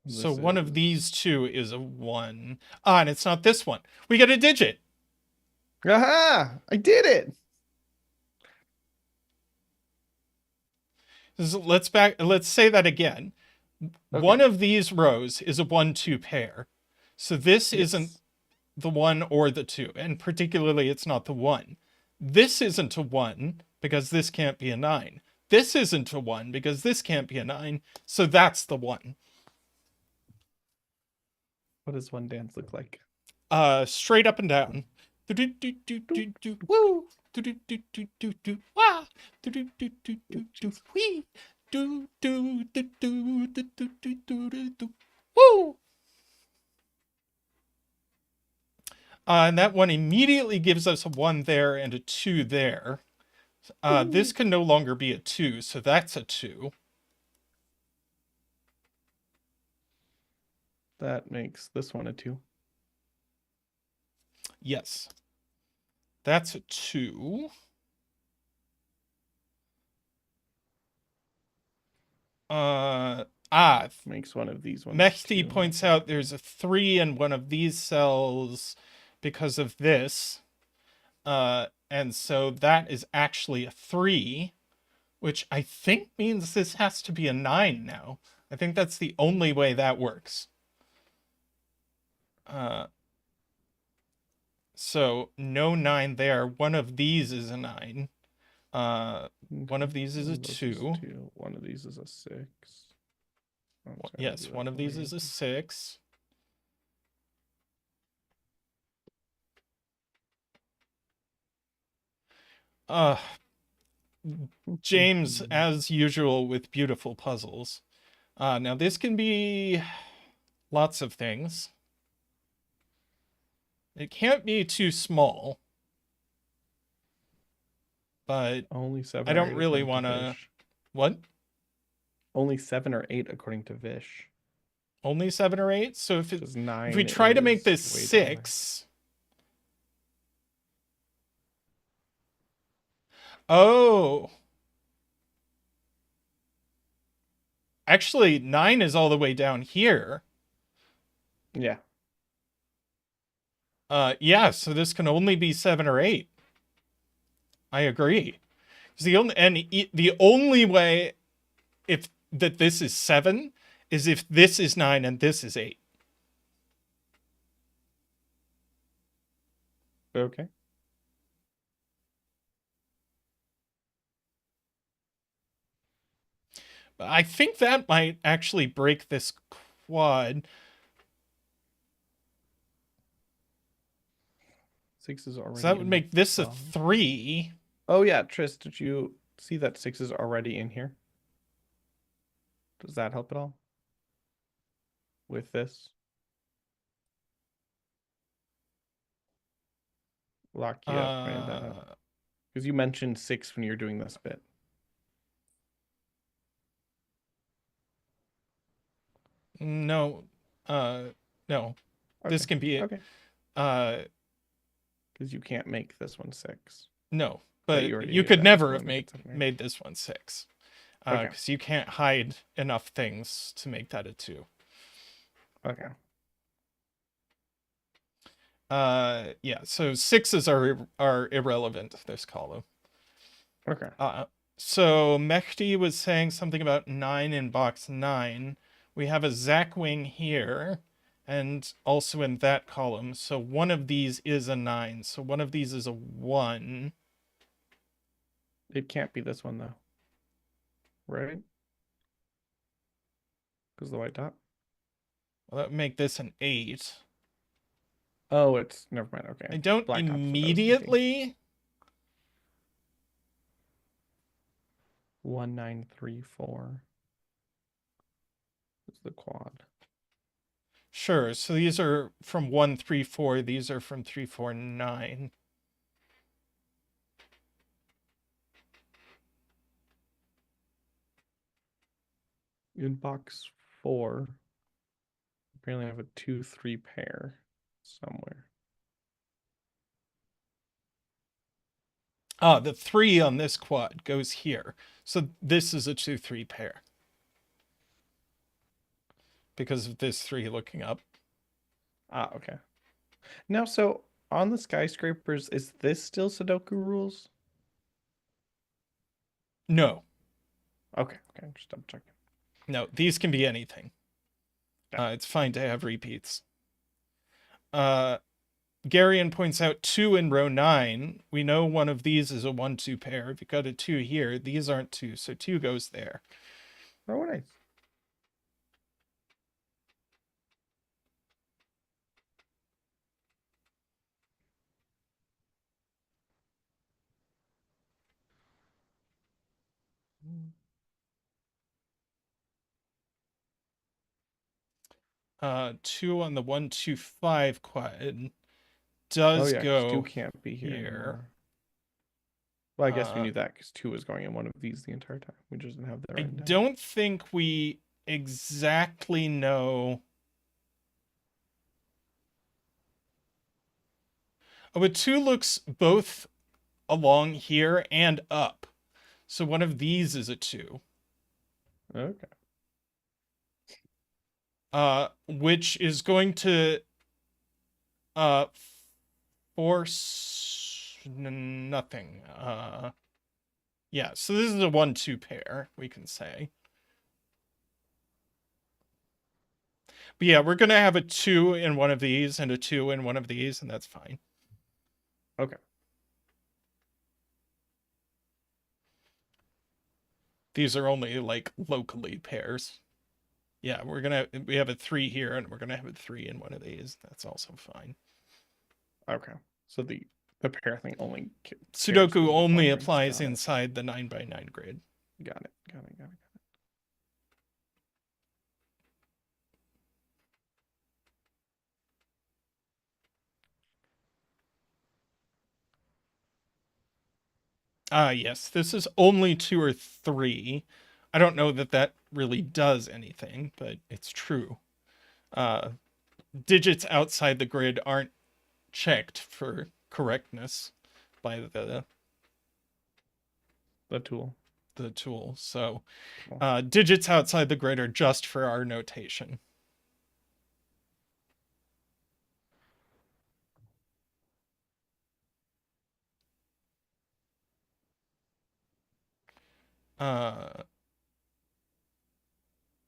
So This one of is- these two is a 1. Ah, and it's not this one. We get a digit. Aha! I did it! Let's say that again. One Okay. of these rows is a 1-2 pair. So this isn't Yes. the 1 or the 2, and particularly it's not the 1. This isn't a 1 because this can't be a 9. This isn't a 1 because this can't be a 9. So that's the 1. What does one dance look like? Straight up and down. Do-do-do-do-do-do. Woo! Do-do-do-do-do-do. Wah! Do-do-do-do-do-do. Whee! Do-do-do-do-do-do-do-do-do. Woo! And that one immediately gives us a 1 there and a 2 there. This can no longer be a 2, so that's a 2. That makes this one a 2. Yes. That's a 2. Makes one of these ones Mechty 2. points out there's a 3 in one of these cells because of this. And so that is actually a 3, which I think means this has to be a 9 now. I think that's the only way that works. So no 9 there. One of these is a 9. One of these is a 2. One of these is a 6. Yes, one of these is a 6. James, as usual, with beautiful puzzles. Now this can be lots of things. It can't be too small. But only 7 I or don't 8 really according to want to... Vish. What? Only 7 or 8 according to Vish. Only 7 or 8? So if we try to make this 6... Oh. Actually, 9 is all the way down here. Yeah. Yeah, so this can only be 7 or 8. I agree. The only way that this is 7 is if this is 9 and this is 8. Okay. I think that might actually break this quad. 6 is already. So that would make this a 3. Oh yeah, Tris, did you see that 6 is already in here? Does that help at all? With this? Lakia pointed that out. Because you mentioned 6 when you were doing this bit. No. No. Okay. This can be... Okay. Because you can't make this one 6. No, but you could never have made this one 6. Because you can't hide enough things to make that a 2. Okay. Yeah, so 6s are irrelevant, this column. Okay. So Mechty was saying something about 9 in box 9. We have a Zackwing here, and also in that column. So one of these is a 9. So one of these is a 1. It can't be this one, though. Right? Because the white dot? Well, that would make this an 8. Oh, it's... Never mind, okay. I don't immediately... 1934 is the quad. Sure, so these are from 134, these are from 349. In box 4, apparently I have a 2-3 pair somewhere. Ah, the 3 on this quad goes here. So this is a 2-3 pair. Because of this 3 looking up. Ah, okay. Now, so on the skyscrapers, is this still Sudoku rules? No. Okay, I'm just double checking. No, these can be anything. Yeah. It's fine to have repeats. Garion points out 2 in row 9. We know one of these is a 1-2 pair. If you got a 2 here, these aren't 2, so 2 goes there. Oh, nice. Two on the 1-2-5 quad Oh does yeah, because 2 go can't be here here. anymore. Well, I guess we Uh, knew that because 2 was going in one of these the entire time. We just didn't have that I written down. don't think we exactly know. Oh, but 2 looks both along here and up. So one of these is a 2. Okay. Which is going to uh force nothing. Yeah, so this is a 1-2 pair, we can say. But yeah, we're gonna have a 2 in one of these and a 2 in one of these, and that's fine. Okay. These are only like locally pairs. Yeah, we have a 3 here, and we're gonna have a 3 in one of these. That's also fine. Okay. So the pair thing only cares Sudoku for the only quadrants. applies Got it. inside the 9x9 grid. Got it. Got it. Ah, yes, this is only 2 or 3. I don't know that that really does anything, but it's true. Uh, digits outside the grid aren't checked for correctness by The tool. the tool. So Cool. digits outside the grid are just for our notation.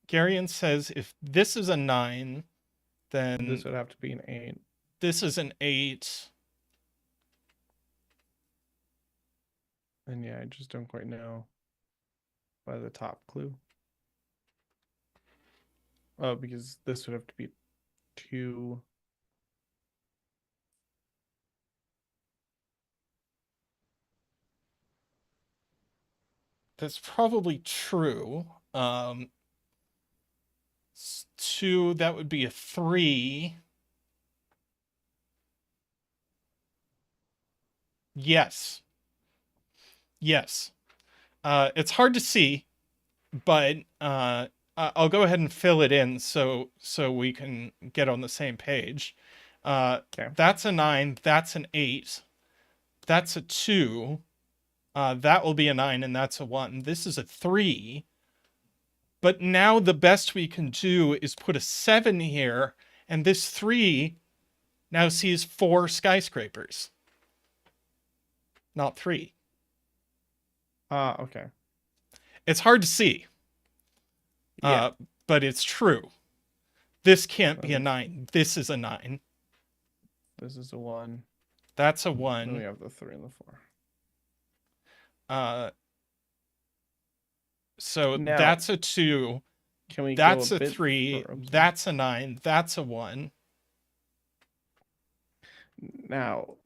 Garion says if this is a 9, then This would have to be an 8. this is an 8. And yeah, I just don't quite know by the top clue. Oh, because this would have to be 2. That's probably true. 2, that would be a 3. Yes. Yes. It's hard to see, but I'll go ahead and fill it in so we can get on the same page. Okay. That's a 9. That's an 8. That's a 2. That will be a 9, and that's a 1. This is a 3. But now the best we can do is put a 7 here, and this 3 now sees 4 skyscrapers, not 3. Ah, okay. It's hard to see, Yeah. but it's true. This can't That be a is- 9. This is a 9. This is a 1. That's a Then we 1. have the 3 and the 4. So Now, that's a 2. Can we That's go a bit 3. further? That's a 9. That's a 1. Now,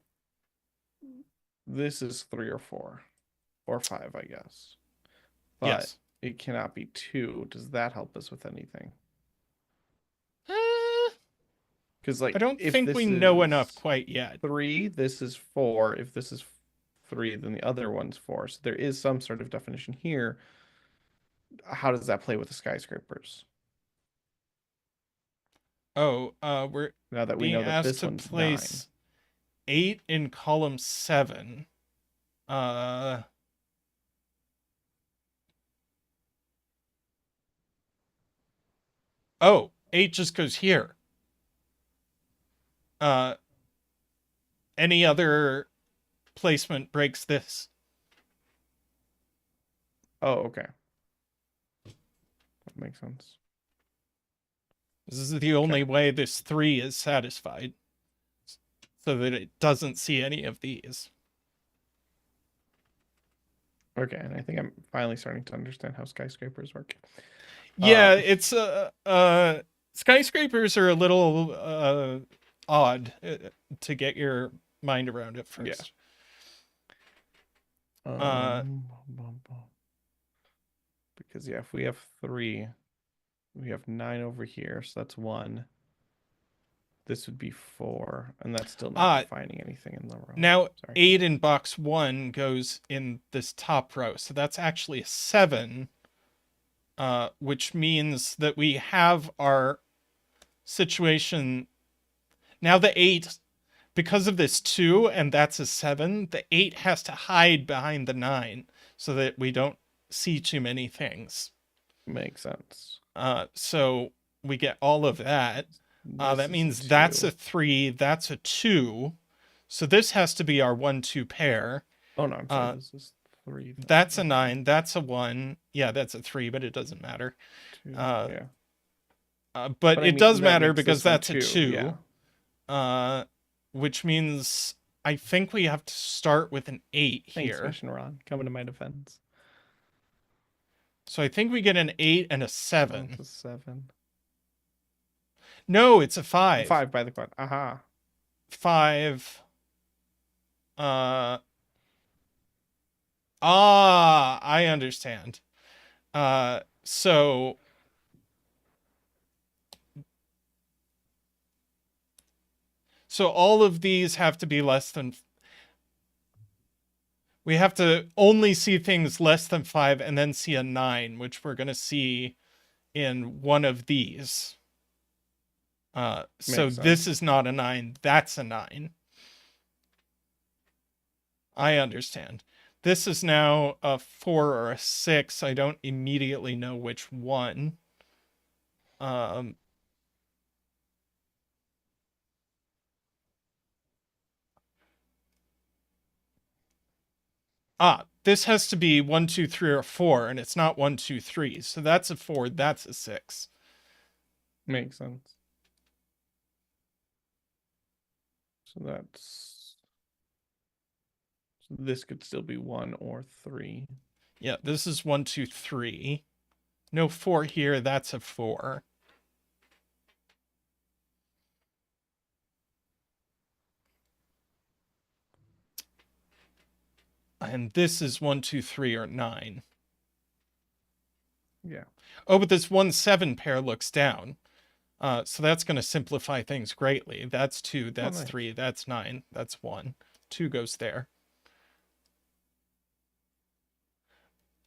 this is 3 or 4 or 5, I guess. But Yes. it cannot be 2. Does that help us with anything? Because like I don't if think this we know is enough quite yet. 3, this is 4. If this is 3, then the other one's 4. So there is some sort of definition here. how does that play with the skyscrapers? Oh, we're Now that we being know that asked this to one's 9. place 8 in column 7. Uh, oh, 8 just goes here. Uh, any other placement breaks this. Oh, okay. That makes sense. This is the Okay. only way this 3 is satisfied, so that it doesn't see any of these. Okay, and I think I'm finally starting to understand how skyscrapers work. Yeah, it's skyscrapers are a little odd to get your mind around at Yeah. first. Uh, Bum, bum. Because yeah, if we have 3, we have 9 over here, so that's 1. This would be 4, and that's still not ah, defining anything in the row. Now Sorry. 8 in box 1 goes in this top row, so that's actually a 7, which means that we have our situation. Now the 8, because of this 2 and that's a 7, the 8 has to hide behind the 9 so that we don't see too many things. Makes sense. So we get all of that. This That is a means that's 2. a 3, that's a 2. So this has to be our 1-2 pair. Oh no, I'm sorry. This is 3. That's a 9, that's a 1. Yeah, that's a 3, but it doesn't matter. 2. Uh, Yeah. but But I it mean does that matter makes because this one that's a 2. Yeah. 2. Which means I think we have to start with an 8 Thanks, here. Mission Ron. Coming to my defense. So I think we get an 8 and a Oh, 7. it's a 7. No, it's a 5. 5 by the quad. Aha. 5. Uh, I understand. So all of these have to be less than. We have to only see things less than 5 and then see a 9, which we're going to see in one of these. So Makes this sense. is not a 9, that's a 9. I understand. This is now a 4 or a 6. I don't immediately know which one. Um, this has to be 1, 2, 3, or 4, and it's not 1, 2, 3. So that's a 4, that's a 6. Makes sense. So that's. So this could still be 1 or 3. Yeah, this is 1, 2, 3. No 4 here, that's a 4. And this is 1, 2, 3, or 9. Yeah. Oh, but this 1, 7 pair looks down. So that's going to simplify things greatly. That's 2, that's nice. 3, that's 9, that's 1. 2 goes there.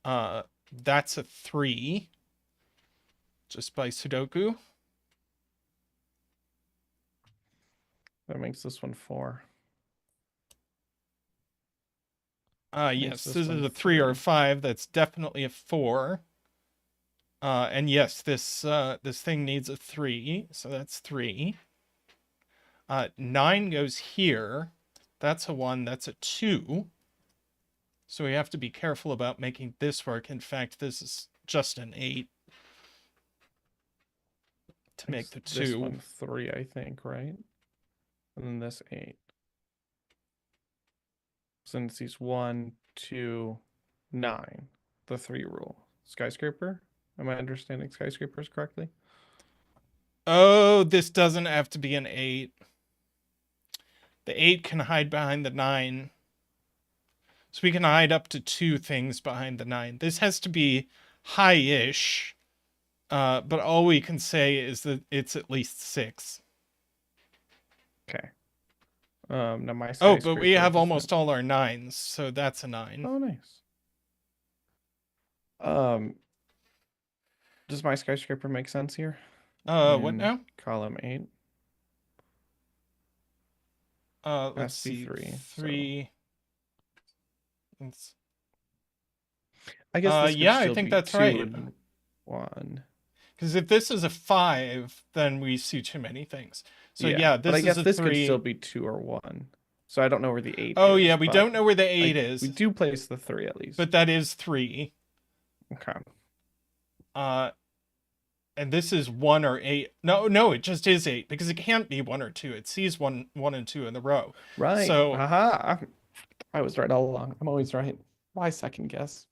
That's a 3. Just by Sudoku. That makes this one 4. Yes, this is a 3 or a 5. That's definitely a 4. And yes, this thing needs a 3, so that's 3. 9 goes here. That's a 1, that's a 2. So we have to be careful about making this work. In fact, this is just an 8 to make the 2. This one 3, I think, right? And then this 8. Since these 1, 2, 9, the 3 rule. Skyscraper? Am I understanding skyscrapers correctly? Oh, this doesn't have to be an 8. The 8 can hide behind the 9. So we can hide up to 2 things behind the 9. This has to be high-ish. But all we can say is that it's at least 6. Okay. Now my Oh, but we skyscraper have doesn't- almost all our 9s, so that's a 9. Oh, nice. Does my skyscraper make sense here? What In now? column 8. Let's Has to be see. 3. So 3. It's, I guess this could yeah, I still think be that's 2 right. and 1. Because if this is a 5, then we see too many things. So Yeah, yeah, but I this is guess a this could still 3. be 2 or 1. So I don't know where the 8 Oh yeah, is, we but don't know where the 8 we is, do place the 3 at but least. that is 3. Okay. Uh, and this is 1 or 8. No, it just is 8 because it can't be 1 or 2. It sees 1 and 2 in the row. Right. So Haha. I was right all along. I'm always right. Why second guess?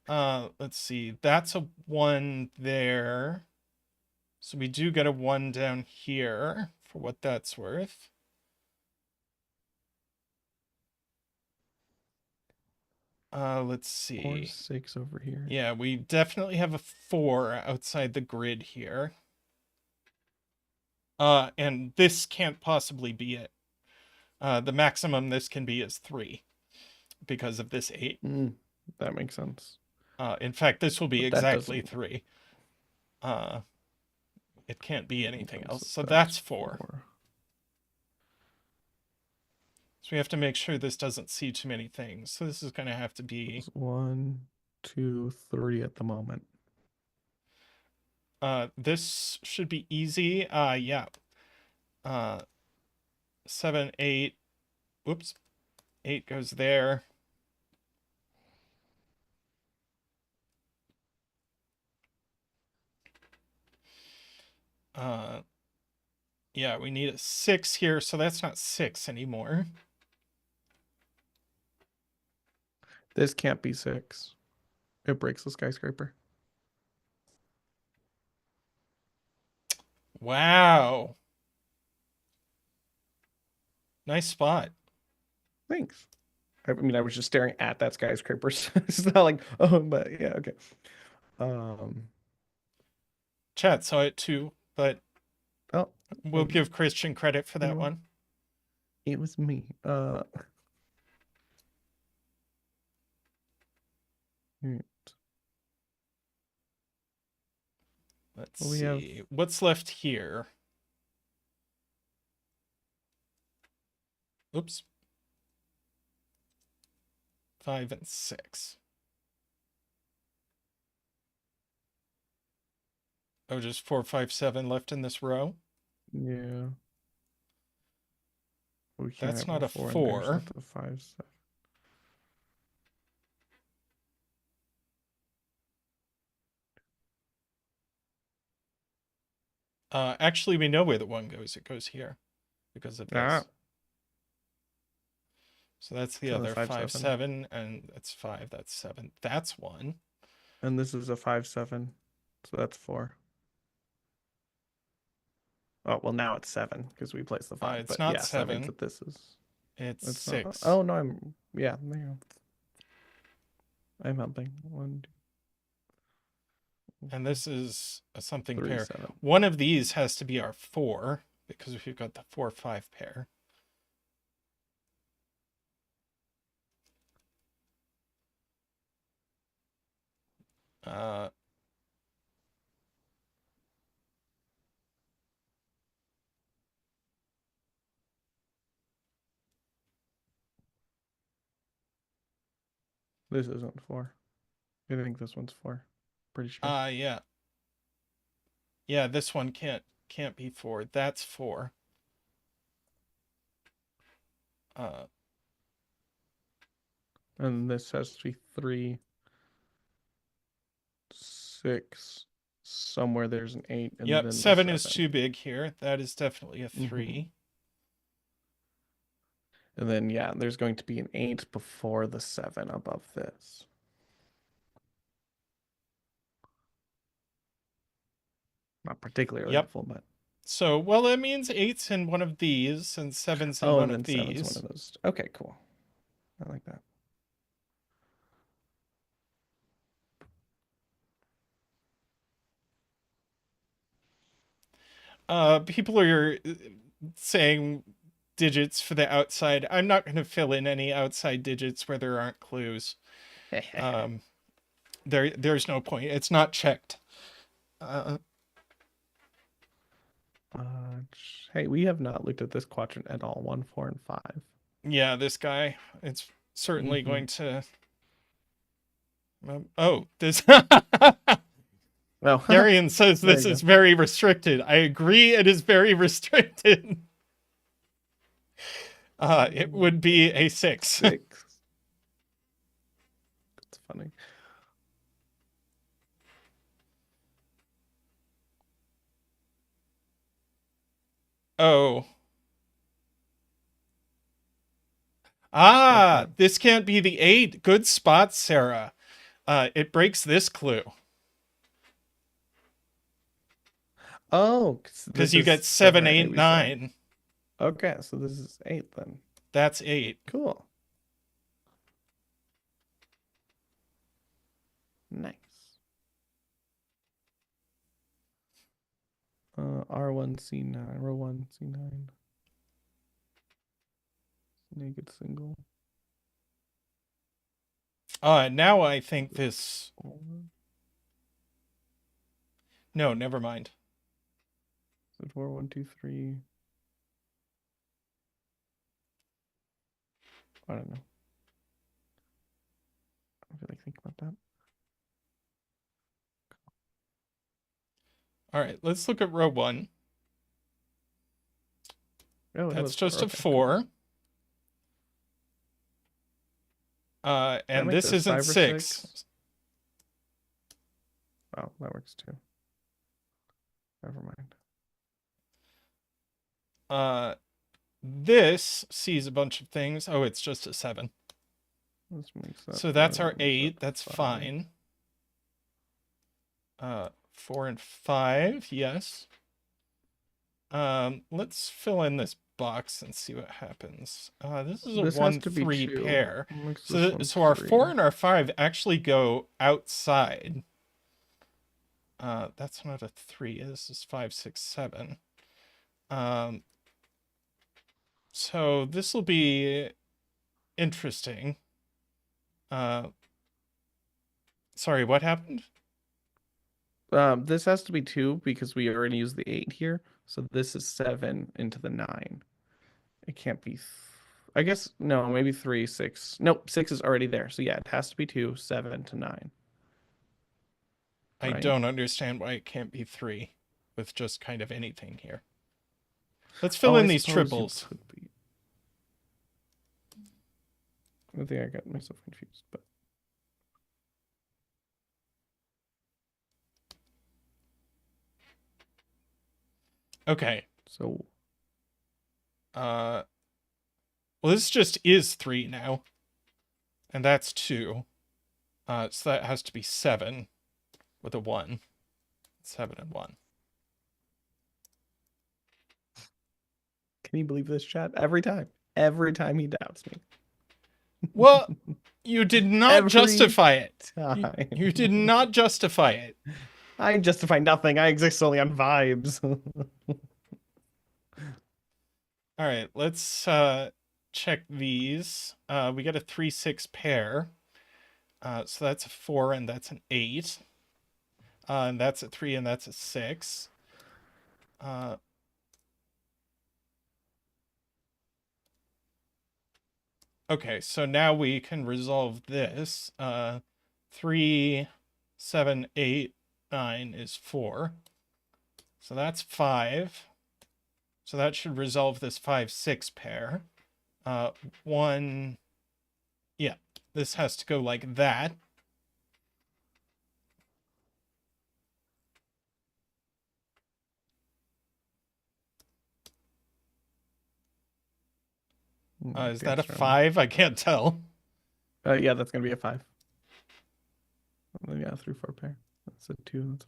let's see. That's a 1 there. So we do get a 1 down here for what that's worth. Let's Or see. 6 over here. Yeah, we definitely have a 4 outside the grid here. And this can't possibly be it. The maximum this can be is 3 because of this 8. That makes sense. In fact, this will be But that exactly doesn't 3. Uh, it can't be anything mean else. So that's that's 4. 4. So we have to make sure this doesn't see too many things. So this is going to have to be It's 1, 2, 3 at the moment. this should be easy. Yeah. 7, 8. Whoops. 8 goes there. Yeah, we need a 6 here, so that's not 6 anymore. This can't be 6. It breaks the skyscraper. Wow. Nice spot. Thanks. I mean, I was just staring at that skyscraper. So it's not like, oh, but yeah, okay. Chat saw it too, but Oh, we'll give Christian credit for you know that what? one. It was me. Hmm. Let's Well, we see. have What's left here? Oops. 5 and 6. Oh, just 4, 5, 7 left in this row. yeah. We can't That's have not a a 4 in there, so 4. that's a 5, 7. Actually, we know where the 1 goes. It goes here because of Ah, this. So that's the so other 5, 5, 7. 7, and that's 5. That's 7. That's 1. And this is a 5, 7. So that's 4. Oh, well, now it's 7 because we placed the 5. It's But not yes, that means 7. that this is. It's It's not. 6. Oh, no, yeah, there you go. I'm helping. 1, 2, And this is a something 3, pair. 7. One of these has to be our 4 because we've got the 4, 5 pair. Uh, This isn't 4. I think this one's 4. Pretty sure. yeah. Yeah, this one can't be 4. That's 4. And this has to be 3, 6. Somewhere there's an 8, and Yep, then the 7 is 7. too big here. That is definitely a 3. And then, yeah, there's going to be an 8 before the 7 above this. Not particularly Yep. helpful, but. So, well, that means 8's in one of these and 7's in Oh, one and of then 7's these. one of those. Okay, cool. I like that. People are saying digits for the outside. I'm not going to fill in any outside digits where there aren't clues. Um, there's no point. It's not checked. Hey, we have not looked at this quadrant at all. 1, 4, and 5. Yeah, this guy. It's certainly Mm-hmm. going to. Oh, this. Oh, Darian says There this you is very restricted. I agree. It is very restricted. It would be a 6. 6. That's funny. Oh. Ah, Okay. this can't be the 8. Good spot, Sarah. It breaks this clue. Oh, Because you get 7, 8, 9. Okay, so this is 8 then. That's 8. Cool. Nice. R1, C9, row 1, C9. Naked single. Now I think this. Or No, never mind. is it 4, 1, 2, 3? I don't know. I don't really think about that. All right, let's look at row 1. Oh, That's was just 4. a 4. And this isn't 5 or 6. Oh, that works too. Never mind. This sees a bunch of things. Oh, it's just a 7. This makes that So that's 5, our makes 8. that That's 5. fine. 4 and 5, yes. Let's fill in this box and see what happens. This is a This has to be 1-3 2. pair. Makes So, this one so our 3. 4 and our 5 actually go outside. That's not a 3. This is 5, 6, 7. So this will be interesting. Sorry, what happened? This has to be 2 because we already used the 8 here. So this is 7 into the 9. It can't be. I guess, no, maybe 3, 6. Nope, 6 is already there. So yeah, it has to be 2, 7 to 9. I Right? don't understand why it can't be 3 with just kind of anything here. Let's fill in these triples. Could be. I think I got myself confused, but Okay. so well, this just is 3 now. And that's 2. So that has to be 7 with a 1. 7 and 1. can you believe this, chat? Every time he doubts me. Well, you did not Every justify it. time. You did not justify it. I justify nothing. I exist solely on vibes. All right, let's check these. We got a 3, 6 pair. So that's a 4 and that's an 8. And that's a 3 and that's a 6. Okay, so now we can resolve this. 3, 7, 8, 9 is 4. So that's 5. So that should resolve this 5, 6 pair. 1, yeah, this has to go like that. Is that a 5? I can't tell. Yeah, that's gonna be a 5. Yeah, 3, 4 pair. That's a 2. That's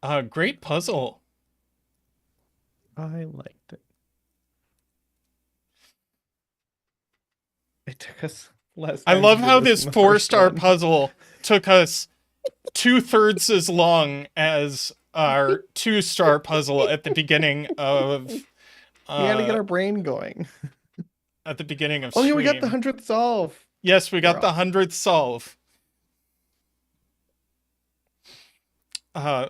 a 5. Great puzzle. I liked it. It took us less. I time love to do how this this than the first 4-star one. puzzle took us 2/3 as long as our 2-star puzzle at the beginning of. We had to get our brain going. At the beginning of Oh, stream. yeah, we got the 100th solve. Yes, we We're got the off. 100th solve. Uh,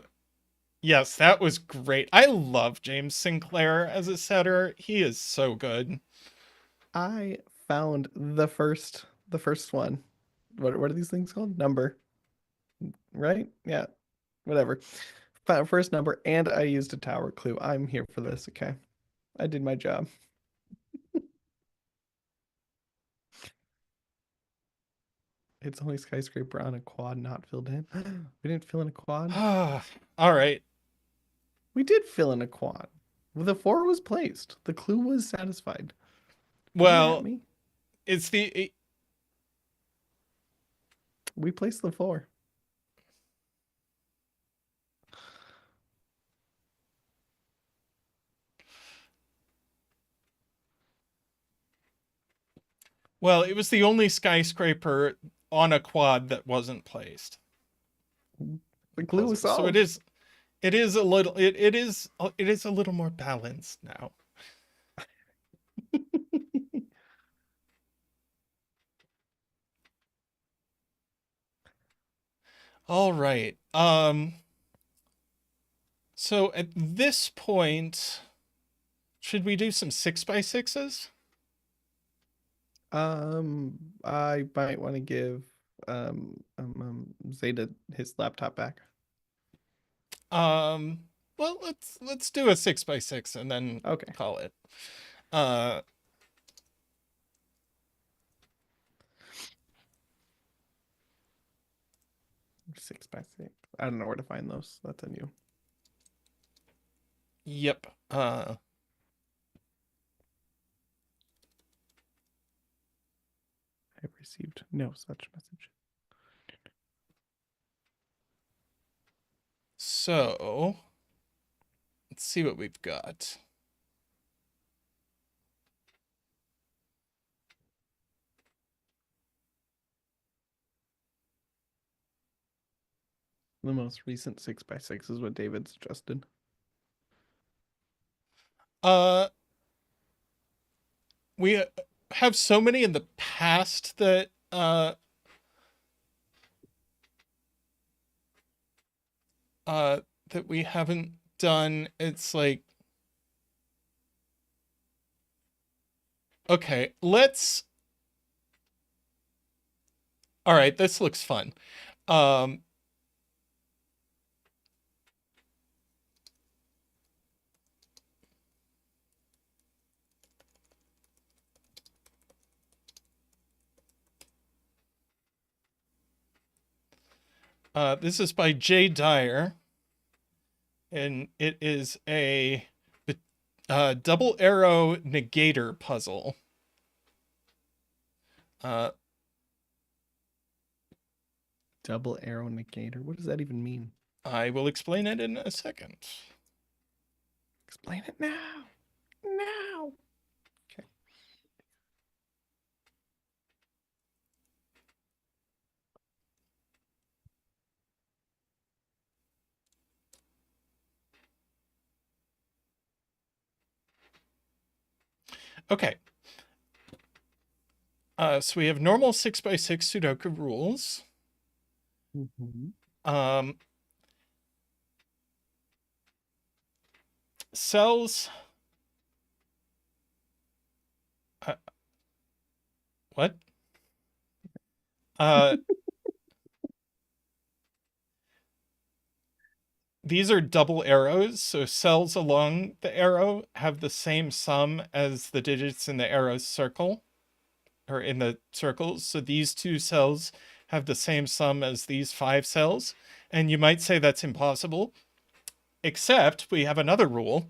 yes, that was great. I love James Sinclair as a setter. He is so good. I found the first one. What are these things called? Number, right? Yeah, whatever. Found first number, and I used a tower clue. I'm here for this. Okay, I did my job. It's only skyscraper on a quad not filled in. We didn't fill in a quad. All right. We did fill in a quad. The four was placed. The clue was satisfied. Are you at Well, me? it's the We placed the four. well, it was the only skyscraper on a quad that wasn't placed. The clue Puzzle. was So solved. it is a little more balanced now. All right. So at this point, should we do some 6x6s? I might want to give Zeta his laptop back. Um, well, let's do a 6x6 and then Okay. call it. Uh, 6x6. I don't know where to find those. That's on you. yep. I've received no such message. So let's see what we've got. The most recent 6x6 is what David suggested. Uh, we have so many in the past that we haven't done. It's like, okay, let's. All right, this looks fun. Um, this is by Jay Dyer, and it is a double arrow negator puzzle. Double arrow negator. What does that even mean? I will explain it in a second. Explain it now. Now. Okay. Okay. So we have normal 6x6 Sudoku rules. Mm-hmm. Cells. What? These are double arrows, so cells along the arrow have the same sum as the digits in the arrow's circle, or in the circles. So these two cells have the same sum as these 5 cells. And you might say that's impossible, except we have another rule,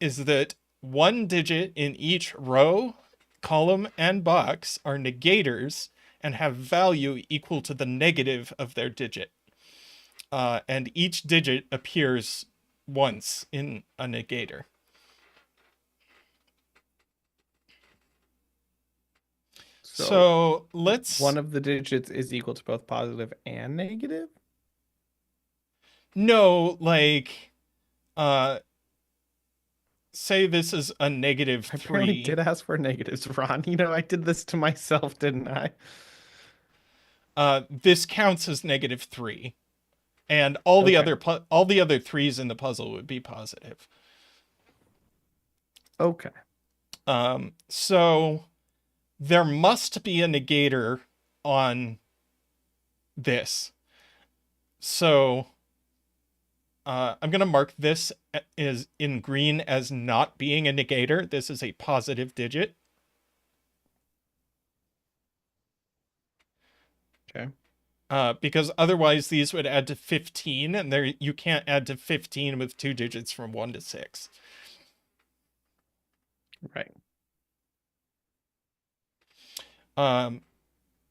is that one digit in each row, column, and box are negators and have value equal to the negative of their digit. And each digit appears once in a negator. So let's. One of the digits is equal to both positive and negative? No, like, say this is a negative I apparently 3. did ask for negatives, Ron. You know, I did this to myself, didn't I? This counts as negative 3. And all the Okay. other all the other 3s in the puzzle would be positive. Okay. So there must be a negator on this. So I'm going to mark this is in green as not being a negator. This is a positive digit. Okay. Because otherwise these would add to 15, and there you can't add to 15 with 2 digits from 1 to 6. Right.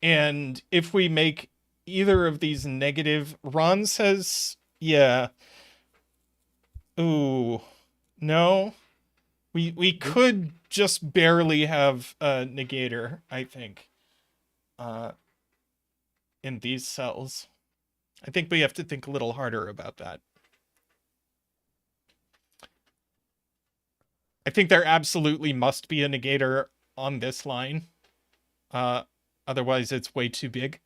And if we make either of these negative, Ron says, yeah. Ooh, no. We could just barely have a negator, I think, in these cells. I think we have to think a little harder about that. I think there absolutely must be a negator on this line. Otherwise, it's way too big.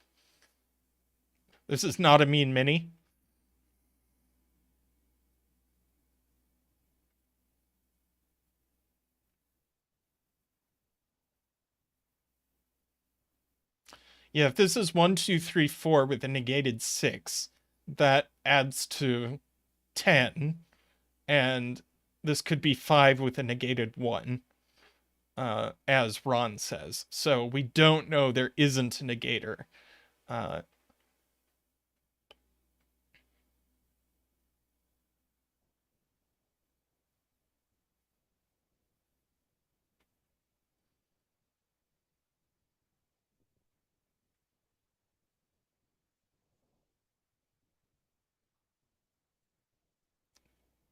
This is not a mean mini. Yeah, if this is 1, 2, 3, 4 with a negated 6, that adds to 10. And this could be 5 with a negated 1, as Ron says. So we don't know there isn't a negator.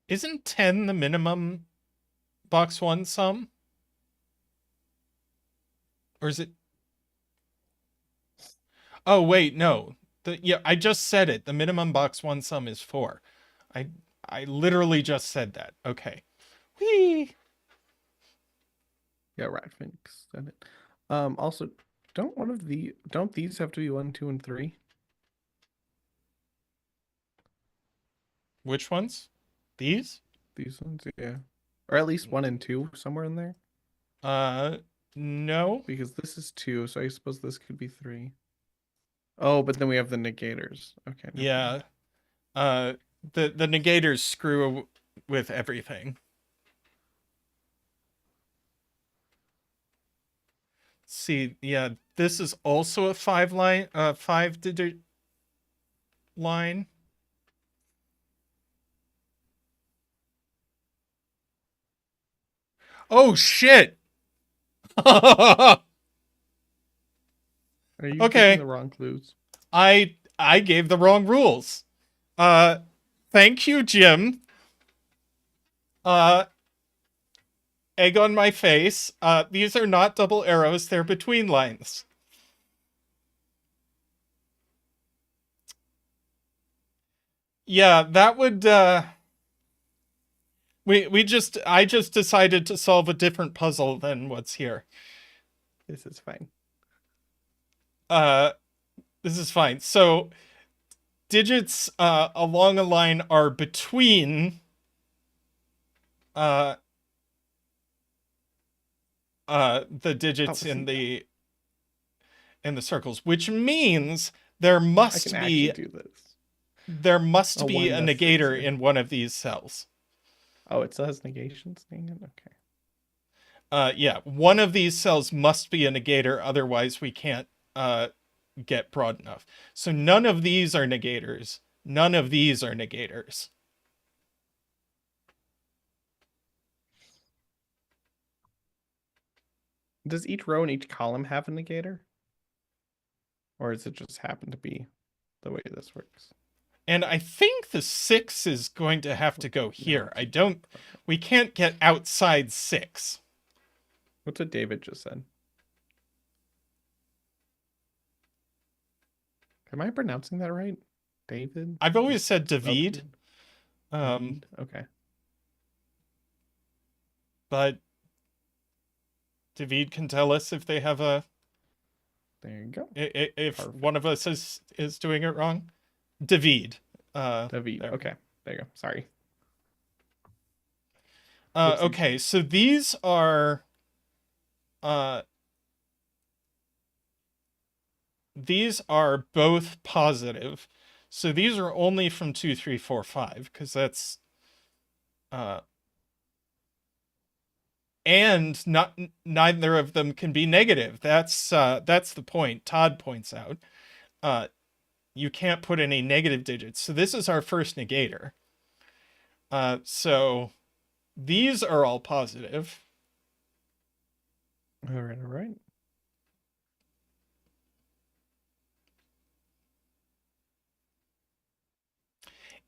Isn't 10 the minimum box 1 sum? Or is it? Oh, wait, no. Yeah, I just said it. The minimum box 1 sum is 4. I I literally just said that. Okay. Whee! Yeah, right. Thanks. Said it. Also, don't these have to be 1, 2, and 3? Which ones? These? These ones, yeah. Or at least 1 and 2 somewhere in there. Uh, no. Because this is 2, so I suppose this could be 3. Oh, but then we have the negators. Okay, never Yeah. mind. The negators screw with everything. See, yeah, this is also a 5-digit line. Oh shit. Are you giving Okay. the wrong clues? I gave the wrong rules. Uh Thank you, Jim. Uh Egg on my face. These are not double arrows, they're between lines. Yeah, that would I just decided to solve a different puzzle than what's here. This is fine. Uh this is fine. So digits along a line are between uh the digits see, in the circles, which means there I must can be actually do this. a 1 that stays negator here. in one of these cells. Oh, it still has negations staying in? Okay. Yeah, one of these cells must be a negator, otherwise we can't get broad enough. So none of these are negators. None of these are negators. Does each row and each column have a negator? Or does it just happen to be the way this works? And I think the 6 is going to have to go here. No, we can't get outside 6. What's what David just said? Am I pronouncing that right? David? I've always said David. David? Okay. but David can tell us if they have a There you go. if Perfect. one of us is doing it wrong. David. David. There. Okay. There you go. Sorry. Okay, so uh these are both positive. So these are only from 2, 3, 4, 5, because that's uh and not neither of them can be negative. That's the point Todd points out. Uh you can't put any negative digits. So this is our first negator. So these are all positive. All right. All right.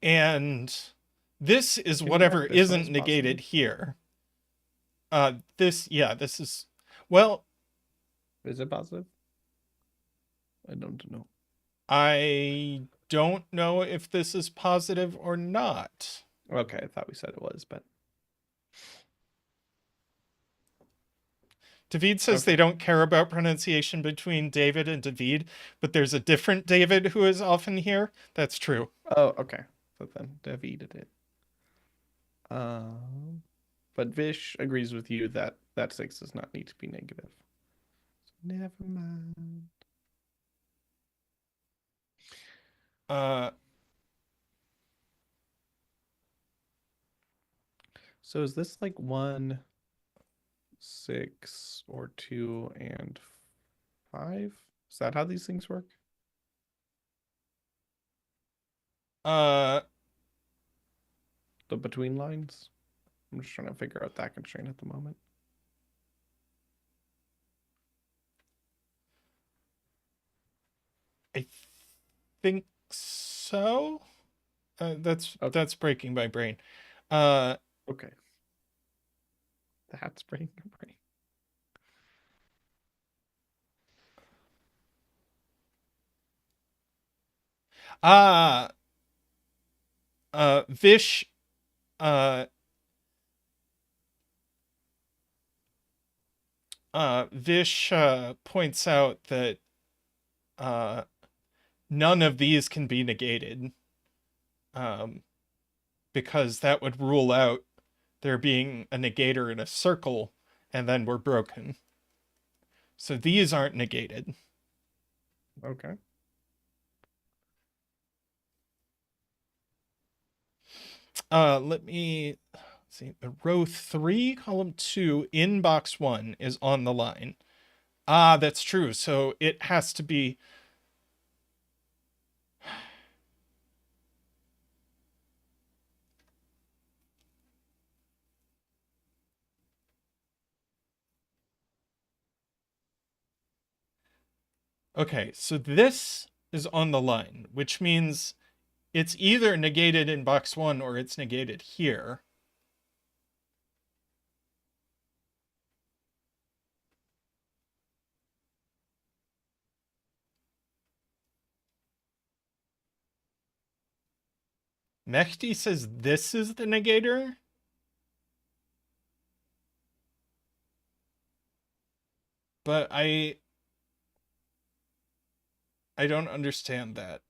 And this is Can we whatever mark this one isn't as negated positive? here. This is, well, Is it positive? I don't know. I don't know if this is positive or not. Okay, I thought we said it was, but David says they okay. don't care about pronunciation between David and David, but there's a different David who is often here. That's true. Oh, okay. So then David did it. But Vish agrees with you that that 6 does not need to be negative. So never mind. Uh, So is this like 1, 6, or 2 and 5? Is that how these things work? uh, The between lines? I'm just trying to figure out that constraint at the moment. I think so. Okay. That's breaking my brain. Uh, Okay. That's breaking your brain. ah, Vish, uh, Vish points out that uh, none of these can be negated, um, because that would rule out there being a negator in a circle, and then we're broken. So these aren't negated. Okay. Let me see. Row 3, column 2, in box 1 is on the line. Ah, that's true. So it has to be. Okay, so this is on the line, which means it's either negated in box 1 or it's negated here. Mehdi says this is the negator. But I don't understand that.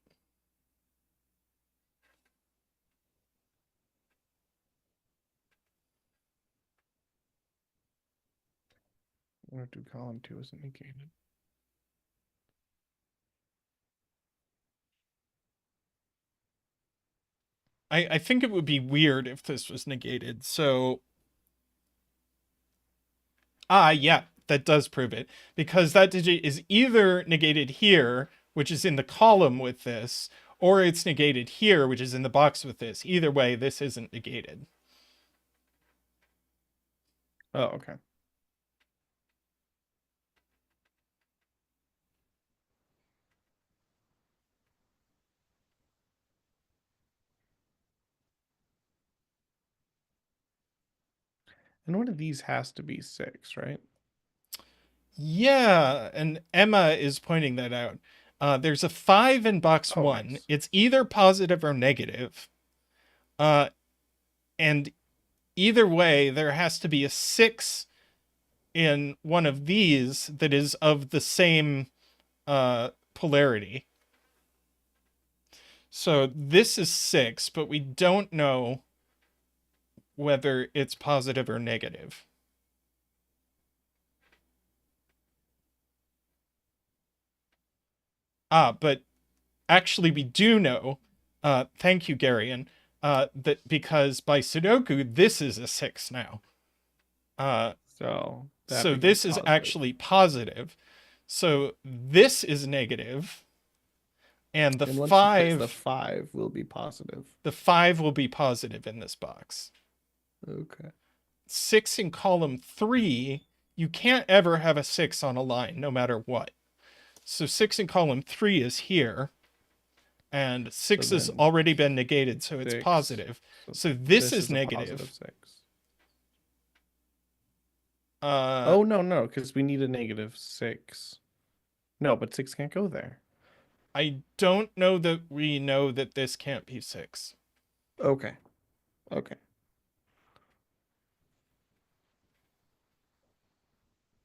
Or do column 2 isn't negated? I think it would be weird if this was negated. So yeah, that does prove it, because that digit is either negated here, which is in the column with this, or it's negated here, which is in the box with this. Either way, this isn't negated. Oh, okay. And one of these has to be 6, right? Yeah, and Emma is pointing that out. There's a 5 in box Oh, 1. nice. It's either positive or negative. Uh, and either way, there has to be a 6 in one of these that is of the same polarity. So this is 6, but we don't know whether it's positive or negative. But actually we do know, thank you, Garion, that because by Sudoku, this is a 6 now. So that So becomes this is positive. actually positive. So this is negative, and the And once you place 5, the 5 will be positive. the 5 will be positive in this box. Okay. 6 in column 3, you can't ever have a 6 on a line, no matter what. So 6 in column 3 is here, and 6 has then already been negated, so it's 6. positive. So this is a negative. positive 6. Oh, no, because we need a negative 6. No, but 6 can't go there. I don't know that we know that this can't be 6. Okay. Okay.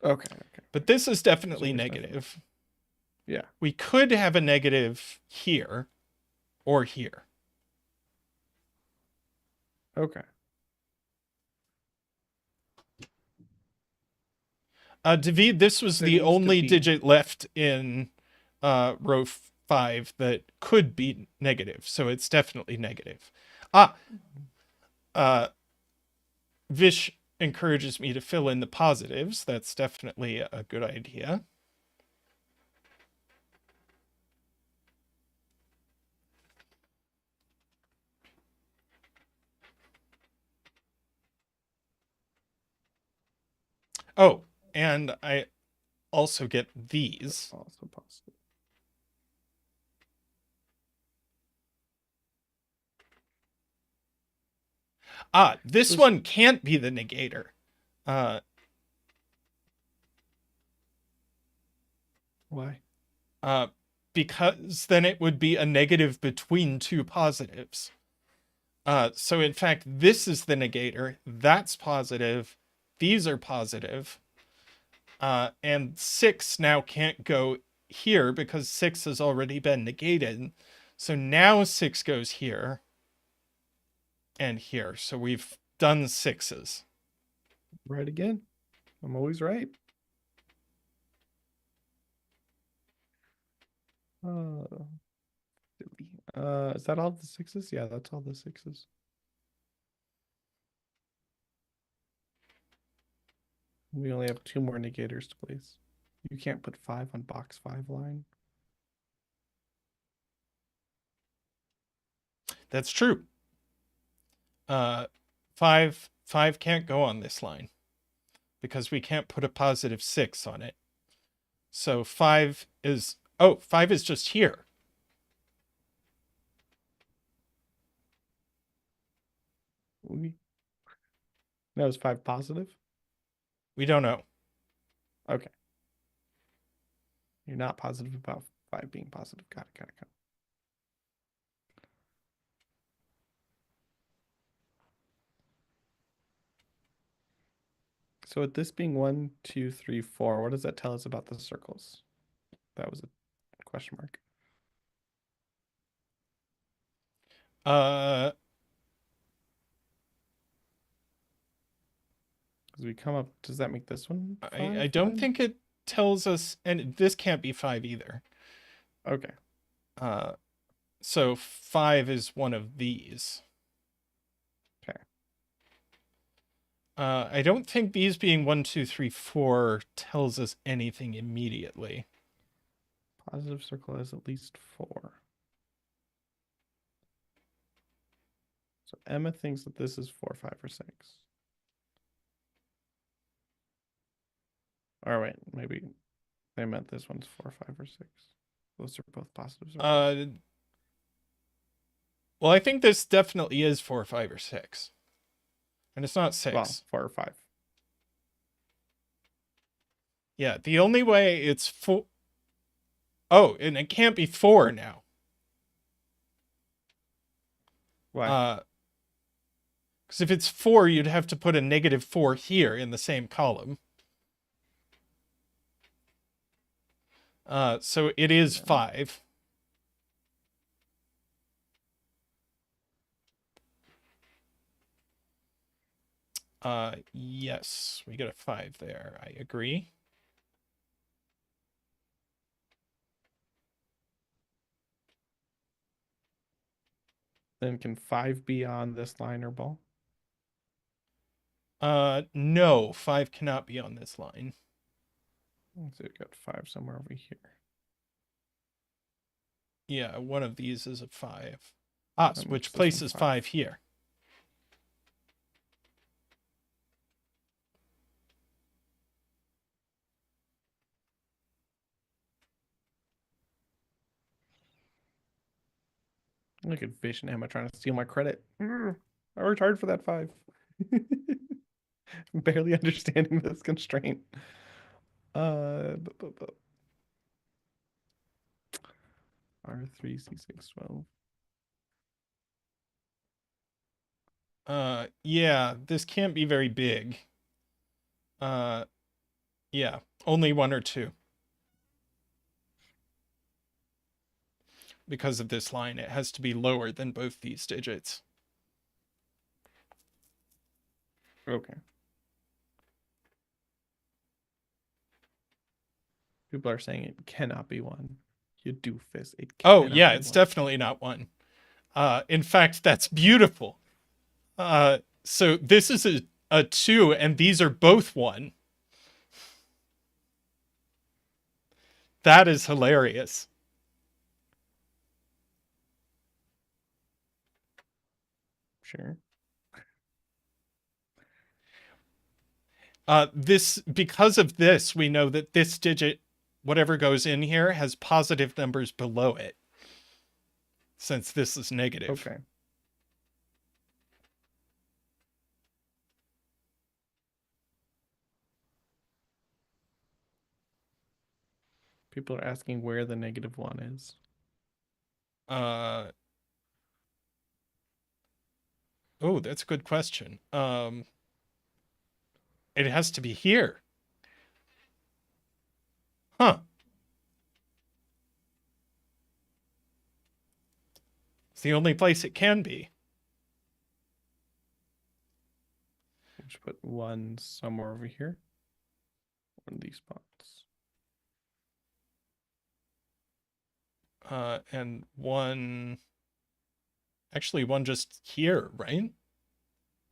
Okay. But this is definitely So negative. Yeah. We could have a negative here or here. Okay. David, this was There the needs to only be- digit left in row 5 that could be negative, so it's definitely negative. Vish encourages me to fill in the positives. That's definitely a good idea. Oh, and I also get these. Also positive. This one can't be the negator. Why? Because then it would be a negative between two positives. So in fact, this is the negator. That's positive. These are positive. And 6 now can't go here because 6 has already been negated. So now 6 goes here and here. So we've done 6s. Right again. I'm always right. Is that all the 6s? Yeah, that's all the 6s. We only have 2 more negators to place. You can't put 5 on box 5 line. That's true. 5 can't go on this line because we can't put a positive 6 on it. So 5 is 5 is just here. That was 5 positive? We don't know. Okay. You're not positive about 5 being positive. Got it. So with this being 1, 2, 3, 4, what does that tell us about the circles? That was a question mark. Because we come up, does that make this one 5? I don't then? think it tells us, and this can't be 5 either. Okay. So 5 is one of these. Okay. I don't think these being 1, 2, 3, 4 tells us anything immediately. Positive circle has at least 4. So Emma thinks that this is 4, 5, or 6. All right, maybe they meant this one's 4, 5, or 6. Those are both positive circles. Well, I think this definitely is 4, 5, or 6. And it's not 6. Well, 4 or 5. Yeah, the only way it's 4. Oh, and it can't be 4 now. Why? Because if it's 4, you'd have to put a -4 here in the same column. So it is 5. Yes, we get a 5 there. I agree. Then can 5 be on this line or ball? No, 5 cannot be on this line. So we got 5 somewhere over here. Yeah, one of these is a 5. Which places 5 here? Look at Fish and Emma trying to steal my credit. I worked hard for that 5. Barely understanding this constraint. R3, C6, 12. Yeah, this can't be very big. Yeah, only 1 or 2. Because of this line, it has to be lower than both these digits. Okay. People are saying it cannot be 1. You doofus. It Oh, cannot yeah, be it's 1. definitely not 1. In fact, that's beautiful. So this is a 2, and these are both 1. That is hilarious. Sure. Because of this, we know that this digit, whatever goes in here, has positive numbers below it. Since this is negative. Okay. People are asking where the -1 is. Oh, that's a good question. It has to be here. Huh. It's the only place it can be. Just put 1 somewhere over here. One of these spots. And 1... Actually, 1 just here, right?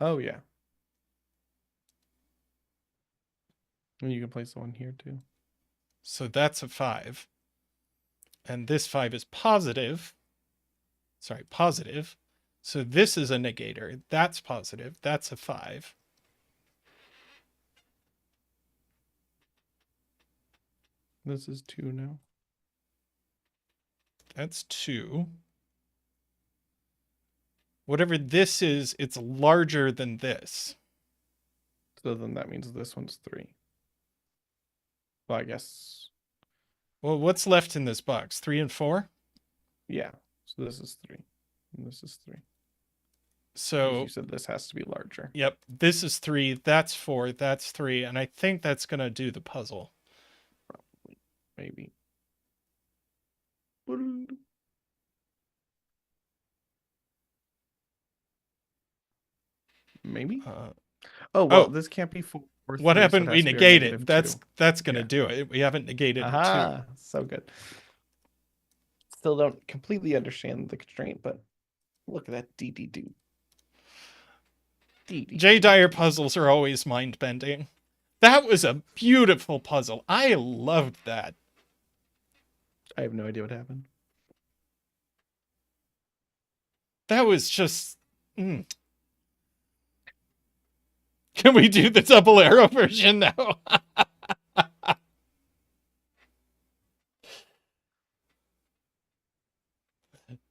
Oh, yeah. And you can place the 1 here, too. So that's a 5. And this 5 is positive. Sorry, positive. So this is a negator. That's positive. That's a 5. This is 2 now. That's 2. Whatever this is, it's larger than this. So then that means this one's 3. Well, I guess. Well, what's left in this box? 3 and 4? Yeah. So this is 3. And this is 3. So you said this has to be larger. Yep. This is 3. That's 4. That's 3. And I think that's going to do the puzzle. Probably. Maybe. Maybe. This can't be 4. What 3, happened? So We negated. That's going to do it. We haven't negated it too. So good. Still don't completely understand the constraint, but look at that DD2. J. Dyer puzzles are always mind-bending. That was a beautiful puzzle. I loved that. I have no idea what happened. That was just... Can we do the double arrow version now?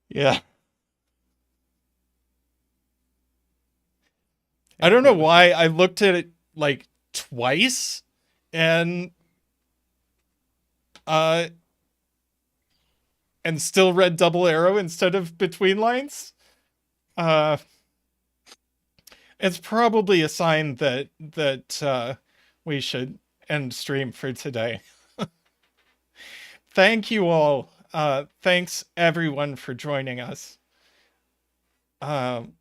Yeah. I don't know why I looked at it like twice and still read double arrow instead of between lines. It's probably a sign that we should end stream for today. Thank you all. Thanks everyone for joining us. Um,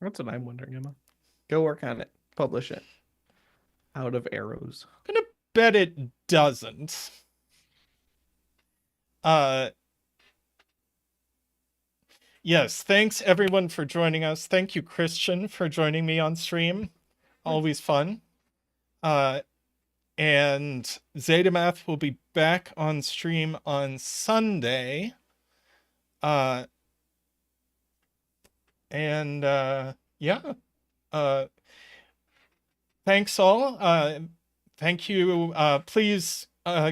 That's what I'm wondering, Emma. Go work on it. Publish it. Out of arrows. I'm gonna bet it doesn't. Yes, thanks everyone for joining us. Thank you, Christian, for joining me on stream. Always fun. And Zeta will be back on stream on Sunday. Yeah. Thanks all. Thank you. Please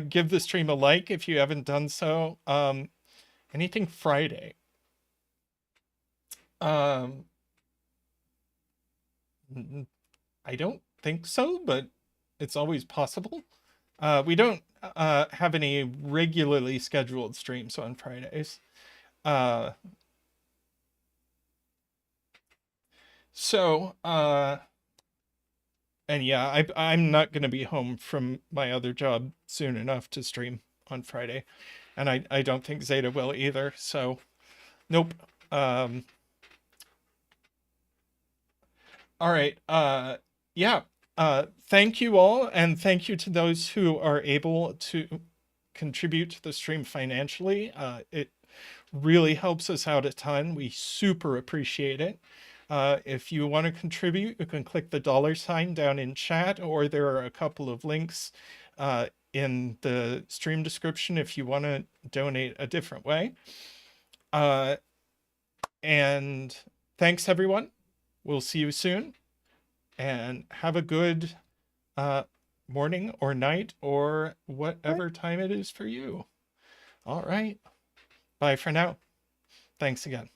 give the stream a like if you haven't done so. Anything Friday? I don't think so, but it's always possible. We don't have any regularly scheduled streams on Fridays. And yeah, I'm not going to be home from my other job soon enough to stream on Friday. And I don't think Zeta will either. So, nope. All right. Yeah. Thank you all. And thank you to those who are able to contribute to the stream financially. It really helps us out a ton. We super appreciate it. If you want to contribute, you can click the $ down in chat, or there are a couple of links in the stream description if you want to donate a different way. And thanks, everyone. We'll see you soon. And have a good morning or night or whatever time it is for you. All right. Bye for now. Thanks again.